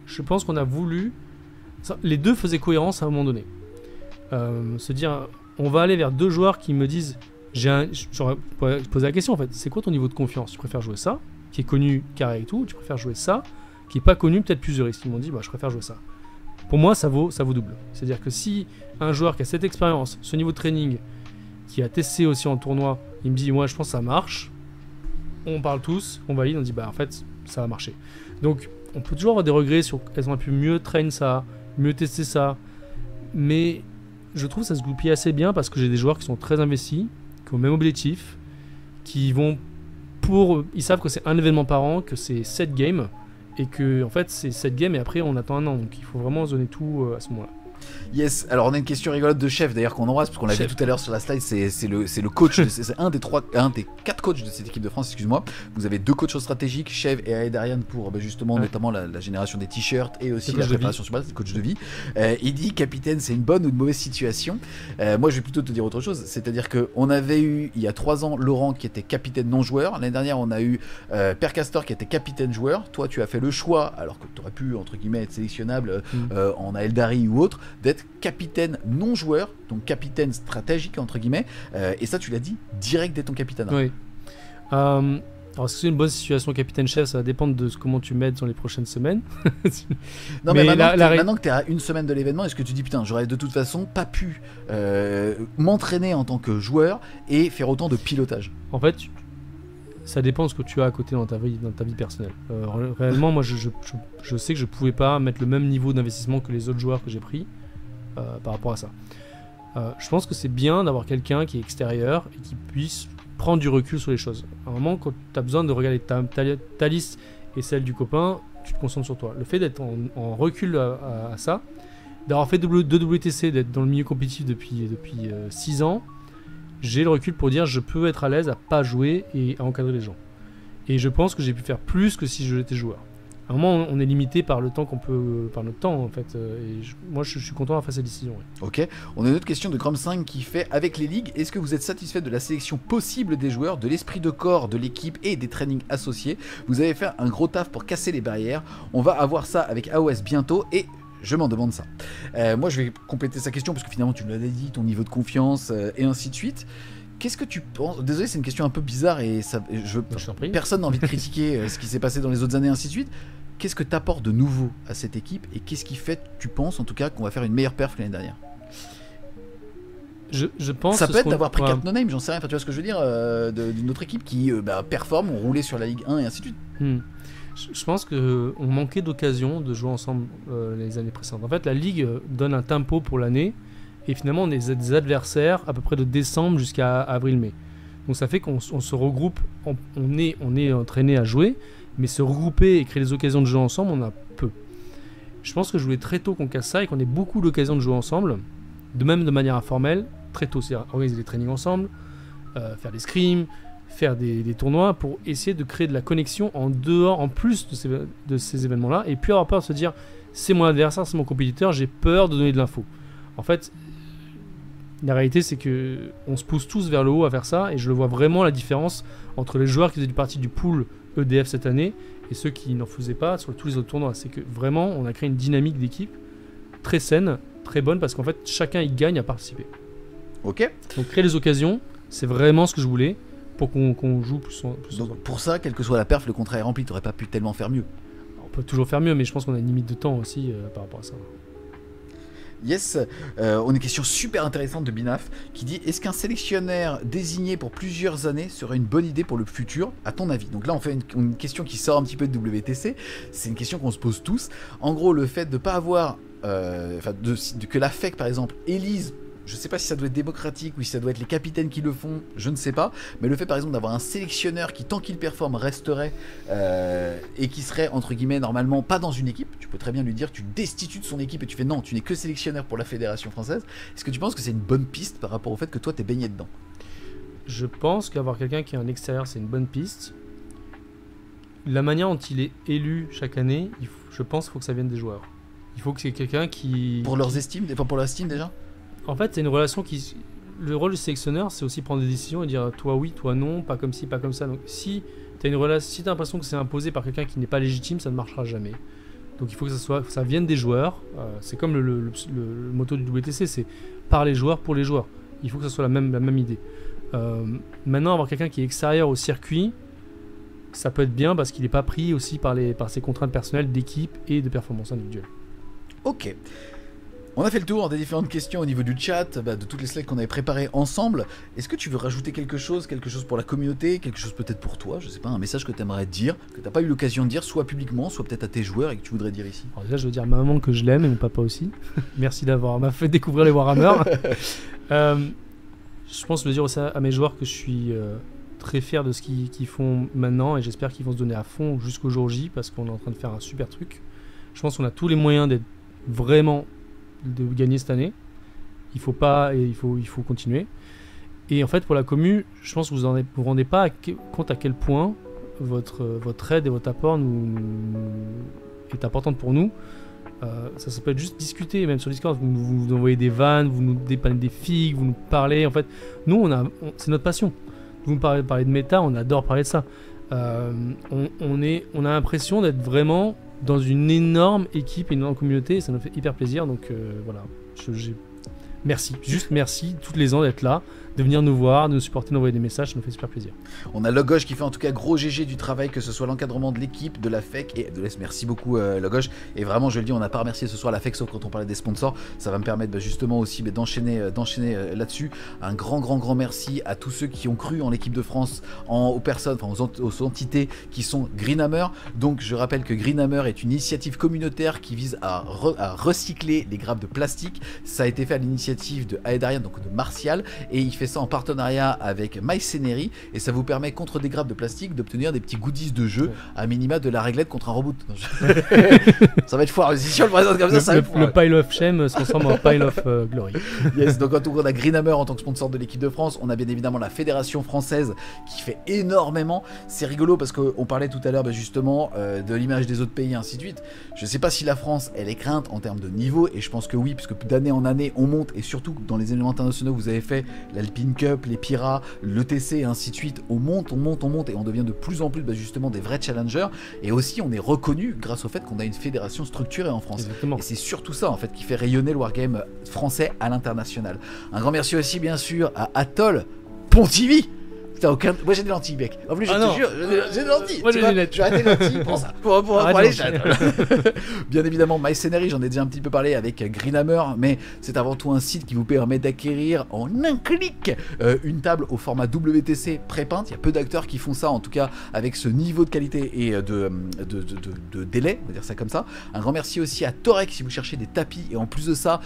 je pense qu'on a voulu... Les deux faisaient cohérence à un moment donné. Se dire, on va aller vers deux joueurs qui me disent... J'aurais posé la question en fait. C'est quoi ton niveau de confiance? Tu préfères jouer ça, qui est connu, carré et tout, ou tu préfères jouer ça, qui est pas connu, peut-être plus de risques? Ils m'ont dit, je préfère jouer ça. Pour moi, ça vaut double. C'est-à-dire que si un joueur qui a cette expérience, ce niveau de training, qui a testé aussi en tournoi, il me dit, moi je pense que ça marche, on parle tous, on valide, on dit en fait ça va marcher. Donc on peut toujours avoir des regrets sur elles ont pu mieux train ça, mieux tester ça, mais je trouve que ça se goupille assez bien parce que j'ai des joueurs qui sont très investis, qui ont le même objectif, qui vont ils savent que c'est un événement par an, que c'est 7 games et que en fait c'est 7 games et après on attend un an, donc il faut vraiment donner tout à ce moment-là. Yes, alors on a une question rigolote de Chef d'ailleurs qu'on embrasse parce qu'on l'a vu tout à l'heure sur la slide, c'est le coach, c'est un des 4 coachs de cette équipe de France, excuse-moi. Vous avez 2 coachs stratégiques, Chef et Aedarian pour justement notamment la génération des t-shirts et aussi la préparation sur balle, c'est coach de vie. Il dit capitaine, c'est une bonne ou une mauvaise situation? Moi je vais plutôt te dire autre chose, c'est-à-dire qu'on avait eu il y a 3 ans Laurent qui était capitaine non-joueur, l'année dernière on a eu Père Castor qui était capitaine joueur. Toi tu as fait le choix, alors que tu aurais pu entre guillemets être sélectionnable en Aeldari ou autre, d'être capitaine non joueur, donc capitaine stratégique entre guillemets, et ça tu l'as dit direct dès ton capitaine. Oui. Alors est-ce que c'est une bonne situation capitaine chef? Ça va dépendre de comment tu m'aides dans les prochaines semaines. Non mais maintenant que tu es à une semaine de l'événement, est-ce que tu dis putain j'aurais de toute façon pas pu m'entraîner en tant que joueur et faire autant de pilotage? En fait ça dépend de ce que tu as à côté dans ta vie personnelle. Réellement moi je sais que je pouvais pas mettre le même niveau d'investissement que les autres joueurs que j'ai pris par rapport à ça. Je pense que c'est bien d'avoir quelqu'un qui est extérieur et qui puisse prendre du recul sur les choses. À un moment, quand tu as besoin de regarder ta liste et celle du copain, tu te concentres sur toi. Le fait d'être en recul à ça, d'avoir fait 2 WTC, d'être dans le milieu compétitif depuis 6 ans, j'ai le recul pour dire je peux être à l'aise à pas jouer et à encadrer les gens. Et je pense que j'ai pu faire plus que si je l'étais joueur. À un moment, on est limité par le temps par notre temps en fait. Et moi, je suis content d'avoir fait cette décision. Ouais. Ok, on a une autre question de Grom5 qui fait: avec les ligues, est-ce que vous êtes satisfait de la sélection possible des joueurs, de l'esprit de corps de l'équipe et des trainings associés? Vous avez fait un gros taf pour casser les barrières. On va avoir ça avec AOS bientôt et je m'en demande ça. Moi, je vais compléter sa question parce que finalement, tu l'avais dit, ton niveau de confiance et ainsi de suite. Qu'est-ce que tu penses? Désolé, c'est une question un peu bizarre et ça, personne n'a envie de critiquer ce qui s'est passé dans les autres années, ainsi de suite. Qu'est-ce que tu apportes de nouveau à cette équipe et qu'est-ce qui fait, tu penses en tout cas, qu'on va faire une meilleure perf que l'année dernière? Je pense ça peut être d'avoir pris 4 no-name, j'en sais rien, enfin, tu vois ce que je veux dire, d'une autre équipe qui performe, ont roulé sur la Ligue 1 et ainsi de suite. Je pense qu'on manquait d'occasions de jouer ensemble les années précédentes. En fait, la Ligue donne un tempo pour l'année et finalement on est des adversaires à peu près de décembre jusqu'à avril-mai. Donc ça fait qu'on se regroupe, on est entraîné à jouer, mais se regrouper et créer des occasions de jouer ensemble, on a peu. Je pense que je voulais très tôt qu'on casse ça et qu'on ait beaucoup d'occasions de jouer ensemble, même de manière informelle, très tôt, c'est-à-dire organiser des trainings ensemble, faire des scrims, faire des tournois pour essayer de créer de la connexion en dehors, en plus de ces événements-là, et puis avoir peur de se dire c'est mon adversaire, c'est mon compétiteur, j'ai peur de donner de l'info. En fait, la réalité c'est que on se pousse tous vers le haut à faire ça, et je le vois vraiment la différence entre les joueurs qui faisaient partie du pool EDF cette année et ceux qui n'en faisaient pas sur tous les autres tournois. C'est que vraiment on a créé une dynamique d'équipe très saine, très bonne, parce qu'en fait chacun y gagne à participer. Ok. Donc créer les occasions, c'est vraiment ce que je voulais pour qu'on joue plus Donc ensemble. pour ça, quelle que soit la perf, le contrat est rempli, t'aurais pas pu tellement faire mieux. On peut toujours faire mieux, mais je pense qu'on a une limite de temps aussi par rapport à ça. Yes, on a une question super intéressante de Binaf qui dit: est-ce qu'un sélectionneur désigné pour plusieurs années serait une bonne idée pour le futur, à ton avis? Donc là on fait une question qui sort un petit peu de WTC, c'est une question qu'on se pose tous. En gros, le fait de pas avoir, que la FEC par exemple élise, je sais pas si ça doit être démocratique ou si ça doit être les capitaines qui le font, je ne sais pas, mais le fait par exemple d'avoir un sélectionneur qui, tant qu'il performe, resterait et qui serait entre guillemets normalement pas dans une équipe, tu peux très bien lui dire, tu destitues de son équipe et tu fais non, tu n'es que sélectionneur pour la fédération française. Est-ce que tu penses que c'est une bonne piste par rapport au fait que toi t'es baigné dedans? Je pense qu'avoir quelqu'un qui est en extérieur, c'est une bonne piste. La manière dont il est élu chaque année, je pense qu'il faut que ça vienne des joueurs. Il faut que c'est quelqu'un qui... Pour leurs estimes, pour leur estime déjà. En fait, c'est une relation qui... Le rôle du sélectionneur, c'est aussi prendre des décisions et dire toi oui, toi non, pas comme ci, pas comme ça. Donc si tu as l'impression que c'est imposé par quelqu'un qui n'est pas légitime, ça ne marchera jamais. Donc il faut que ça vienne des joueurs. C'est comme le motto du WTC, c'est par les joueurs, pour les joueurs. Il faut que ça soit la même idée. Maintenant, avoir quelqu'un qui est extérieur au circuit, ça peut être bien parce qu'il n'est pas pris aussi par ses contraintes personnelles d'équipe et de performance individuelle. Ok. On a fait le tour des différentes questions au niveau du chat, de toutes les slides qu'on avait préparées ensemble. Est-ce que tu veux rajouter quelque chose pour la communauté, quelque chose peut-être pour toi, je sais pas, un message que tu aimerais dire, que tu n'as pas eu l'occasion de dire, soit publiquement, soit peut-être à tes joueurs et que tu voudrais dire ici? Alors déjà, je veux dire à ma maman que je l'aime et mon papa aussi. Merci m'a fait découvrir les Warhammer. Je pense le dire aussi à mes joueurs que je suis très fier de ce qu'ils font maintenant et j'espère qu'ils vont se donner à fond jusqu'au jour J parce qu'on est en train de faire un super truc. Je pense qu'on a tous les moyens d'être vraiment de gagner cette année. Il faut continuer. Et en fait, pour la commu, je pense que vous vous rendez pas compte à quel point votre aide et votre apport est importante pour nous. Ça peut être juste discuter, même sur Discord. Vous nous envoyez des vannes, vous nous dépannez des figues, vous nous parlez. En fait, nous, c'est notre passion. Vous nous parlez de méta, on adore parler de ça. On a l'impression d'être vraiment dans une énorme équipe, une énorme communauté, et ça nous fait hyper plaisir. Donc voilà, merci, juste merci tous les ans d'être là, de venir nous voir, de nous supporter, d'envoyer des messages, ça nous fait super plaisir. On a Logoche qui fait en tout cas gros GG du travail, que ce soit l'encadrement de l'équipe, de la FEC et de l'ES. Merci beaucoup Logoche. Et vraiment, je le dis, on n'a pas remercié ce soir la FEC sauf quand on parlait des sponsors. Ça va me permettre justement aussi d'enchaîner là-dessus. Un grand merci à tous ceux qui ont cru en l'équipe de France, aux personnes, aux entités qui sont Greenhammer. Donc je rappelle que Greenhammer est une initiative communautaire qui vise à recycler les grappes de plastique. Ça a été fait à l'initiative de Aedarian, donc de Martial, et il fait fait ça en partenariat avec MyScenery et ça vous permet contre des grappes de plastique d'obtenir des petits goodies de jeu à minima de la réglette contre un reboot. Ça va être foireux. Si on le présente comme ça va être foireux. Le pile of shame se transforme en pile of glory. Yes, donc en tout cas on a Greenhammer en tant que sponsor de l'équipe de France, on a bien évidemment la fédération française qui fait énormément. C'est rigolo parce qu'on parlait tout à l'heure justement de l'image des autres pays et ainsi de suite. Je sais pas si la France elle est crainte en termes de niveau et je pense que oui, puisque d'année en année on monte et surtout dans les éléments internationaux vous avez fait l'Alpine Cup, les Piras, l'ETC et ainsi de suite, on monte et on devient de plus en plus justement des vrais challengers et aussi on est reconnu grâce au fait qu'on a une fédération structurée en France. Exactement. Et c'est surtout ça en fait qui fait rayonner le wargame français à l'international. Un grand merci aussi bien sûr à Atoll Pontivy. Aucun... Moi j'ai des lentilles, mec. En plus, je te jure, j'ai des lentilles. Moi j'ai des lunettes. Je vais arrêter les lentilles pour ça. Pour aller chat. Bien évidemment, MyScenery, j'en ai déjà un petit peu parlé avec Greenhammer, mais c'est avant tout un site qui vous permet d'acquérir en un clic une table au format WTC pré-peinte. Il y a peu d'acteurs qui font ça, en tout cas avec ce niveau de qualité et de délai, on va dire ça comme ça. Un grand merci aussi à Torek si vous cherchez des tapis. Et en plus de ça,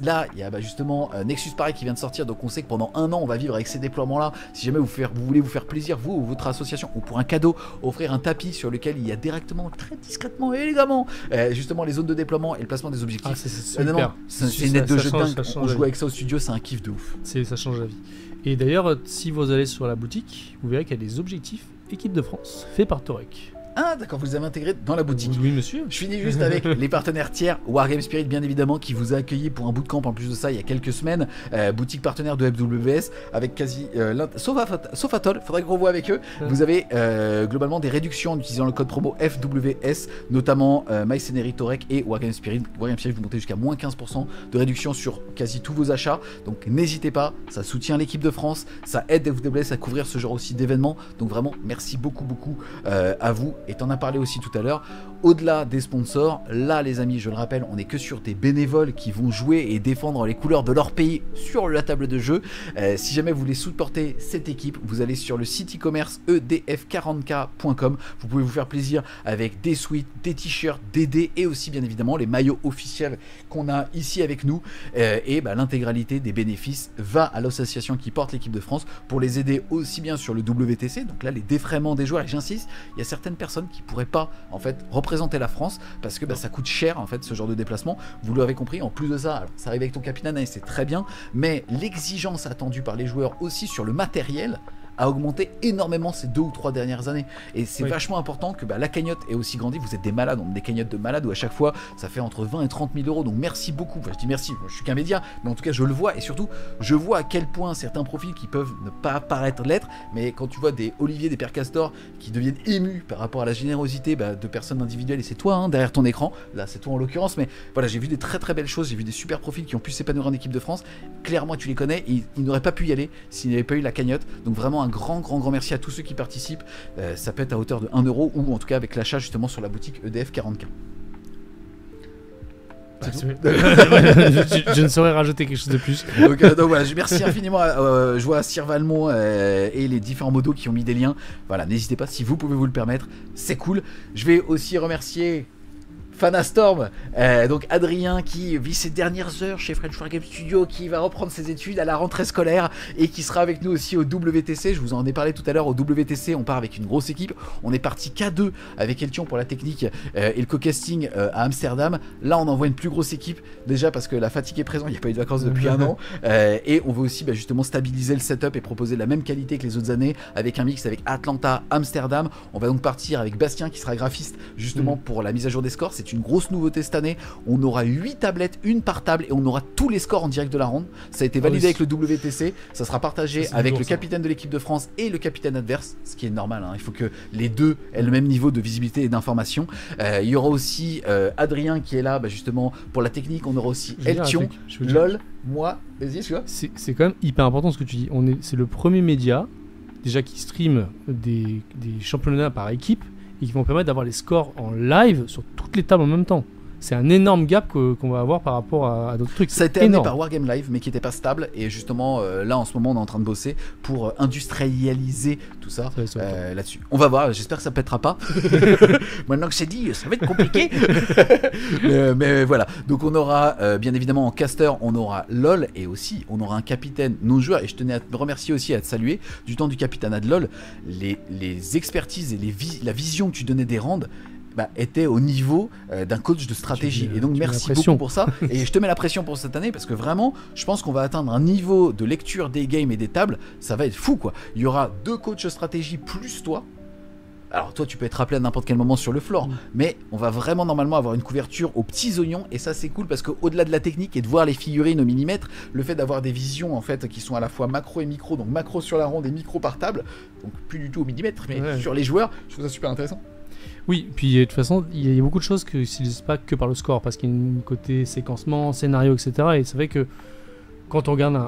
là, il y a justement Nexus Paris qui vient de sortir, donc on sait que pendant un an, on va vivre avec ces déploiements-là. Si jamais vous voulez vous faire plaisir, vous ou votre association, ou pour un cadeau, offrir un tapis sur lequel il y a directement, très discrètement et élégamment, justement les zones de déploiement et le placement des objectifs. Ah, c'est super. C'est une aide de jeu dingue. On joue avec ça au studio, c'est un kiff de ouf. Ça change la vie. Et d'ailleurs, si vous allez sur la boutique, vous verrez qu'il y a des objectifs équipe de France, faits par Torek. Ah d'accord, vous les avez intégrés dans la boutique. Oui monsieur. Je finis juste avec les partenaires tiers, Wargame Spirit bien évidemment qui vous a accueilli pour un bootcamp en plus de ça il y a quelques semaines, boutique partenaire de FWS avec quasi sauf Atoll, faudrait qu'on voit avec eux. Vous avez globalement des réductions en utilisant le code promo FWS, notamment MyScenery, Torek et Wargame Spirit. Wargame Spirit vous montez jusqu'à moins 15% de réduction sur quasi tous vos achats, donc n'hésitez pas, ça soutient l'équipe de France, ça aide FWS à couvrir ce genre aussi d'événements, donc vraiment merci beaucoup à vous. Et t'en as parlé aussi tout à l'heure, au-delà des sponsors, là les amis, je le rappelle, on n'est que sur des bénévoles qui vont jouer et défendre les couleurs de leur pays sur la table de jeu. Si jamais vous voulez supporter cette équipe, vous allez sur le site e-commerce edf40k.com. Vous pouvez vous faire plaisir avec des suites, des t-shirts, des dés et aussi bien évidemment les maillots officiels qu'on a ici avec nous. Et l'intégralité des bénéfices va à l'association qui porte l'équipe de France pour les aider aussi bien sur le WTC, donc là les défraiements des joueurs, et j'insiste, il y a certaines personnes qui pourraient pas en fait représenter la France parce que ça coûte cher en fait ce genre de déplacement, vous l'avez compris. En plus de ça, alors, ça arrive avec ton capitaine et c'est très bien, mais l'exigence attendue par les joueurs aussi sur le matériel a augmenté énormément ces 2 ou 3 dernières années et c'est vachement important que la cagnotte ait aussi grandi. Vous êtes des malades, on a des cagnottes de malades où à chaque fois ça fait entre 20 et 30 000 euros, donc merci beaucoup. Enfin, je dis merci, je suis qu'un média, mais en tout cas je le vois et surtout je vois à quel point certains profils qui peuvent ne pas paraître l'être, mais quand tu vois des Olivier, des Père Castor qui deviennent émus par rapport à la générosité de personnes individuelles, et c'est toi derrière ton écran, là c'est toi en l'occurrence, mais voilà, j'ai vu des très très belles choses, j'ai vu des super profils qui ont pu s'épanouir en équipe de France. Clairement tu les connais, ils n'auraient pas pu y aller s'ils n'avaient pas eu la cagnotte, donc vraiment un grand merci à tous ceux qui participent. Ça peut être à hauteur de 1 euro ou en tout cas avec l'achat justement sur la boutique EDF 40K. Je ne saurais rajouter quelque chose de plus. Donc voilà, je merci infiniment. Je vois Sir Valmont et les différents modos qui ont mis des liens. Voilà, n'hésitez pas si vous pouvez vous le permettre, c'est cool. Je vais aussi remercier Fanastorm, donc Adrien qui vit ses dernières heures chez French Wargame Studio, qui va reprendre ses études à la rentrée scolaire et qui sera avec nous aussi au WTC. Je vous en ai parlé tout à l'heure. Au WTC on part avec une grosse équipe, on est parti K2 avec Eltion pour la technique et le co-casting à Amsterdam. Là on envoie une plus grosse équipe déjà parce que la fatigue est présente, il n'y a pas eu de vacances depuis un an et on veut aussi justement stabiliser le setup et proposer la même qualité que les autres années avec un mix avec Atlanta, Amsterdam. On va donc partir avec Bastien qui sera graphiste justement pour la mise à jour des scores. C'est une grosse nouveauté cette année. On aura 8 tablettes, une par table, et on aura tous les scores en direct de la ronde. Ça a été validé avec le WTC. Ça sera partagé avec le capitaine de l'équipe de France et le capitaine adverse, ce qui est normal. Il faut que les deux aient le même niveau de visibilité et d'information. Il y aura aussi Adrien qui est là justement pour la technique. On aura aussi Eltion, LOL, moi. Vas-y, tu vois. C'est quand même hyper important ce que tu dis. C'est le premier média déjà qui stream des championnats par équipe et qui vont permettre d'avoir les scores en live sur toutes les tables en même temps. c'est un énorme gap qu'on va avoir par rapport à d'autres trucs. Ça a été C'est amené énorme. par Wargame Live, mais qui n'était pas stable. Et justement, là en ce moment, on est en train de bosser pour industrialiser tout ça Ça va être là-dessus. On va voir, j'espère que ça pètera pas. Maintenant que c'est dit, ça va être compliqué. mais voilà. Donc on aura bien évidemment en caster, on aura LOL et aussi on aura un capitaine non-joueur. Et je tenais à te remercier aussi, à te saluer du temps du capitanat de LOL. Les expertises et la vision que tu donnais des rands. Était au niveau d'un coach de stratégie. Et donc merci beaucoup pour ça. Et je te mets la pression pour cette année parce que vraiment, je pense qu'on va atteindre un niveau de lecture des games et des tables. Ça va être fou quoi. Il y aura 2 coachs stratégie plus toi. Alors toi tu peux être rappelé à n'importe quel moment sur le floor, mais on va vraiment normalement avoir une couverture aux petits oignons et ça c'est cool parce qu'au-delà de la technique et de voir les figurines au millimètre, le fait d'avoir des visions en fait qui sont à la fois macro et micro, donc macro sur la ronde et micro par table, donc plus du tout au millimètre mais sur les joueurs, je trouve ça super intéressant. Oui, puis de toute façon, il y a beaucoup de choses qui ne s'utilisent pas que par le score, parce qu'il y a un côté séquencement, scénario, etc. Et c'est vrai que quand on regarde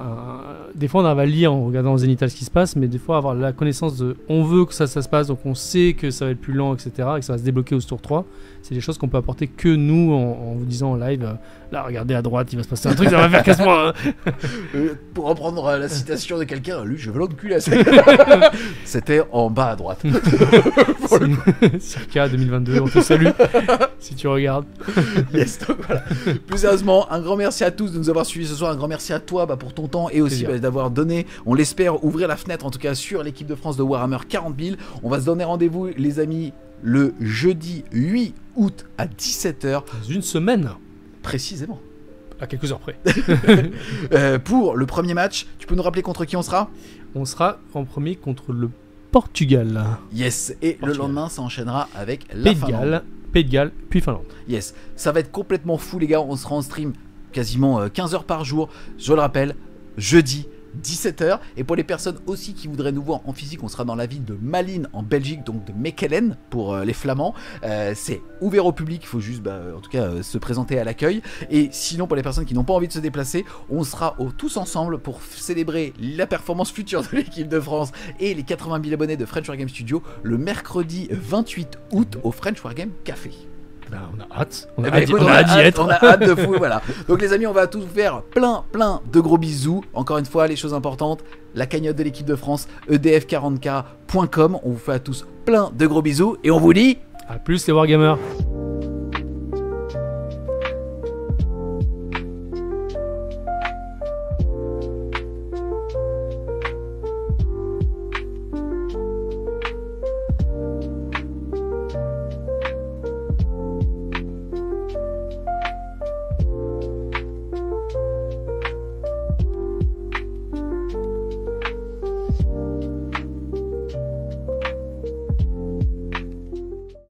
des fois on arrive à lire en regardant Zenital ce qui se passe, mais des fois avoir la connaissance de on veut que ça se passe, donc on sait que ça va être plus lent, etc. et que ça va se débloquer au tour 3, c'est des choses qu'on peut apporter que nous en vous disant en live, là regardez à droite il va se passer un truc, ça va faire casse-moi Pour reprendre la citation de quelqu'un, lui je veux l'enculer. C'était en bas à droite. Circa 2022, on te salue si tu regardes. Yes, donc voilà. Plus sérieusement, un grand merci à tous de nous avoir suivis ce soir, un grand merci à toi pour ton temps et aussi d'avoir donné, on l'espère, ouvrir la fenêtre en tout cas sur l'équipe de France de Warhammer 40 000. On va se donner rendez-vous les amis le jeudi 8 août à 17h. Dans une semaine. Précisément. À quelques heures près. Pour le premier match, tu peux nous rappeler contre qui on sera ? On sera en premier contre le Portugal. Yes, et Portugal. Le lendemain ça enchaînera avec la Pays de Galles, puis Finlande. Yes, ça va être complètement fou les gars, on sera en stream quasiment 15 heures par jour, je le rappelle, jeudi 17h. Et pour les personnes aussi qui voudraient nous voir en physique, on sera dans la ville de Malines en Belgique, donc de Mechelen pour les Flamands. C'est ouvert au public, il faut juste en tout cas se présenter à l'accueil. Et sinon pour les personnes qui n'ont pas envie de se déplacer, on sera tous ensemble pour célébrer la performance future de l'équipe de France et les 80 000 abonnés de French Wargame Studio le mercredi 28 août au French Wargame Café. On a hâte. On a hâte de fou, voilà. Donc les amis, on va tous vous faire plein de gros bisous. Encore une fois, les choses importantes, la cagnotte de l'équipe de France, edf40k.com. On vous fait à tous plein de gros bisous et on vous dit à plus les Wargamers.